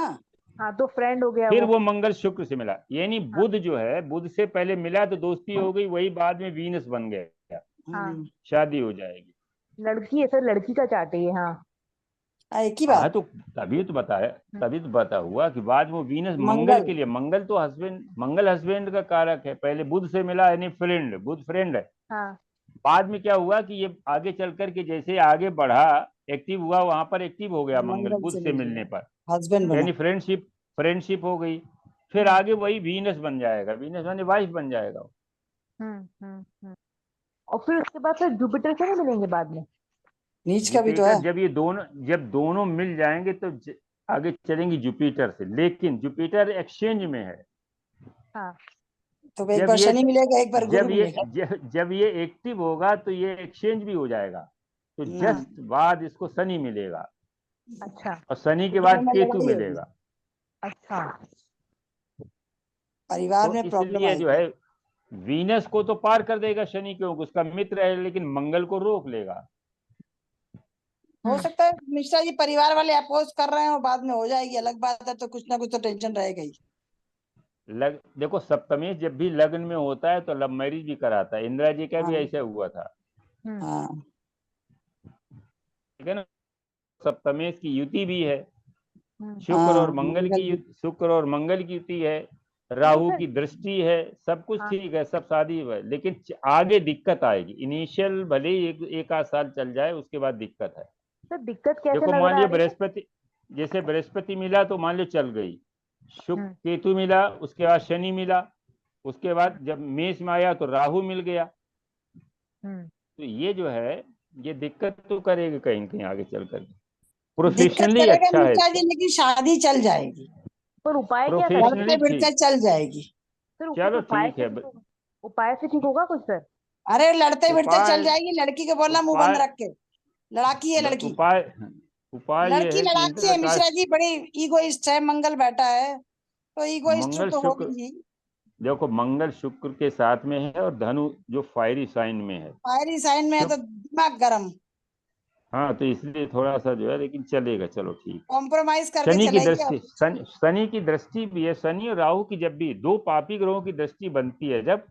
हाँ, तो फ्रेंड हो गया फिर वो मंगल शुक्र से मिला, यानी हाँ। बुध जो है, बुध से पहले मिला तो दोस्ती हो गई, वही बाद में वीनस बन गया, हाँ, शादी हो जाएगी। लड़की है सर, लड़की का चार्ट है ये। हाँ एक ही हाँ बात। तो तभी तो बता हुआ कि बाद में वीनस मंगल के लिए, मंगल तो मंगल हस्बैंड का कारक है, पहले बुध से मिला यानी फ्रेंड, बुध फ्रेंड है। हाँ बाद में क्या हुआ कि ये आगे चल करके जैसे आगे बढ़ा, एक्टिव हुआ, वहां पर एक्टिव हो गया मंगल मंगल बुध से से मिल मिलने गया, पर, हस्बैंड बना। यानी फ्रेंडशिप हो गई। फिर आगे वही वीनस बन जाएगा, वीनस यानी वाइफ बन जाएगा। और फिर उसके बाद सर जुपिटर से नहीं मिलेंगे बाद में? नीच का भी तो है। जुपिटर जब दोनों मिल जाएंगे तो आगे चलेंगी जुपिटर से, लेकिन जुपिटर एक्सचेंज में है। हाँ तो एक बार शनि मिलेगा, एक बार गुरु मिलेगा। जब ये एक्टिव होगा तो ये एक्सचेंज भी हो जाएगा, तो जस्ट बाद इसको शनि मिलेगा। अच्छा। और शनि के बाद केतु मिलेगा। अच्छा, परिवार तो में प्रॉब्लम इसलिए जो आएगी। है वीनस को तो पार कर देगा शनि, क्योंकि उसका मित्र है, लेकिन मंगल को रोक लेगा। हो सकता है मिश्रा जी परिवार वाले अपोज कर रहे हो, बाद में हो जाएगी, अलग बात है, तो कुछ ना कुछ तो टेंशन रहेगा ही। देखो सप्तमेश जब भी लग्न में होता है तो लव मैरिज भी कराता है, इंदिरा जी का भी ऐसा हुआ था, हाँ, ठीक है ना? सप्तमेश की युति भी है, शुक्र और हाँ, मंगल मंगल की भी। शुक्र और मंगल की युति है, राहु सर की दृष्टि है, सब कुछ हाँ ठीक है, सब शादी है, लेकिन आगे दिक्कत आएगी। इनिशियल भले ही एक आध साल चल जाए, उसके बाद दिक्कत है। सर दिक्कत कैसे देखो नजर मान आ लियो रही है? बृहस्पति, जैसे बृहस्पति मिला तो मान लो चल गई, शुक्र हम्म केतु मिला, उसके बाद शनि मिला, उसके बाद जब मेष में आया तो राहु मिल गया। हम्म तो ये जो है, ये दिक्कत तो करेगी कहीं न कहीं आगे चल कर। दिक्कत प्रोफेशनली करेगा अच्छा है मिश्रा इसका, जी, लेकिन शादी चल जाएगी, पर उपाय क्या कर सकते प्रोफेशनली लड़ते हैं? ठीक। भिड़ते चल जाएगी। सर कुछ चलो उपाय ठीक से है। ठीक होगा? उपाय से ठीक होगा कुछ सर? अरे लड़ते भिड़ते चल उपाय जाएगी, लड़की को बोलना मुंह बंद उपाय रख के, लड़ाकी है लड़की, उपाय उपाय ये लड़की है कि लड़ाकी इंटर है मिश्रा कास्ट जी, बड़ी ईगोइस्ट है, मंगल बैठा है तो ईगोइस्ट मंगल तो होगी शुक्र, ही। देखो मंगल शुक्र के साथ में है और धनु जो फायरी साइन में है। फायरी साइन में है क्यों? तो दिमाग गरम, हाँ, तो इसलिए थोड़ा सा जो है, लेकिन चलेगा, चलो ठीक। कॉम्प्रोमाइज करके शनि की चलेगी। दृष्टि, शनि की दृष्टि भी है, शनि और राहु की जब भी दो पापी ग्रहों की दृष्टि बनती है जब,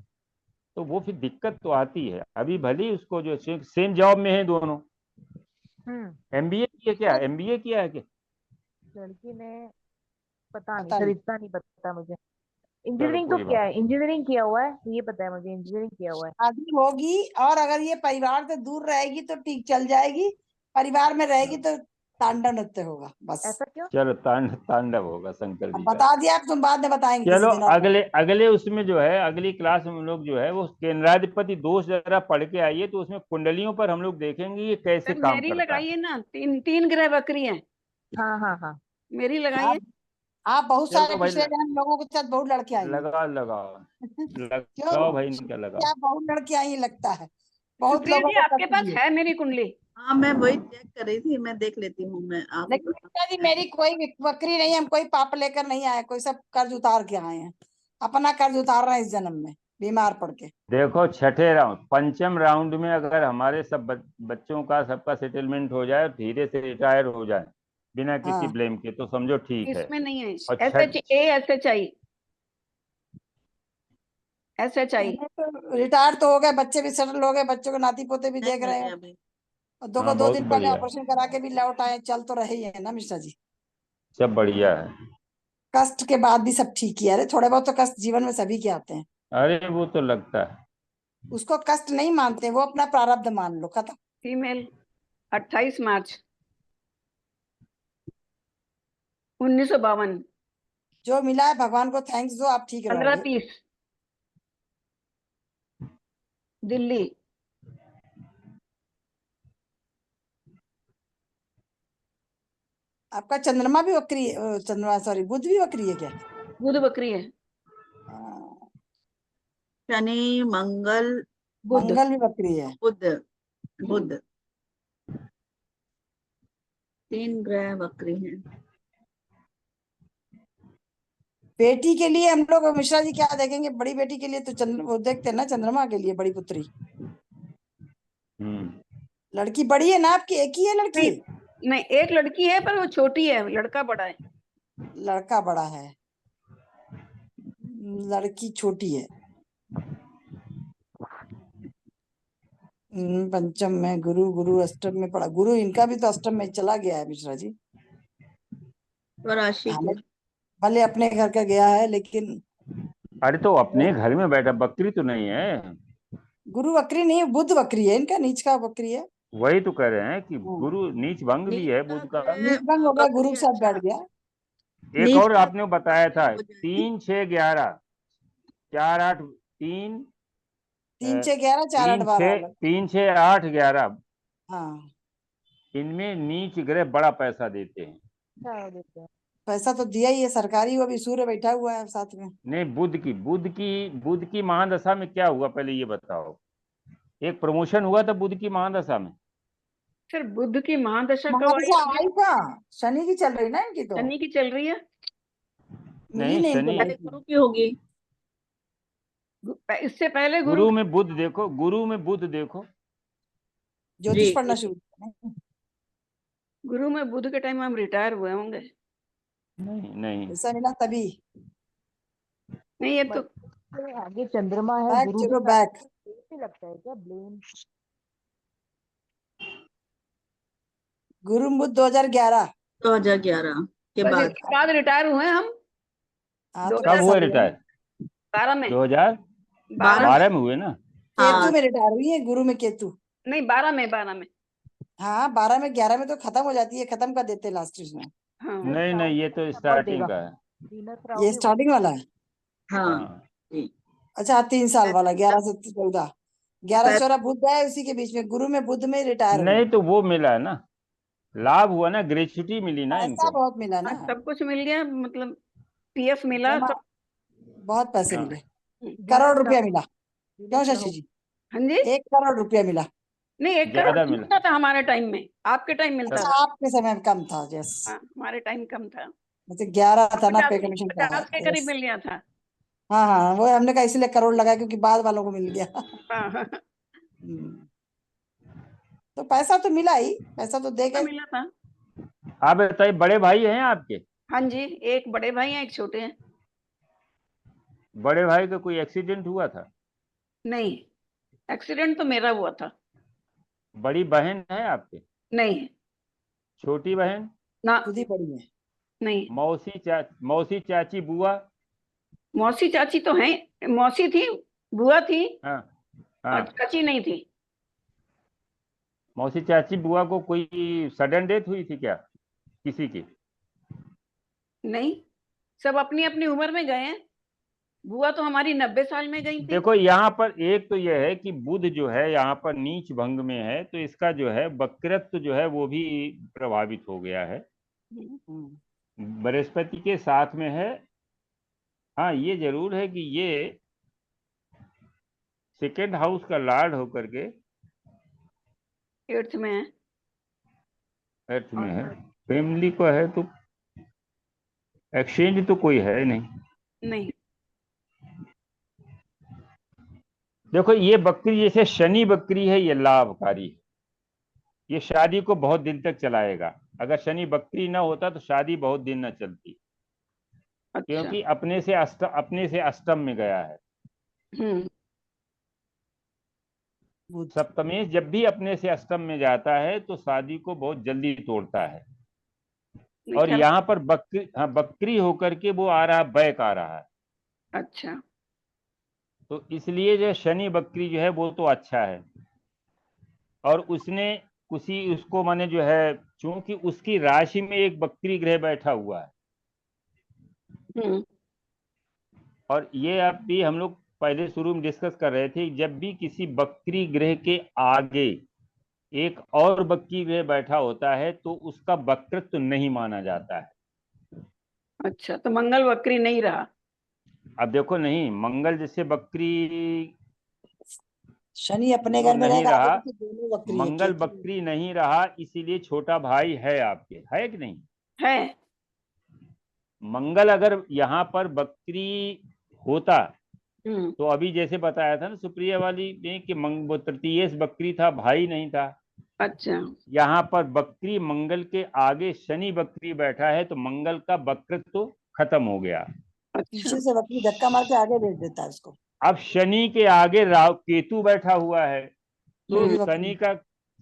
तो वो फिर दिक्कत तो आती है। अभी भले ही उसको जो सेम जॉब में है दोनों, एमबीए किया, क्या एमबीए किया है क्या? लड़की ने पता नहीं पता सर, नहीं, इतना नहीं पता मुझे। चलो इंजीनियरिंग तो कोई क्या बात है, इंजीनियरिंग किया हुआ है, ये पता है मुझे, इंजीनियरिंग किया हुआ है। शादी होगी, और अगर ये परिवार से दूर रहेगी तो ठीक चल जाएगी, परिवार में रहेगी नहीं। तो तांडव नृत्य होगा बस। ऐसा क्यों? चलो तांडव होगा शंकर अब जी का। बता दिया, आप तुम बाद में बताएंगे किसी चलो दिन और। अगले अगले उसमें जो है, अगली क्लास में हम लोग जो है वो केंद्राधिपति दोष जरा पढ़ के आइए, तो उसमें कुंडलियों पर हम लोग देखेंगे ये कैसे सर काम मेरी करता है। लगाइए ना, तीन तीन ग्रह वक्री हैं, हाँ हाँ हाँ। मेरी लगाइए। आप बहुत सारे चलो भाई, पिछले जन्म लोगों के साथ बहुत लड़के आई हैं। लगाओ लगाओ क्यों, लगाओ भाई, इनका लगाओ। क्या बहुत लड़के आई हैं लगता है, बहुत सुप्रिया लोगों जी को आपके कष्ट पास दिए। है मेरी कुंडली? हाँ मैं वही चेक कर रही थी, मैं देख लेती हूँ, मैं आप लेकिन मिश्रा जी मेरी कोई वक्री नहीं है, हम कोई पाप लेकर नहीं आए, कोई सब कर्ज उतार के आए हैं, अपना कर्ज उतार रहे हैं इस जन्म में बीमार पड़ के। देखो छठे राउंड, पंचम राउंड में अगर हमारे सब बच्चों का सबका सेटलमेंट हो जाए, धीरे से रिटायर हो जाए बिना किसी हाँ, ब्लेम के, तो समझो ठीक है। इसमें नहीं है। और SHI तो रिटायर तो हो गए, बच्चे भी सेटल हो गए, बच्चों के नाती पोते भी देख रहे हैं, अभी। और दो हाँ, दो बहुत दिन पहले बढ़िया, ऑपरेशन करा के भी लौट आए, चल तो रहे ही है ना मिश्रा जी। सब बढ़िया है। कष्ट के बाद भी सब ठीक ही है, अरे थोड़े बहुत तो कष्ट जीवन में सभी के आते हैं, अरे वो तो लगता है। उसको कष्ट नहीं मानते, वो अपना प्रारब्ध मान लो, खत्म। फीमेल 28 मार्च 1952, जो मिला है भगवान को थैंक्स दो, आप ठीक रहोगे। 15:30 दिल्ली। आपका चंद्रमा भी वक्री चंद्रमा सॉरी बुध भी वक्री है क्या? बुध बकरी है। हाँ, शनि मंगल बुध मंगल भी वक्री है। बुध, बुध, 3 ग्रह वक्री हैं। बेटी के लिए हम लोग मिश्रा जी क्या देखेंगे, बड़ी बेटी के लिए तो चंद्र वो देखते हैं ना, चंद्रमा के लिए बड़ी पुत्री। लड़की बड़ी है ना आपकी, एक ही है लड़की? नहीं नहीं, एक लड़की है पर वो छोटी है, लड़का बड़ा है। लड़का बड़ा है, लड़की छोटी है। पंचम में गुरु, गुरु अष्टम में पड़ा, गुरु इनका भी तो अष्टम में चला गया है मिश्रा जी। राशि के भले अपने घर का गया है, लेकिन अरे तो अपने घर में बैठा, बकरी तो नहीं है। गुरु वक्री नहीं, बुध वक्री है, इनका नीच का वक्री है। वही तो कह रहे हैं कि गुरु नीच भंग भी है बुध का। नीच भंग हो गया, गुरु के साथ बैठ गया। एक और आपने बताया था 3 6 11 4 8 3 3 6 11 4 8 12 3 6 8 11, हाँ, इनमें नीच ग्रह बड़ा पैसा देते हैं। क्या देते हैं? पैसा तो दिया ही है सरकारी, वो अभी सूर्य बैठा हुआ है साथ में। नहीं, बुध की महादशा में क्या हुआ पहले ये बताओ। एक प्रमोशन हुआ था बुध की महादशा में। सर बुध की महादशा कब महादशा आई? आई कहाँ, शनि की चल रही ना इनकी तो। शनि की चल रही है। मिली नहीं, नहीं इनको शनि लड़की। गुरु की होगी। इससे पहले गुरु में बुध देखो, गुरु में बुध देखो। ज्योतिष पढ़ना शुरू किया। गुरु में बुध के टाइम हम रिटायर हुए होंगे। नहीं नहीं, पैसा मिला तभी। नहीं ये तो आगे चंद्रमा है, बैक गुरु चलो भी बैक। ऐसे लगता है क्या ब्लेम? गुरु बुध 2011। 2011 के बस बाद इसके बाद रिटायर हुए हम हाँ तो कब कैसा हुआ हुआ? रिटायर? 12 में 2012 12 में हुए ना? केतु हाँ में रिटायर हुई है, गुरु में केतु। नहीं 12 में हाँ 12 में, 11 में तो खत्म हो जाती है, खत्म कर देते हैं लास्ट में। हाँ नहीं नहीं, ये तो स्टार्टिंग का है। ये स्टार्टिंग वाला है। हाँ हाँ जी। अच्छा 3 साल वाला, 11 से 14, 11 पर- 14 बुध है, उसी के बीच में गुरु में, बुध में रिटायर हुए। नहीं तो वो मिला है ना, लाभ हुआ ना, ग्रेच्युटी मिली ना पैसा इनको। बहुत मिला ना, सब कुछ मिल गया, मतलब पीएफ मिला जमा सब। बहुत पैसे हाँ। मिले, करोड़ रुपया मिला। क्यों शशि जी? हाँ जी 1 करोड़ रुपया मिला। नहीं 1 ज्यादा करोड़ मिला। मिलता था हमारे टाइम में, आपके टाइम मिलता अच्छा था। आपके समय में कम था, यस। हाँ हमारे टाइम कम था, मतलब 11 था ना पे 50 कमीशन का। 50 के करीब यस। मिल गया था। हाँ हाँ, वो हमने कहा इसलिए करोड़ लगाया क्योंकि बाद वालों को मिल गया। हाँ हाँ तो पैसा तो मिला ही, पैसा तो दे गए। मिला था। आप बताइए, बड़े भाई हैं आपके? हाँ जी, एक बड़े भाई हैं, एक छोटे हैं। बड़े भाई का कोई एक्सीडेंट हुआ था? नहीं, एक्सीडेंट तो मेरा हुआ था। बड़ी बहन है आपके? नहीं छोटी बहन? ना, खुद ही बड़ी है। नहीं मौसी चाची बुआ? मौसी चाची तो हैं, मौसी थी, बुआ थी, हाँ और हाँ। चाची नहीं थी। मौसी चाची बुआ को कोई सडन डेथ हुई थी क्या किसी की? नहीं, सब अपनी अपनी उम्र में गए हैं। बुआ तो हमारी 90 साल में गई थी। देखो यहाँ पर एक तो यह है कि बुध जो है यहाँ पर नीच भंग में है, तो इसका जो है वक्रत्व जो है वो भी प्रभावित हो गया है। बृहस्पति के साथ में है। हाँ ये जरूर है कि ये सेकेंड हाउस का लॉर्ड होकर के 8th में है। अर्थ में है, फैमिली को है, तो एक्सचेंज तो कोई है नहीं। नहीं देखो ये बकरी जैसे शनि बकरी है, ये लाभकारी है, ये शादी को बहुत दिन तक चलाएगा। अगर शनि बकरी ना होता तो शादी बहुत दिन ना चलती, अच्छा। क्योंकि अपने से अष्टम में गया है। सप्तमेश जब भी अपने से अष्टम में जाता है तो शादी को बहुत जल्दी तोड़ता है। और यहाँ पर बकरी होकर के वो आ रहा, बैक आ रहा है। अच्छा, तो इसलिए जो शनि बकरी जो है वो तो अच्छा है। और उसको माने जो है, चूंकि उसकी राशि में एक बकरी ग्रह बैठा हुआ है। और ये अब भी हम लोग पहले शुरू में डिस्कस कर रहे थे, जब भी किसी बकरी ग्रह के आगे एक और बकरी ग्रह बैठा होता है तो उसका वक्रत्व नहीं माना जाता है। अच्छा, तो मंगल बकरी नहीं रहा। अब देखो, नहीं मंगल जैसे बकरी शनि अपने जो घर में नहीं रहेगा, रहा, आगे पीछे दोनों बकरी है, मंगल केतु बकरी नहीं रहा, इसीलिए छोटा भाई है आपके, है कि नहीं? है। मंगल अगर यहाँ पर बकरी होता हम्म, तो अभी जैसे बताया था ना सुप्रिया वाली ने कि वो तृतीयेश बकरी था, भाई नहीं था। अच्छा यहाँ पर बकरी मंगल के आगे शनि बकरी बैठा है तो मंगल का वक्रत्व तो खत्म हो गया। अच्छा पीछे से बकरी धक्का मार के आगे भेज देता है उसको। अब शनि के आगे राहु केतु बैठा हुआ है, तो पूरी बकरी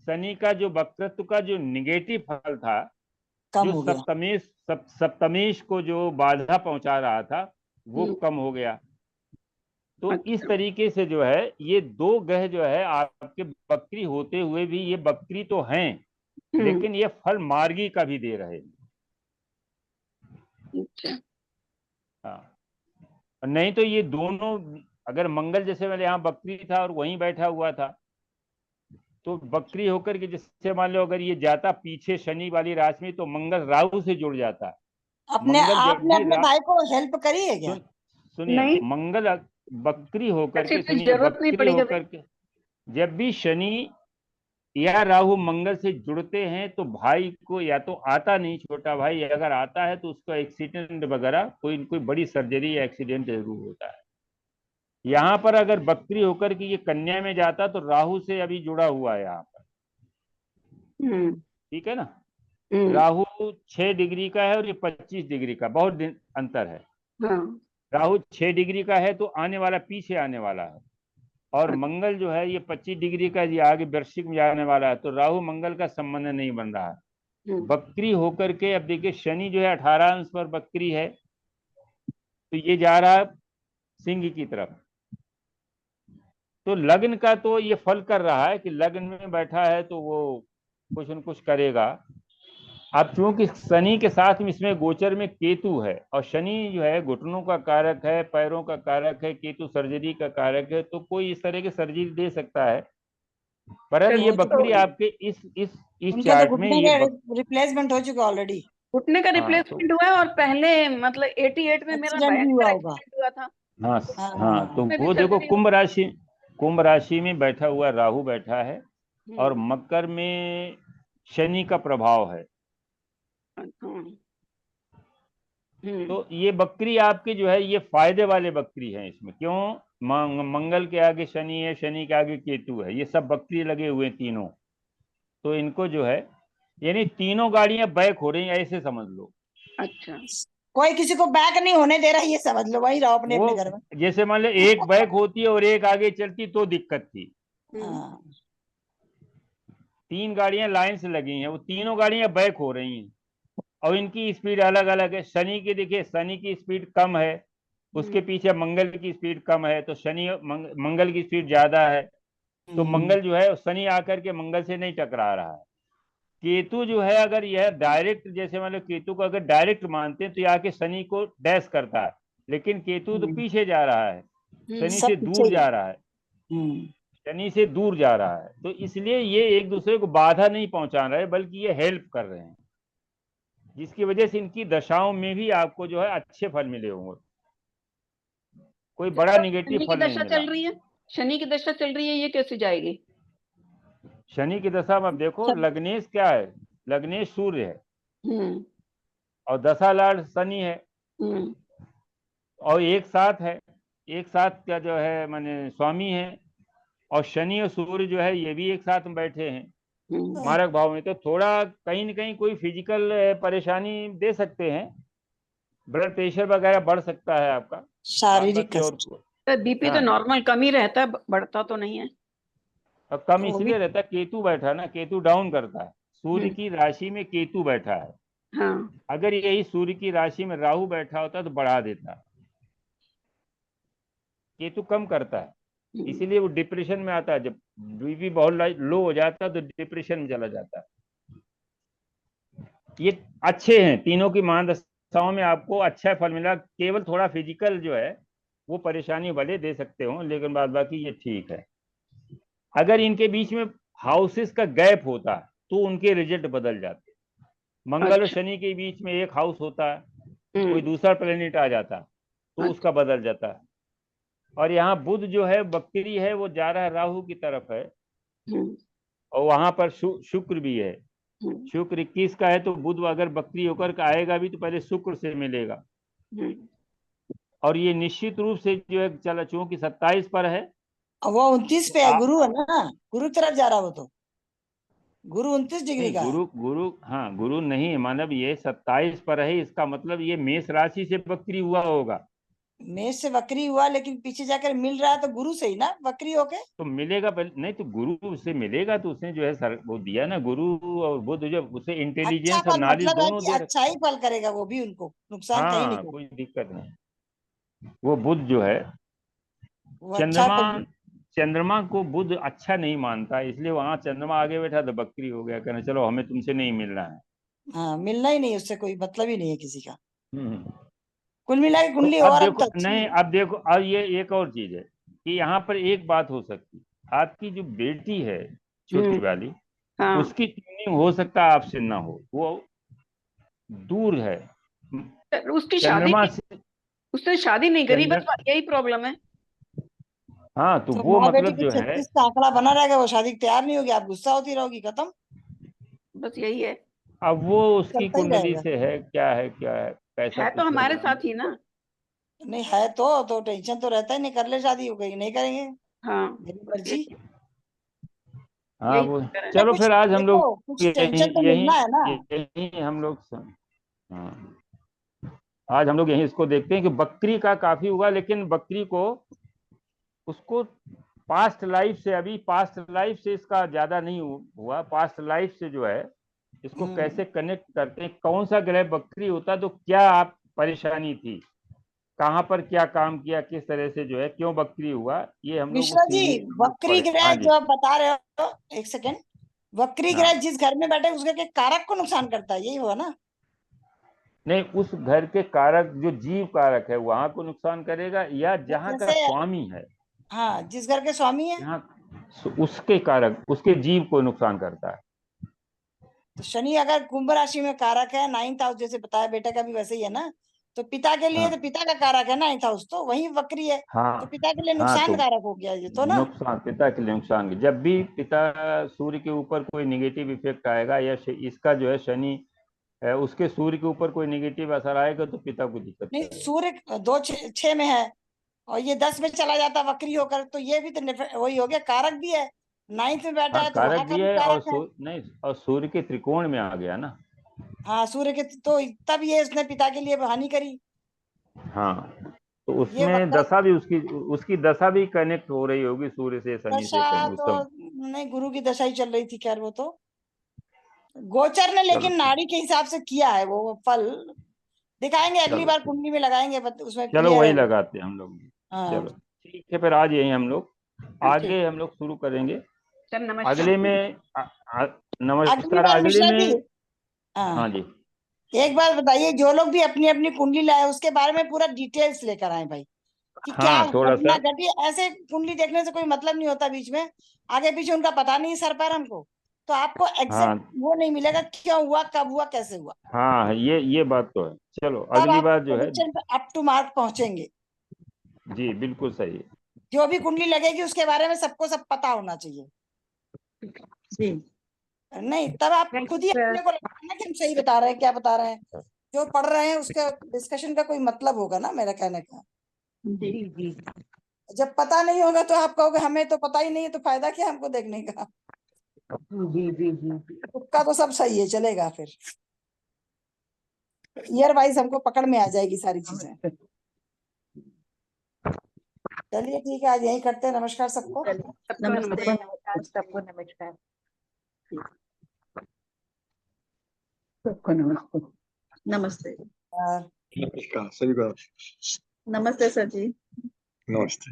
शनि का जो वक्रत्व का जो निगेटिव फल था, कम जो हो गया। सप्तमेश को जो बाधा पहुंचा रहा था, वो कम हो गया। तो इस अच्छा। तरीके से जो है ये दो ग्रह जो है आपके बकरी होते हुए भी, ये बकरी तो हैं लेकिन ये फल मार्गी का भी दे रहे हैं। अच्छा हाँ, और नहीं तो ये दोनों, अगर मंगल जैसे मैंने यहाँ बकरी था और वहीं बैठा हुआ था, तो बकरी होकर के जैसे मान लो अगर ये जाता पीछे शनि वाली राशि में तो मंगल राहु से जुड़ जाता। आपने अपने भाई को हेल्प करी है क्या? सुनिए, नहीं, मंगल बकरी होकर ऐसी के, कोई सुनिए, जरूरत नहीं बकरी पड़ी कभी। होकर के जब भी शनि या राहु मंगल से जुड़ते हैं तो भाई को या तो आता नहीं, छोटा भाई अगर आता है तो उसका एक्सीडेंट वगैरह, कोई कोई बड़ी सर्जरी या एक्सीडेंट जरूर होता है। यहाँ पर अगर बकरी होकर के ये कन्या में जाता तो राहु से अभी जुड़ा हुआ है यहाँ पर, ठीक है ना? राहु 6 डिग्री का है और ये 25 डिग्री का, बहुत अंतर है। राहु 6 डिग्री का है तो आने वाला पीछे आने वाला है, और मंगल जो है ये 25 डिग्री का, ये आगे वृश्चिक में जाने वाला है, तो राहु मंगल का संबंध नहीं बन रहा है। बकरी होकर के, अब देखिए शनि जो है 18 अंश पर बकरी है, तो ये जा रहा है सिंह की तरफ। तो लग्न का तो ये फल कर रहा है कि लग्न में बैठा है तो वो कुछ न कुछ करेगा। अब चूंकि शनि के साथ में इसमें गोचर में केतु है, और शनि जो है घुटनों का कारक है, पैरों का कारक है, केतु सर्जरी का कारक है, तो कोई इस तरह की सर्जरी दे सकता है। पर ये वो तो बकरी आपके इस उनके तो चार्ट में घुटने ये का रिप्लेसमेंट हो चुका ऑलरेडी, घुटने का हाँ तो रिप्लेसमेंट हुआ है, और पहले मतलब 88 में मेरा एक्सीडेंट भी बैक हुआ का होगा। एक्सीडेंट हुआ था, हाँ हाँ, तो उसमें भी वो देखो सर्जरी कुंभ राशि में बैठा हुआ राहु बैठा है, और मकर में शनि का प्रभाव है। तो ये बकरी आपकी जो है ये फायदे वाले बकरी है। इसमें क्यों, मंगल के आगे शनि है, शनि के आगे केतु है, ये सब बकरी लगे हुए हैं तीनों। तो इनको जो है, यानी तीनों गाड़ियां बैक हो रही हैं, ऐसे समझ लो। अच्छा, कोई किसी को बैक नहीं होने दे रहा, ये समझ लो, वही रहो अपने वो अपने घर में। जैसे मान लो एक बैक होती है और एक आगे चलती तो दिक्कत थी। हाँ, 3 गाड़ियां लाइन से लगी हैं, वो तीनों गाड़ियां बैक हो रही हैं, और इनकी स्पीड अलग अलग है। शनि की देखिए, शनि की स्पीड कम है, उसके पीछे मंगल की स्पीड कम है, तो शनि मंगल की स्पीड ज्यादा है। तो मंगल जो है शनि आकर के मंगल से नहीं टकरा रहा है। केतु जो है, अगर यह डायरेक्ट, जैसे मान लो केतु को अगर डायरेक्ट मानते हैं तो ये आके शनि को डैश करता है, लेकिन केतु तो पीछे जा रहा है, शनि सब से पीछे दूर ही जा है। रहा है, शनि से दूर जा रहा है। तो इसलिए ये एक दूसरे को बाधा नहीं पहुंचा रहे, बल्कि ये हेल्प कर रहे हैं, जिसकी वजह से इनकी दशाओं में भी आपको जो है अच्छे फल मिले होंगे, कोई बड़ा निगेटिव शनि की फल नहीं दशा मिला। चल रही है, शनि की दशा चल रही है, ये कैसे जाएगी? शनि की दशा में अब देखो, लग्नेश क्या है, लग्नेश सूर्य है, और दशा लार्ड शनि है, और एक साथ है, एक साथ का जो है माने स्वामी है, और शनि और सूर्य जो है ये भी एक साथ में बैठे हैं मारक भाव में। तो थोड़ा कहीं न कहीं कोई फिजिकल परेशानी दे सकते हैं, ब्लड प्रेशर वगैरह बढ़ सकता है आपका, शारीरिक बाकी और बीपी तो हाँ, नॉर्मल कम ही रहता है, बढ़ता तो नहीं है। और कम तो वो भी इसलिए रहता है, केतु बैठा ना, केतु डाउन करता है। सूर्य की राशि में केतु बैठा है, हाँ, अगर यही सूर्य की राशि में राहु बैठा होता तो बढ़ा देता, केतु कम करता है, इसीलिए वो डिप्रेशन में आता है। जब बीपी बहुत लो हो जाता है तो डिप्रेशन में चला जाता है। ये अच्छे हैं तीनों की महादशाओं में, आपको अच्छा फल मिला। केवल थोड़ा फिजिकल जो है वो परेशानी भले दे सकते हो, लेकिन बाद बाकी ये ठीक है। अगर इनके बीच में हाउसेस का गैप होता तो उनके रिजल्ट बदल जाते। मंगल और शनि के बीच में एक हाउस होता है, कोई दूसरा प्लेनेट आ जाता तो उसका बदल जाता है। और यहाँ बुध जो है बकरी है, वो जा रहा है राहु की तरफ है, और वहां पर शुक्र भी है। शुक्र 21 का है, तो बुध अगर बकरी होकर के आएगा भी तो पहले शुक्र से मिलेगा, और ये निश्चित रूप से जो है चला, चूंकि 27 पर है, वो 29 पे है, गुरु है ना, गुरु की तरफ जा रहा है वो तो, गुरु 29 डिग्री नहीं का है। गुरु हाँ, गुरु नहीं है मानव, ये 27 पर है, इसका मतलब ये मेष राशि से बकरी हुआ होगा। मेष से बकरी हुआ, लेकिन पीछे जाकर मिल रहा है तो गुरु से ही ना, बकरी होके। तो मिलेगा नहीं तो गुरु से मिलेगा, तो उसने जो है सर वो दिया ना, गुरु और बुध जो उसे अच्छा इंटेलिजेंस और फल नॉलेज मतलब है दोनों कि दे अच्छा ही फल करेगा वो भी, उनको नुकसान कहीं नहीं हाँ, करेगा। कोई दिक्कत नहीं। वो बुध जो है, वो अच्छा चंद्रमा फल। चंद्रमा को बुध अच्छा नहीं मानता, इसलिए वहां चंद्रमा आगे बैठा तो बकरी हो गया, कहना चलो हमें तुमसे नहीं मिलना है। हाँ, मिलना ही नहीं, उससे कोई मतलब ही नहीं है किसी का। हम्म। कुल मिला के तो कुंडली अब ओवरऑल देखो, तो अच्छी नहीं है। अब देखो, अब ये एक और चीज है कि यहाँ पर एक बात हो सकती, आपकी जो बेटी है छोटी वाली, हाँ, उसकी ट्यूनिंग हो सकता है आपसे ना हो, वो दूर है उसकी शादी चंद्रमा नहीं, से। उसने शादी नहीं करी, चंद्र बस यही प्रॉब्लम है। हाँ, तो तो वो माँ बेटी मतलब की जो है, 36 का आंकड़ा बना रहेगा, वो शादी को तैयार नहीं होगी, आप गुस्सा होती रहोगी, खत्म, बस यही है। अब वो उसकी चलता ही कुंडली रहेगा। से है, क्या है क्या है, कैसा है तो कुछ है हमारे मालूम। साथ ही ना। नहीं है तो टेंशन तो रहता ही नहीं, कर ले शादी, हो गई नहीं करेंगे, हाँ, मेरी बस मर्जी। हाँ यही वो, चक्कर है। चलो कुछ फिर आज हम लोग देखो, कुछ यही टेंशन तो यही मिलना है ना। यही हम लोग हाँ, आज हम लोग यही इसको देखते हैं कि बकरी का काफी हुआ, लेकिन बकरी को उसको पास्ट लाइफ से, अभी पास्ट लाइफ से इसका ज्यादा नहीं हुआ, पास्ट लाइफ से जो है इसको कैसे कनेक्ट करते हैं, कौन सा ग्रह वक्री होता तो क्या आप परेशानी थी, कहाँ पर क्या काम किया, किस तरह से जो है क्यों वक्री हुआ, ये हम लोग मिश्रा जी, वक्री ग्रह हाँ जो जी, आप बता रहे हो, एक सेकेंड, वक्री हाँ। ग्रह जिस घर में बैठे उसके के कारक को नुकसान करता है, यही हुआ ना? नहीं, उस घर के कारक जो जीव कारक है वहां को नुकसान करेगा, या जहाँ का जैसे स्वामी है, हाँ, जिस घर के स्वामी है, यहाँ उसके कारक, उसके जीव को नुकसान करता है। तो शनि अगर कुंभ राशि में कारक है, 9th हाउस जैसे बताया, बेटा का भी वैसे ही है ना, तो पिता के लिए हाँ तो पिता का कारक है 9th हाउस, तो वही वक्री है, हाँ तो पिता के लिए हाँ, नुकसान तो कारक हो गया ये तो ना। नुकसान, पिता के लिए नुकसान, जब भी पिता सूर्य के ऊपर कोई निगेटिव इफेक्ट आएगा, या इसका जो है शनि उसके सूर्य के ऊपर कोई निगेटिव असर आएगा तो पिता को दिक्कत नहीं, करेगा। सूर्य 2-6 में है और ये 10 में चला जाता वक्री होकर, तो ये भी तो वही हो गया, कारक भी है, 9th में बैठा हाँ, है तो कारक वहां का भी भी है, और कारक है। नहीं, और सूर्य के त्रिकोण में आ गया ना। हाँ, सूर्य के, तो तब ये उसने पिता के लिए हानि करी। हाँ, तो ये उसमें वक्र दशा भी उसकी उसकी दशा भी कनेक्ट हो रही होगी सूर्य से, शनि से दशा कहीं उस तो समय। नहीं, गुरु की दशा ही चल रही थी, खैर वो तो गोचर ने चलो लेकिन नाड़ी के हिसाब से किया है वो फल, दिखाएंगे अगली चलो बार कुंडली में लगाएंगे, उसमें चलो क्लियर वही है वो। लगाते हैं हम लोग। हाँ चलो ठीक है, फिर आज यही हम लोग ठीक। आगे हम लोग शुरू करेंगे। सर नमस्कार। अगले में अगली नमस्कार। बार अगले मिश्रा जी, में हाँ, हाँ जी, एक बात बताइए, जो लोग भी अपनी अपनी कुंडली लाए उसके बारे में पूरा डिटेल्स लेकर आए भाई, कि क्या हाँ थोड़ा घटना सा, घटी। ऐसे कुंडली देखने से कोई मतलब नहीं होता, बीच में आगे पीछे उनका पता नहीं सर पर हमको, तो आपको एग्जैक्ट हाँ वो नहीं मिलेगा क्यों हुआ, कब हुआ, कैसे हुआ, हाँ, ये बात तो है। चलो तब अगली आप बार जो है, प्रेडिक्शन पे अप टू मार्क पहुंचेंगे। जी बिल्कुल सही है। जो भी कुंडली लगेगी उसके बारे में सबको सब पता होना चाहिए। जी नहीं, तब आप Thank खुद you, ही sir. अपने को लगता ना कि हम सही बता रहे हैं, क्या बता रहे हैं, जो पढ़ रहे हैं उसका डिस्कशन का कोई मतलब होगा ना, मेरा कहने का। जी जी जी जब पता नहीं होगा तो आप कहोगे हमें तो पता ही नहीं है, तो फायदा क्या हमको देखने का। जी जी जी तुक्का तो सब सही है, चलेगा फिर, ईयर वाइज हमको पकड़ में आ जाएगी सारी चीजें। चलिए ठीक है, आज यही करते हैं, नमस्कार सबको। चलिए, सबको नमस्ते। नमस्कार, सबको नमस्कार। सबको नमस्ते। नमस्ते। नमस्कार सभी को। नमस्ते सर जी। नमस्ते।